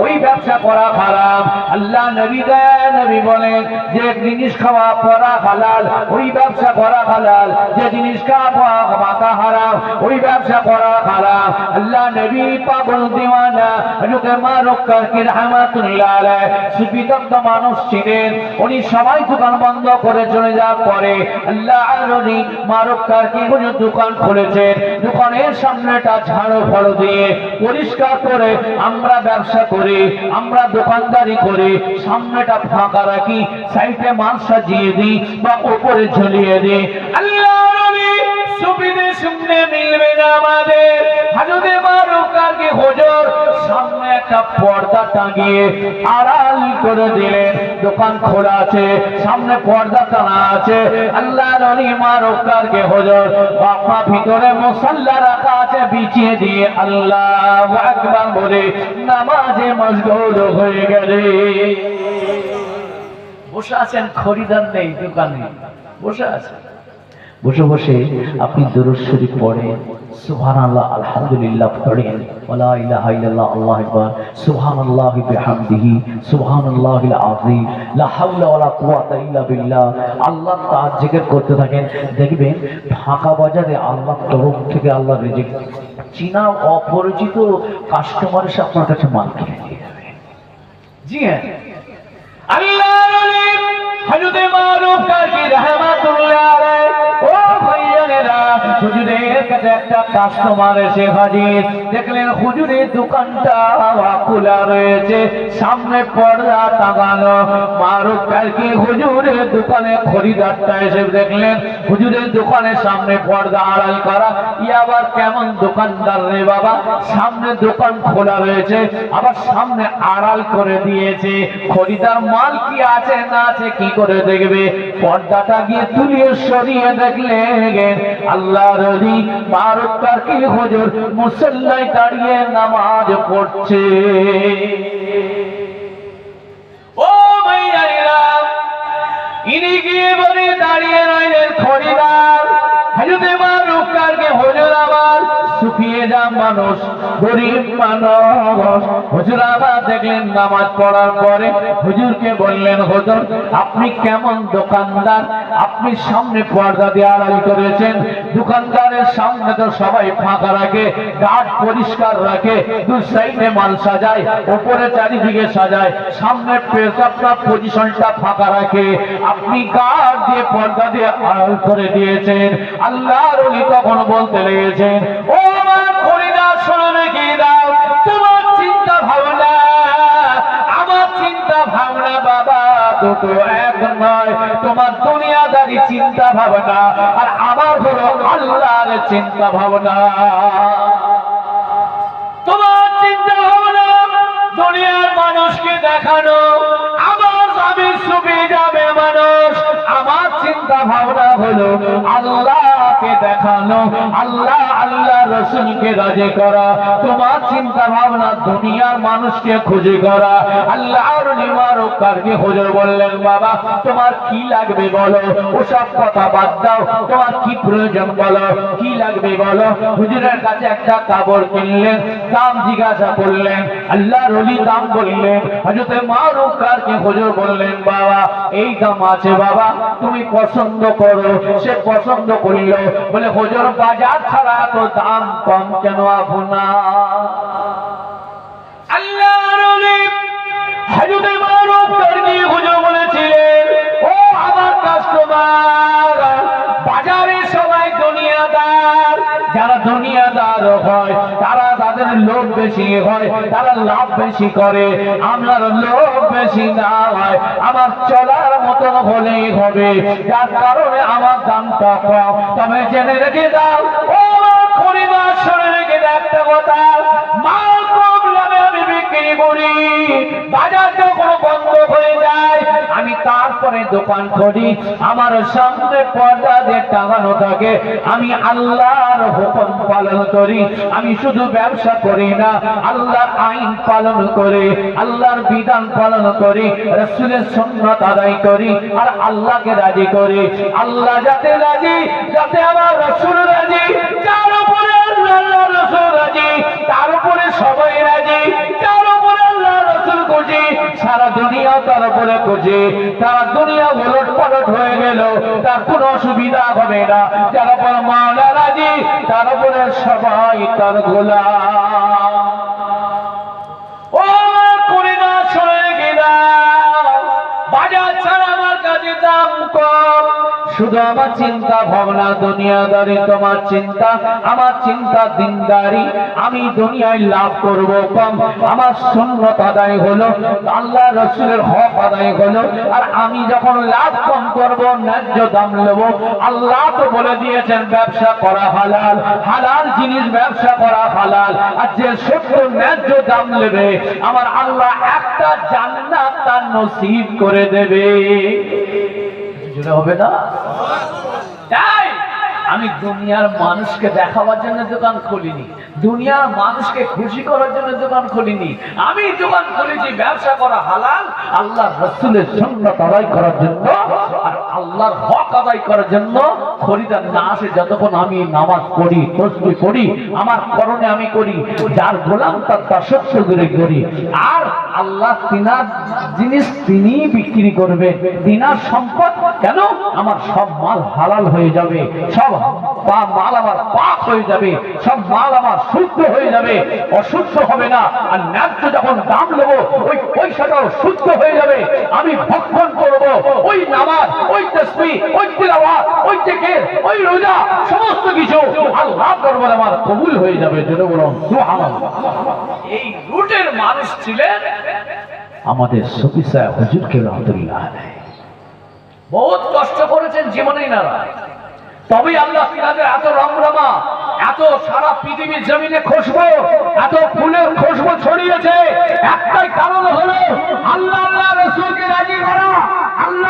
ওই ব্যবসা করা হারাম। আল্লাহ নবী বলেন যে জিনিস খাওয়া পরা হালাল, ওই ব্যবসা করা হালাল, যে জিনিস খাওয়া মাকা হারাম, ওই ব্যবসা করা হারাম। আল্লাহ নবী পাগল দিওয়ানা হযরত মারুফ কারকি রাহমাতুল্লাহ আলাইহি সুবিদগ্ধ মানুষ ছিলেন। উনি সবাই দোকান বন্ধ করে চলে যাওয়ার পরে আল্লাহ নবী মারুফ কারকি হুজুর দোকান খুলেছেন। দোকানের সামনেটা ঝাড়ু ফাড়ু দিয়ে পরিষ্কার করে আমরা ব্যবসা করি, আমরা দোকানদারি করি, সামনেটা ফাঁকা রাখি, সাইডে মাল সাজিয়ে দিই বা উপরে ঝুলিয়ে দিই। আল্লাহ নবী সুবিধে শুনতে মিলবে না আমাদের। হযরত মারুফ কারকি হুজুর সামনে একটা পর্দা টাঙিয়ে আড়াল করে দিলেন। দোকান খোলা আছে, সামনে পর্দা টানা আছে। আল্লাহ নবী মারুফ কারকি হুজুর বাপা ভিতরে মুসাল্লা রাখা আছে, বিছিয়ে দিয়ে আল্লাহু আকবার বলে নামাজে মশগুল হয়ে গেলে। বসে আছেন, খরিদার নেই দোকানে, বসে আছেন। বসে বসে আপনি দুরূদ শরীফ পড়েন, সুবহানাল্লাহ আলহামদুলিল্লাহ পড়েন, ওয়া ইলাহা ইল্লাল্লাহ আল্লাহু আকবার, সুবহানাল্লাহি বিহামদিহি, সুবহানাল্লাহিল আযীম, লা হাওলা ওয়ালা কুওয়াতা ইল্লা বিল্লাহ। আল্লাহ তাআলা জিকির করতে থাকেন। দেখবেন ফাঁকা বাজারে আল্লাহর তরফ থেকে আল্লাহ রিজিক, চীনা অপরিচিত কাস্টমার এসে আপনার কাছে মাল কিনে নিয়ে যাবে। জি হ্যাঁ, আল্লাহর ওলি হযরত মারুফ কারকি রাহমাতুল্লাহ আলাইহি ও ভাইয়ানেরা, হুজুরের কাছে একটা কাস্টমার এসে হাজির। দেখলেন হুজুরের দোকানটা খোলা রয়েছে, সামনে পর্দা টাঙানো। মারুফ কারকি হুজুরের দোকানে খরিদারটা এসে দেখলেন হুজুরের দোকানের সামনে পর্দা আড়াল করা। আবার কেমন দোকানদার রে বাবা, সামনে দোকান খোলা রয়েছে আবার সামনে আড়াল করে দিয়েছে। খরিদার মাল কি আছে না আছে কি করে দেখবে? পর্দাটা গিয়ে তুলিয়ে সরিয়ে দেখলেন আল্লাহর ওলি মারুফ কারকি হুজুর মুসল্লায় দাঁড়িয়ে নামাজ পড়ছে। ও ভাইরা, ইনি গিয়ে বলে দাঁড়িয়ে রইলেন খরিদার। হযরত মারুফ কারকি হুজুর আবার শুকিয়ে যা মানুষ, গরিব মানুষ। হুজুর আবার দেখলেন নামাজ পড়ার পরে হুজুরকে বললেন, হুজুর আপনি কেমন দোকানদার, আপনি সামনে পর্দা দিয়ে আড়াল করেছেন। দোকানদারের সামনে তো সবাই ফাঁকা রাখে, গার্ড পরিষ্কার রাখে, দু সাইডে মাল সাজায়, উপরে চারিদিকে সাজায়, সামনে আপনার পজিশনটা ফাঁকা রাখে। আপনি গার্ড দিয়ে পর্দা দিয়ে আড়াল করে দিয়েছেন। আল্লাহর ওলি তখন বলতে লেগেছেন, ও আমার খরিদার শোনো নাকি দাও, তোমার চিন্তা ভাবনা আমার চিন্তা ভাবনা বাবা দুটো এক নয়। তোমার দুনিয়াদারি চিন্তা ভাবনা আর আমার হলো আল্লাহর চিন্তা ভাবনা। তোমার চিন্তা ভাবনা দুনিয়ার মানুষকে দেখানো, আমার স্বামীর সুখে যাবে মানুষ। আমার চিন্তা ভাবনা হলো আল্লাহকে দেখানো, আল্লাহ আল্লাহ রসুলকে রাজি করা। তোমার চিন্তা ভাবনা দুনিয়ার মানুষকে খুশি করা। আল্লাহর ওলি মারুফ কারকি হুজুর বললেন, বাবা তোমার কি লাগবে বলো, ওসব কথা বাদ দাও, তোমার কি প্রয়োজন বলো, কি লাগবে বলো। হুজুরের কাছে একটা কাপড় কিনলেন, দাম জিজ্ঞাসা করলেন। আল্লাহর ওলি দাম বললেন। হযরত মারুফ কারকি হুজুর বললেন, বাবা এই দাম আছে বাবা, তুমি পছন্দ করো। সে পছন্দ করলো, বলে হুজুর বাজার ছাড়া তো দাম কম কেন আপনার? আল্লাহর ওলি হযরত মারুফ কারকি হুজুর বলেছিলেন, ও আমার কাস্টমার, বাজারে সবাই দুনিয়াদার। যারা দুনিয়াদার হয় তারা তাদের লোভ বেশি হয়, তারা লাভ বেশি করে। আমার লোভ বেশি না হয়, আমার চলার মতন হলেই হবে, যার কারণে আমার দামটা কম। তবে জেনে রেখে দাও ও খরিদার, শুনে রেখে দাও একটা কথা, মাল কম দামে আমি বিক্রি করি। বাজার যখন বন্ধ হয়ে যায় আমি তারপরে দোকান করি, আমার সামনে পর্দা দিয়ে টাঙানো থাকে। আমি আল্লাহর হুকুম পালন করি। আমি শুধু ব্যবসা করি না, আল্লাহর আইন পালন করি, আল্লাহর বিধান পালন করি, রাসূলের সুন্নাত আদায় করি আর আল্লাহকে রাজি করি। আল্লাহ যাতে রাজি, যাতে আমার রাসূল রাজি, যার উপরে আল্লাহ রাসূল রাজি, তার উপরে সবাই রাজি, যার উপরে আল্লাহ রাসূল খুশি, সারা দুনিয়া তার উপরে খুশি। তার দুনিয়া উলট পালট হয়ে গেল, তার কোনো অসুবিধা হবে না। যার উপর মাওলা রাজি, তার উপরে সবাই তার গোলাম। ও করিনা শুনে কিনা, বাজার ছাড়া আমার কাছে দাম কম। শুধু আমার চিন্তা ভাবনা দুনিয়াদারি, তোমার চিন্তা আমার চিন্তা দিনদারি। আমি দুনিয়ায় লাভ করব কম, আমার সুন্নাত আদায় হলো, আল্লাহ রাসূলের হক আদায় হলো। আর আমি যখন লাভ কম করব, ন্যায্য দাম নেব। আল্লাহ তো বলে দিয়েছেন ব্যবসা করা হালাল, হালাল জিনিস ব্যবসা করা হালাল। আর যে সত্য ন্যায্য দাম নেবে, আমার আল্লাহ একটা জান্নাত তার নসিব করে দেবে। হবে না? তাই আমি দুনিয়ার মানুষকে দেখাবার জন্য দোকান খুলিনি, দুনিয়ার মানুষকে খুশি করার জন্য দোকান খুলিনি। আমি দোকান খুলেছি ব্যবসা করা হালাল, আল্লাহ রাসূলের সুন্নাত আদায় করার জন্য আর আল্লাহর হক আদায় করার জন্য খরিদার না আসে যতক্ষণ আমি নামাজ পড়ি তসবিহ পড়ি আমার করণে আমি করি যার গোলাম তার দাসত্ব করে করি আর আল্লাহ তিনার জিনিস তিনি বিক্রি করবেন তিনার সম্পদ কেন আমার সব মাল হালাল হয়ে যাবে সব মাল আমার পাক হয়ে যাবে সব মাল আমার শুদ্ধ হয়ে যাবে অশুদ্ধ হবে না আর ন্যায্য যখন দাম নেবো ওই পয়সাটাও শুদ্ধ হয়ে যাবে আমি ভক্ষণ করব ওই নামাজ ওই তাসবিহ ওই তিলাওয়াত ওই জিকির ওই রোজা সমস্ত কিছু আল্লাহ দরবারে আমার কবুল হয়ে যাবে যেটা বলুন সুবহানাল্লাহ এই রুটের মানুষ ছিলেন আমাদের শফি সাহেব হুজুরকে রহমতুল্লাহ আলাইহি বহুত কষ্ট করেছেন জীবনে নারা তবে আল্লাহ তিনাদের এত রমরমা এত সারা পৃথিবীর জমিনে খুশবু এত ফুলের খুশবু ছড়িয়েছে একটাই কারণ হলো আল্লাহ রাসূলকে রাজি করা আল্লাহ